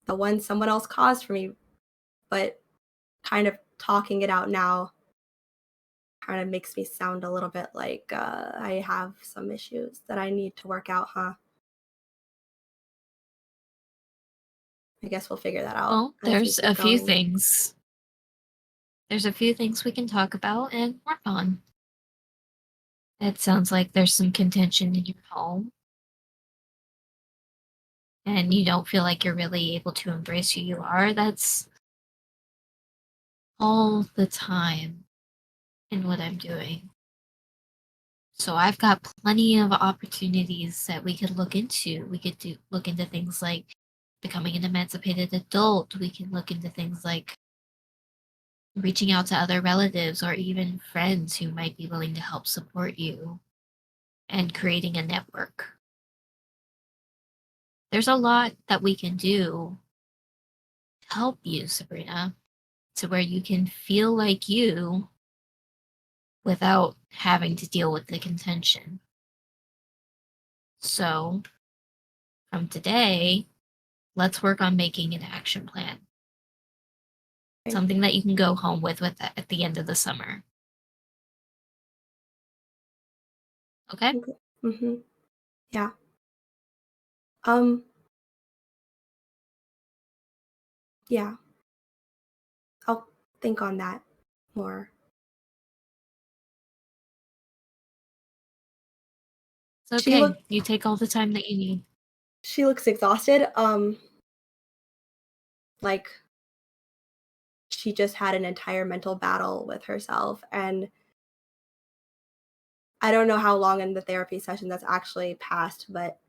[SPEAKER 4] the one someone else caused for me, but kind of talking it out now kind of makes me sound a little bit like I have some issues that I need to work out, huh? I guess we'll figure that out.
[SPEAKER 1] Well,
[SPEAKER 4] as we
[SPEAKER 1] there's
[SPEAKER 4] keep
[SPEAKER 1] a few
[SPEAKER 4] going.
[SPEAKER 1] things. There's a few things we can talk about and work on. It sounds like there's some contention in your home. And you don't feel like you're really able to embrace who you are. That's all the time in what I'm doing. So I've got plenty of opportunities that we could look into. We could look into things like becoming an emancipated adult. We can look into things like reaching out to other relatives or even friends who might be willing to help support you and creating a network. There's a lot that we can do to help you, Sabrina, to where you can feel like you without having to deal with the contention. So, from today, let's work on making an action plan.
[SPEAKER 4] Okay.
[SPEAKER 1] Something that you can go home with at the end of the summer. Okay?
[SPEAKER 4] Mm-hmm. Yeah. Yeah. I'll think on that more.
[SPEAKER 1] It's
[SPEAKER 4] She
[SPEAKER 1] okay. You take all the time that you need.
[SPEAKER 4] She looks exhausted. Like she just had an entire mental battle with herself, and I don't know how long in the therapy session that's actually passed, but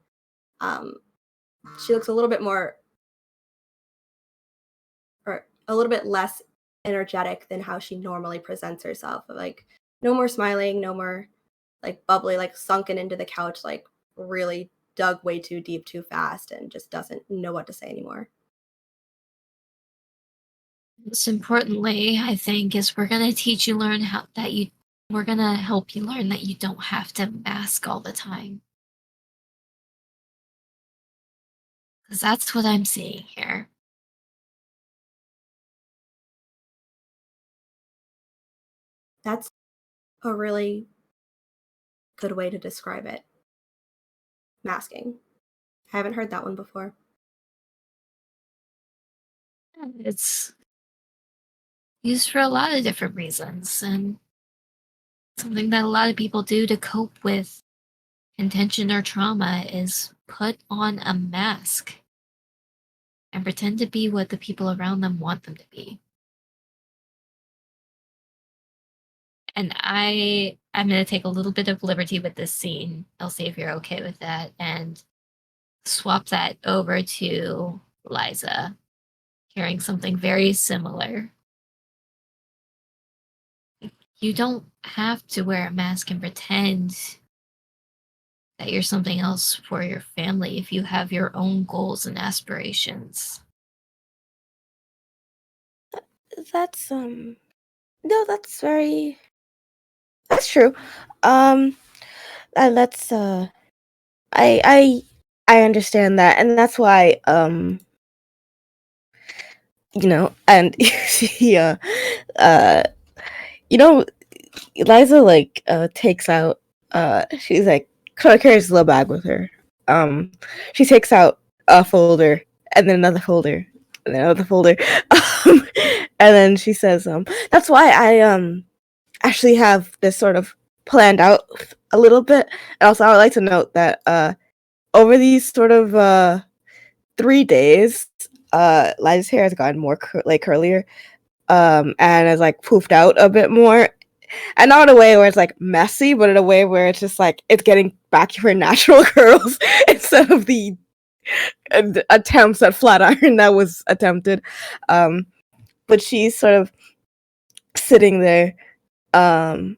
[SPEAKER 4] she looks a little bit more or a little bit less energetic than how she normally presents herself. Like no more smiling, no more like bubbly, like sunken into the couch, like really dug way too deep too fast and just doesn't know what to say anymore.
[SPEAKER 1] Most importantly, I think, is we're gonna teach you we're gonna help you learn that you don't have to mask all the time. Because that's what I'm seeing here.
[SPEAKER 4] That's a really good way to describe it. Masking. I haven't heard that one before.
[SPEAKER 1] It's used for a lot of different reasons, and something that a lot of people do to cope with contention or trauma is put on a mask and pretend to be what the people around them want them to be. And I'm going to take a little bit of liberty with this scene. I'll see if you're okay with that, and swap that over to Liza, carrying something very similar. You don't have to wear a mask and pretend that you're something else for your family if you have your own goals and aspirations.
[SPEAKER 6] That's no, that's true. That's I understand that, and that's why and yeah, you know, Eliza like takes out she's like carries the little bag with her, she takes out a folder and then another folder and then another folder, and then she says, "That's why I actually have this sort of planned out a little bit." And also, I would like to note that over these sort of 3 days, Liza's hair has gotten more curlier, and has like poofed out a bit more, and not in a way where it's like messy, but in a way where it's just like it's getting back to her natural curls instead of the attempts at flat iron that was attempted. But she's sort of sitting there, and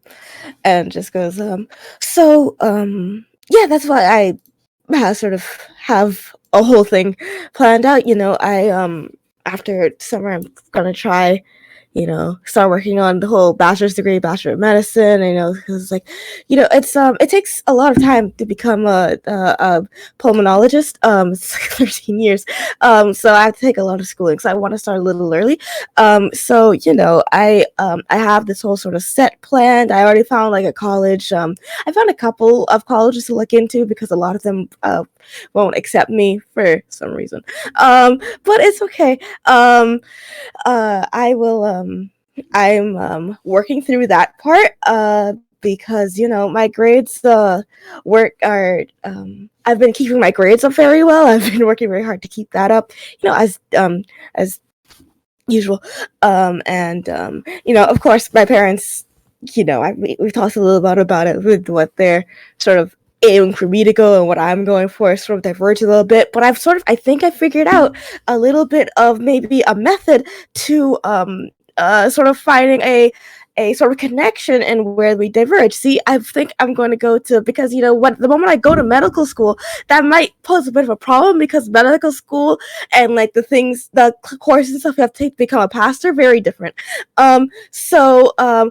[SPEAKER 6] just goes, so yeah, that's why I sort of have a whole thing planned out. I after summer I'm gonna try, start working on the whole bachelor's degree, bachelor of medicine. Because like, it takes a lot of time to become a pulmonologist. It's like 13 years. So I have to take a lot of schooling. So I want to start a little early. So I have this whole sort of set planned. I already found like a college. I found a couple of colleges to look into because a lot of them won't accept me for some reason. But it's okay. I will I'm working through that part because my grades work are I've been keeping my grades up very well. I've been working very hard to keep that up, as usual. And of course my parents, we've talked a little bit about it with what they're sort of aiming for me to go and what I'm going for sort of diverge a little bit, but I think I figured out a little bit of maybe a method to sort of finding a sort of connection and where we diverge. See, I think I'm going to go to, because the moment I go to medical school, that might pose a bit of a problem because medical school and like the courses and stuff you have to take to become a pastor, very different. But I'm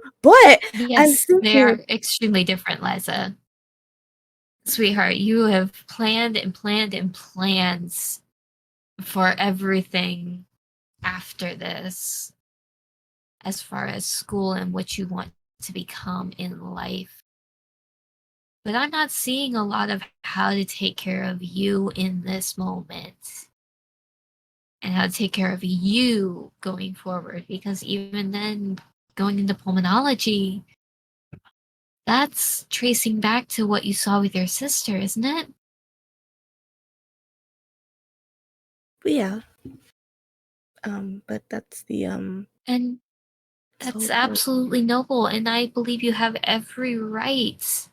[SPEAKER 1] Yes, they
[SPEAKER 6] thinking,
[SPEAKER 1] are extremely different, Liza. Sweetheart, you have planned and planned and plans for everything after this, as far as school and what you want to become in life. But I'm not seeing a lot of how to take care of you in this moment and how to take care of you going forward, because even then, going into pulmonology, that's tracing back to what you saw with your sister, isn't it?
[SPEAKER 6] yeah. But that's the
[SPEAKER 1] And that's
[SPEAKER 6] so
[SPEAKER 1] absolutely noble, and I believe you have every right.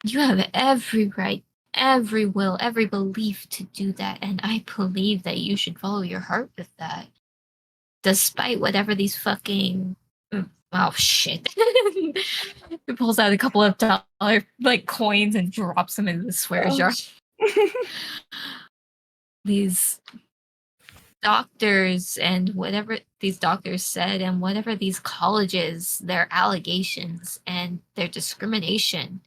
[SPEAKER 1] You have every right, every will, every belief to do that, and I believe that you should follow your heart with that. Despite whatever these fucking oh shit. He pulls out a couple of dollar like coins and drops them in the swears jar. These doctors and whatever these doctors said and whatever these colleges, their allegations and their discrimination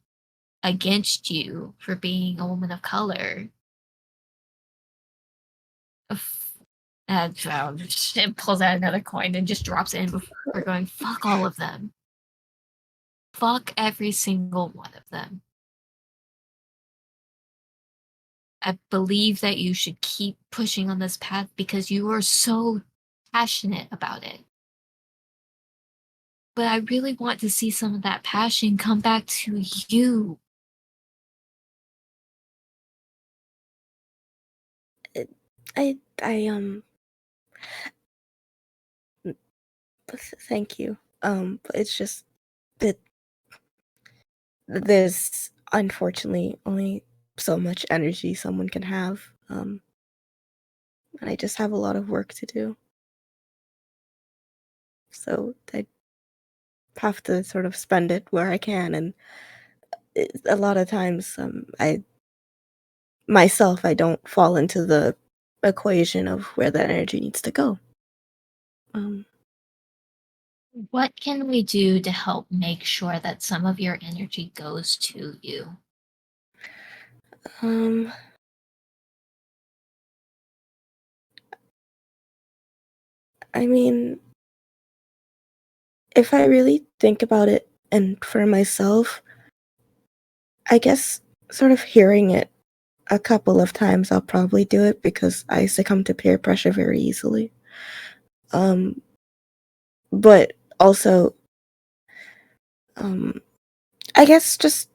[SPEAKER 1] against you for being a woman of color. It pulls out another coin and just drops it in before going, fuck all of them. Fuck every single one of them. I believe that you should keep pushing on this path because you are so passionate about it. But I really want to see some of that passion come back to you.
[SPEAKER 6] Thank you. But it's just that there's unfortunately only so much energy someone can have. And I just have a lot of work to do. So I have to sort of spend it where I can, and a lot of times I don't fall into the equation of where that energy needs to go.
[SPEAKER 1] What can we do to help make sure that some of your energy goes to you?
[SPEAKER 6] I mean, if I really think about it, and for myself, I guess sort of hearing it a couple of times I'll probably do it because I succumb to peer pressure very easily. But also, I guess just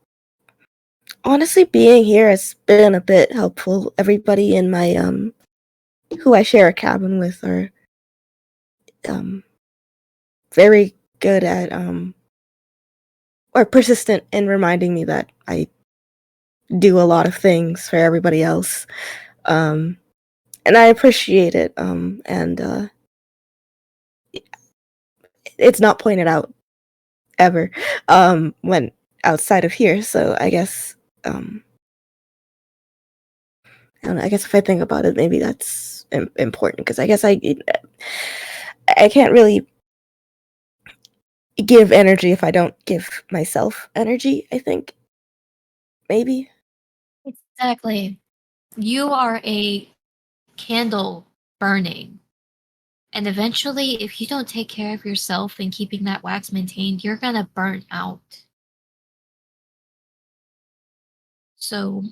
[SPEAKER 6] honestly being here has been a bit helpful. Everybody in my who I share a cabin with are very good at or persistent in reminding me that I do a lot of things for everybody else. And I appreciate it. And it's not pointed out ever when outside of here. So I guess I don't know. I guess if I think about it, maybe that's important because I guess I can't really give energy if I don't give myself energy. I think maybe.
[SPEAKER 1] Exactly. You are a candle burning. And eventually, if you don't take care of yourself and keeping that wax maintained, you're going to burn out. So,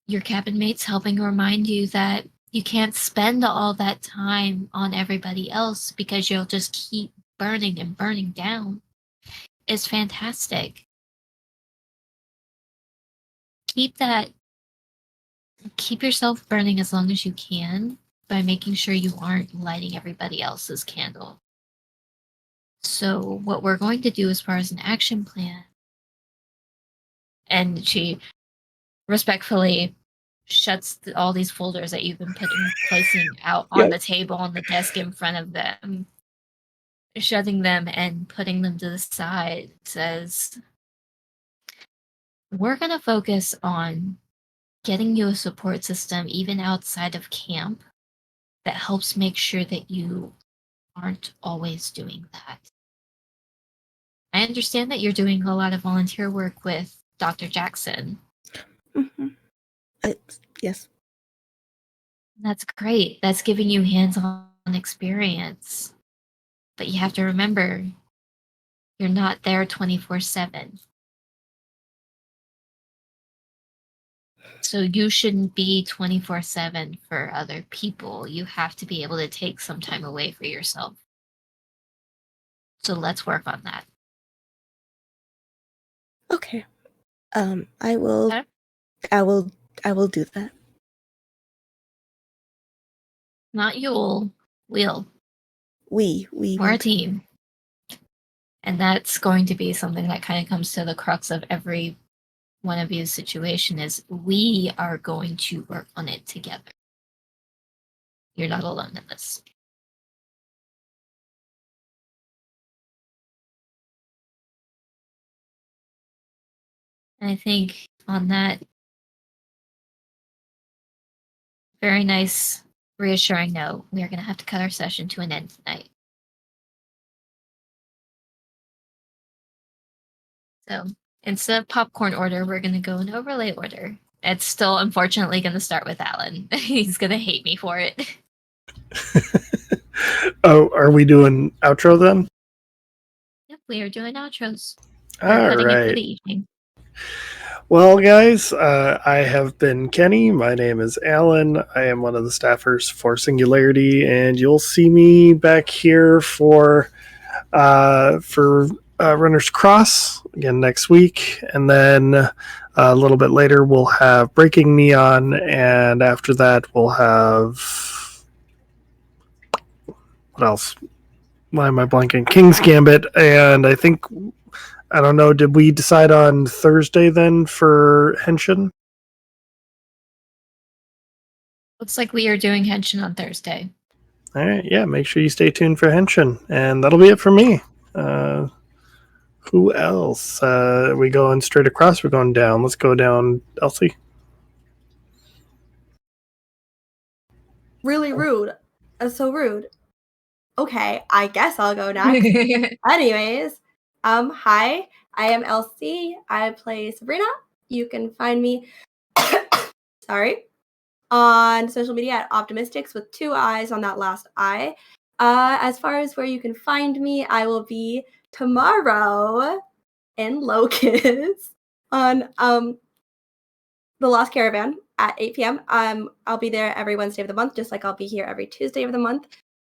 [SPEAKER 1] your cabin mate's helping remind you that you can't spend all that time on everybody else because you'll just keep burning and burning down. Is fantastic. Keep yourself burning as long as you can by making sure you aren't lighting everybody else's candle. So what we're going to do as far as an action plan, and she respectfully shuts all these folders that you've been placing out on the table on the desk in front of them, shutting them and putting them to the side, says, we're going to focus on getting you a support system even outside of camp that helps make sure that you aren't always doing that. I understand that you're doing a lot of volunteer work with Dr. Jackson.
[SPEAKER 6] Mm-hmm. Yes.
[SPEAKER 1] That's great. That's giving you hands-on experience. But you have to remember, you're not there 24/7. So you shouldn't be 24/7 for other people. You have to be able to take some time away for yourself. So let's work on that.
[SPEAKER 6] Okay. I will.
[SPEAKER 1] Okay.
[SPEAKER 6] I will do that.
[SPEAKER 1] Not you'll. We'll.
[SPEAKER 6] We're
[SPEAKER 1] a team. And that's going to be something that kind of comes to the crux of every one of you's situation is we are going to work on it together. You're not alone in this. And I think on that very nice, reassuring note, we are going to have to cut our session to an end tonight. So instead of popcorn order, we're going to go in overlay order. It's still, unfortunately, going to start with Alan. He's going to hate me for it.
[SPEAKER 2] Oh, are we doing outro then?
[SPEAKER 1] Yep, we are doing outros.
[SPEAKER 2] All
[SPEAKER 1] We're cutting it for
[SPEAKER 2] right.
[SPEAKER 1] the evening.
[SPEAKER 2] Well, guys, I have been Kenny. My name is Alan. I am one of the staffers for Singularity, and you'll see me back here for Runner's Cross again next week, and then a little bit later we'll have Breaking Neon, and after that we'll have what else? Why am I blanking? King's Gambit, and I think. I don't know. Did we decide on Thursday then for Henshin?
[SPEAKER 1] Looks like we are doing Henshin on Thursday.
[SPEAKER 2] All right. Yeah. Make sure you stay tuned for Henshin. And that'll be it for me. Who else? Are we going straight across? We're going down. Let's go down, Elsie.
[SPEAKER 4] Really rude. That's so rude. Okay, I guess I'll go next. Anyways, hi, I am Elsie. I play Sabrina. You can find me, sorry, on social media at Optimistics with 2 eyes on that last I. As far as where you can find me, I will be tomorrow in Locust on The Lost Caravan at 8 p.m. I'll be there every Wednesday of the month, just like I'll be here every Tuesday of the month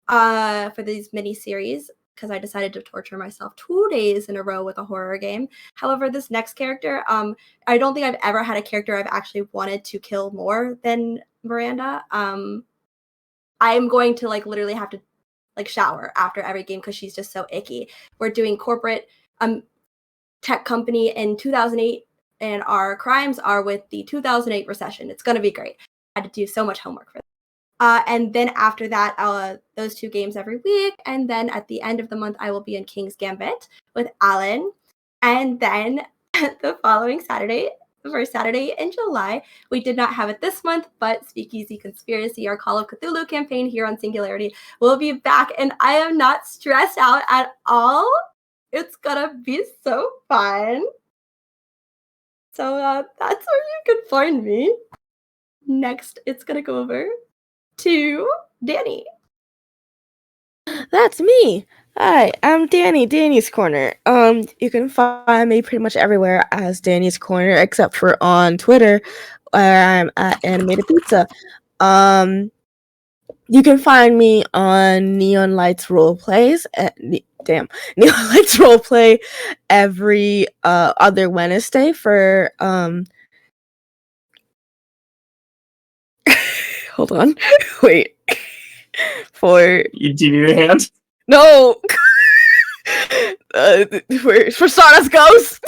[SPEAKER 4] for these mini series because I decided to torture myself 2 days in a row with a horror game. However, this next character, I don't think I've ever had a character I've actually wanted to kill more than Miranda. I'm going to like literally have to like shower after every game because she's just so icky. We're doing corporate tech company in 2008 and our crimes are with the 2008 recession. It's going to be great. I had to do so much homework for that. And then after that, those 2 games every week. And then at the end of the month, I will be in King's Gambit with Alan. And then the following Saturday, the first Saturday in July, we did not have it this month, but Speakeasy Conspiracy, our Call of Cthulhu campaign here on Singularity, will be back. And I am not stressed out at all. It's gonna be so fun. So that's where you can find me. Next, it's gonna go over to Danny.
[SPEAKER 6] That's me. Hi, I'm Danny, Danny's Corner. You can find me pretty much everywhere as Danny's Corner, except for on Twitter, where I'm at Animated Pizza. You can find me on Neon Lights Roleplays. Neon Lights Roleplay every other Wednesday for hold on, wait. For
[SPEAKER 5] Do you need a hand?
[SPEAKER 6] no, for Stardust Ghost.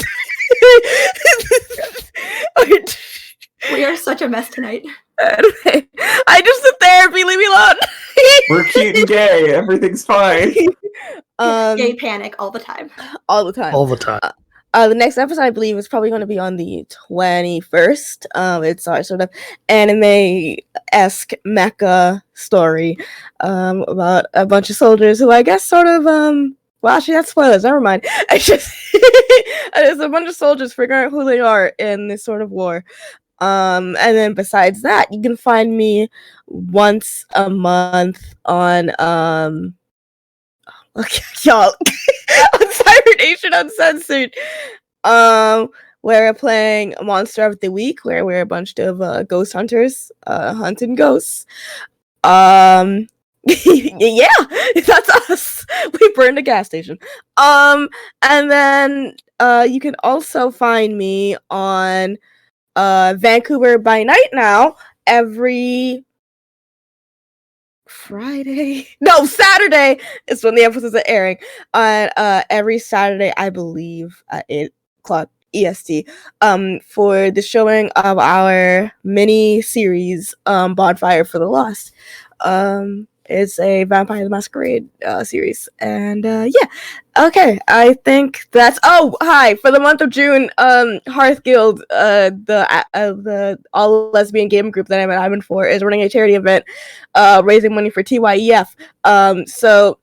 [SPEAKER 4] We are such a mess tonight.
[SPEAKER 6] I just sit there. Leave me alone.
[SPEAKER 5] We're cute and gay. Everything's fine.
[SPEAKER 4] Gay panic all the time.
[SPEAKER 6] All the time.
[SPEAKER 2] All the time.
[SPEAKER 6] The next episode, I believe, is probably going to be on the 21st. It's our sort of anime-esque mecha story about a bunch of soldiers who I guess sort of well, actually, that's spoilers. Never mind. There's a bunch of soldiers figuring out who they are in this sort of war. And then besides that, you can find me once a month on okay, y'all on Siren Nation Uncensored, where we're playing Monster of the Week, where we're a bunch of ghost hunters hunting ghosts. Yeah, that's us. We burned a gas station. And then you can also find me on Vancouver by Night now every Saturday is when the episodes are airing. On every Saturday, I believe, at 8:00 EST, for the showing of our mini series, Bonfire for the Lost. It's a Vampire the Masquerade series, and yeah. Okay, I think that's. Oh, hi! For the month of June, Hearth Guild, the all lesbian game group that I'm an admin for, is running a charity event, raising money for TYEF. So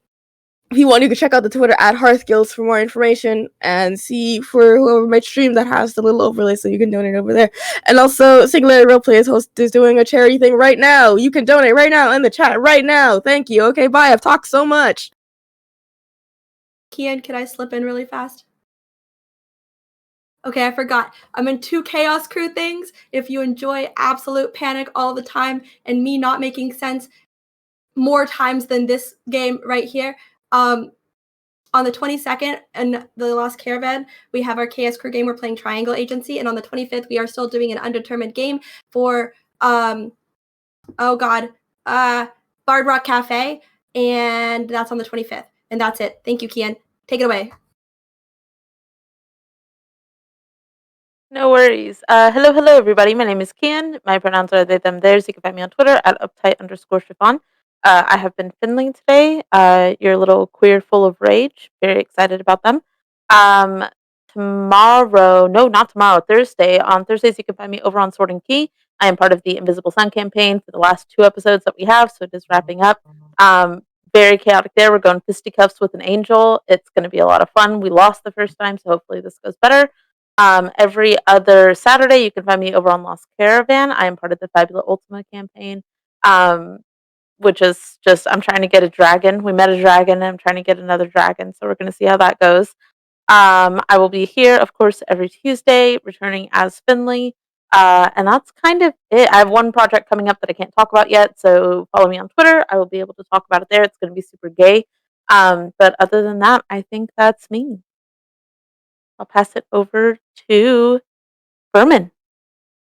[SPEAKER 6] if you want, you can check out the Twitter at Hearth Guilds for more information and see for whoever might stream that has the little overlay, so you can donate over there. And also, Singularity Roleplay is doing a charity thing right now. You can donate right now in the chat right now. Thank you. Okay, bye. I've talked so much.
[SPEAKER 4] Kian, can I slip in really fast? Okay, I forgot. I'm in 2 Chaos Crew things. If you enjoy absolute panic all the time and me not making sense more times than this game right here, on the 22nd in the Lost Caravan, we have our Chaos Crew game. We're playing Triangle Agency, and on the 25th, we are still doing an undetermined game for Bard Rock Cafe, and that's on the 25th. And that's it. Thank you, Kian. Take it away.
[SPEAKER 3] No worries. Hello, everybody. My name is Kian. My pronouns are they, them, theirs. You can find me on Twitter at uptight_chiffon. I have been Finley today. Your little queer full of rage. Very excited about them. Thursday. On Thursdays, you can find me over on Sword and Key. I am part of the Invisible Sun campaign for the last 2 episodes that we have, so it is wrapping up. Very chaotic there. We're going fisticuffs with an angel. It's going to be a lot of fun. We lost the first time, so hopefully this goes better. Every other Saturday, you can find me over on Lost Caravan. I am part of the Fabula Ultima campaign, which is just, I'm trying to get a dragon. We met a dragon, and I'm trying to get another dragon, so we're going to see how that goes. I will be here, of course, every Tuesday, returning as Finley. And that's kind of it. I have one project coming up that I can't talk about yet, so follow me on Twitter. I will be able to talk about it there. It's going to be super gay. But other than that, I think that's me. I'll pass it over to Furman.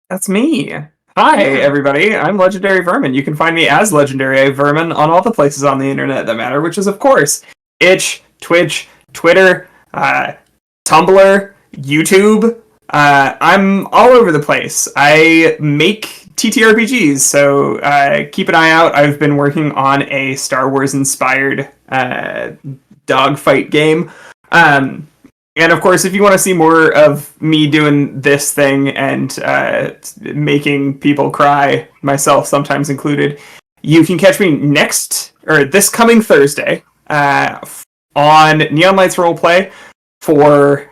[SPEAKER 5] That's me. Hi,
[SPEAKER 1] Yeah.
[SPEAKER 5] everybody. I'm Legendary Vermin. You can find me as Legendary Vermin on all the places on the internet that matter, which is, of course, Itch, Twitch, Twitter, Tumblr, YouTube. I'm all over the place. I make TTRPGs, so keep an eye out. I've been working on a Star Wars-inspired dogfight game. And of course, if you want to see more of me doing this thing and making people cry, myself sometimes included, you can catch me this coming Thursday on Neon Lights Roleplay for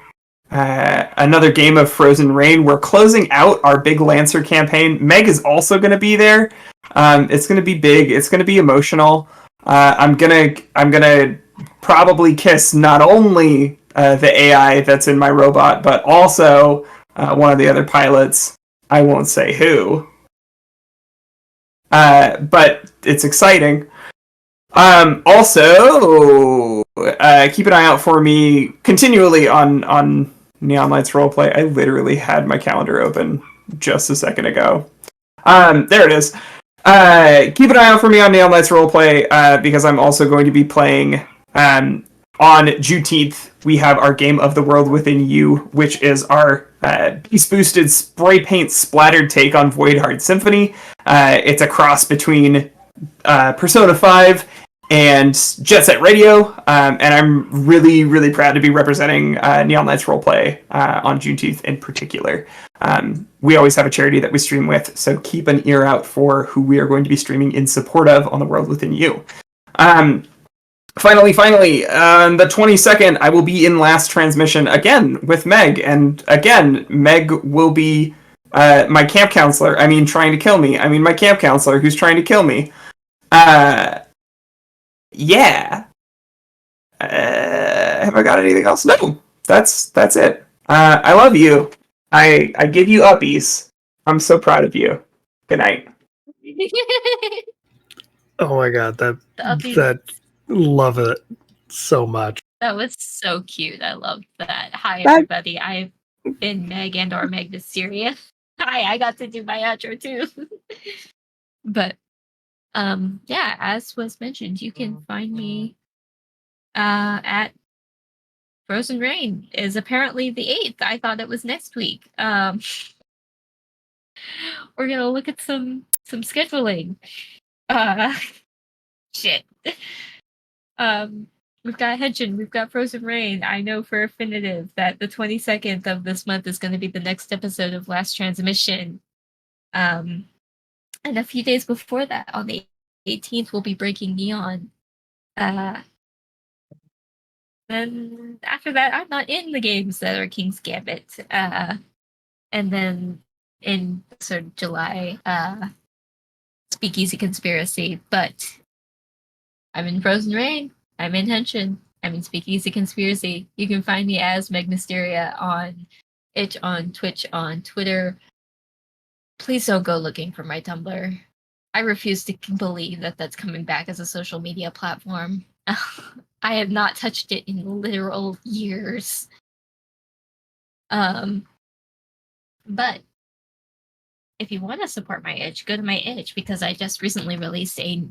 [SPEAKER 5] another game of Frozen Rain. We're closing out our big Lancer campaign. Meg is also going to be there. It's going to be big. It's going to be emotional. I'm gonna probably kiss not only the AI that's in my robot, but also one of the other pilots. I won't say who. But it's exciting. Also, keep an eye out for me continually on Neon Lights Roleplay. I literally had my calendar open just a second ago. There it is. Keep an eye out for me on Neon Lights Roleplay because I'm also going to be playing on Juneteenth. We have our Game of the World Within You, which is our beast-boosted spray paint splattered take on Voidheart Symphony. It's a cross between Persona 5 and Jet Set Radio, and I'm really, really proud to be representing Neon Lights Roleplay on Juneteenth in particular. We always have a charity that we stream with, so keep an ear out for who we are going to be streaming in support of on the World Within You. Finally, on the 22nd, I will be in Last Transmission again with Meg, and again, Meg will be my camp counselor. Trying to kill me. My camp counselor who's trying to kill me. Yeah. Have I got anything else? No. That's it. I love you. I give you uppies. I'm so proud of you. Good night.
[SPEAKER 2] Oh my god,
[SPEAKER 1] The upbeat-
[SPEAKER 2] that love it so much.
[SPEAKER 1] That was so cute. I loved that. Hi,
[SPEAKER 6] Bye.
[SPEAKER 1] everybody. I've been Meg and/or Meg Mysteria. Hi, I got to do my outro too. But, yeah, as was mentioned, you can find me at Frozen Rain is apparently the 8th. I thought it was next week. We're gonna look at some scheduling. Shit. We've got Henshin, we've got Frozen Rain. I know for definitive that the 22nd of this month is going to be the next episode of Last Transmission. And a few days before that, on the 18th, we'll be breaking Neon. Then after that, I'm not in the games that are King's Gambit. And then in sort of July, Speakeasy Conspiracy, but I'm in Frozen Rain, I'm in Henshin, I'm in Speakeasy Conspiracy. You can find me as Meg Mysteria on Itch, on Twitch, on Twitter. Please don't go looking for my Tumblr. I refuse to believe that that's coming back as a social media platform. I have not touched it in literal years. But if you want to support my itch, go to my itch because I just recently released a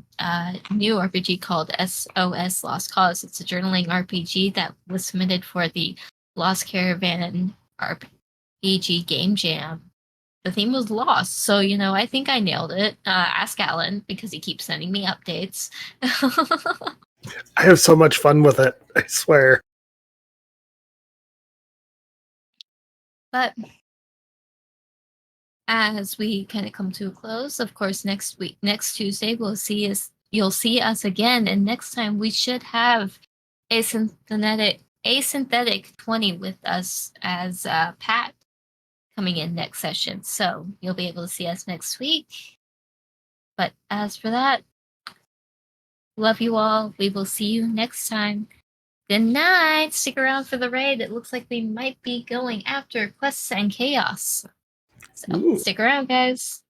[SPEAKER 1] new RPG called SOS Lost Cause. It's a journaling RPG that was submitted for the Lost Caravan RPG Game Jam. The theme was lost, so I think I nailed it. Ask Alan because he keeps sending me updates.
[SPEAKER 2] I have so much fun with it, I swear.
[SPEAKER 1] But as we kind of come to a close, of course, next Tuesday, you'll see us again, and next time we should have a synthetic 20 with us as Pat coming in next session. So you'll be able to see us next week. But as for that, love you all. We will see you next time. Good night. Stick around for the raid. It looks like we might be going after Quests and Chaos. So stick around, guys.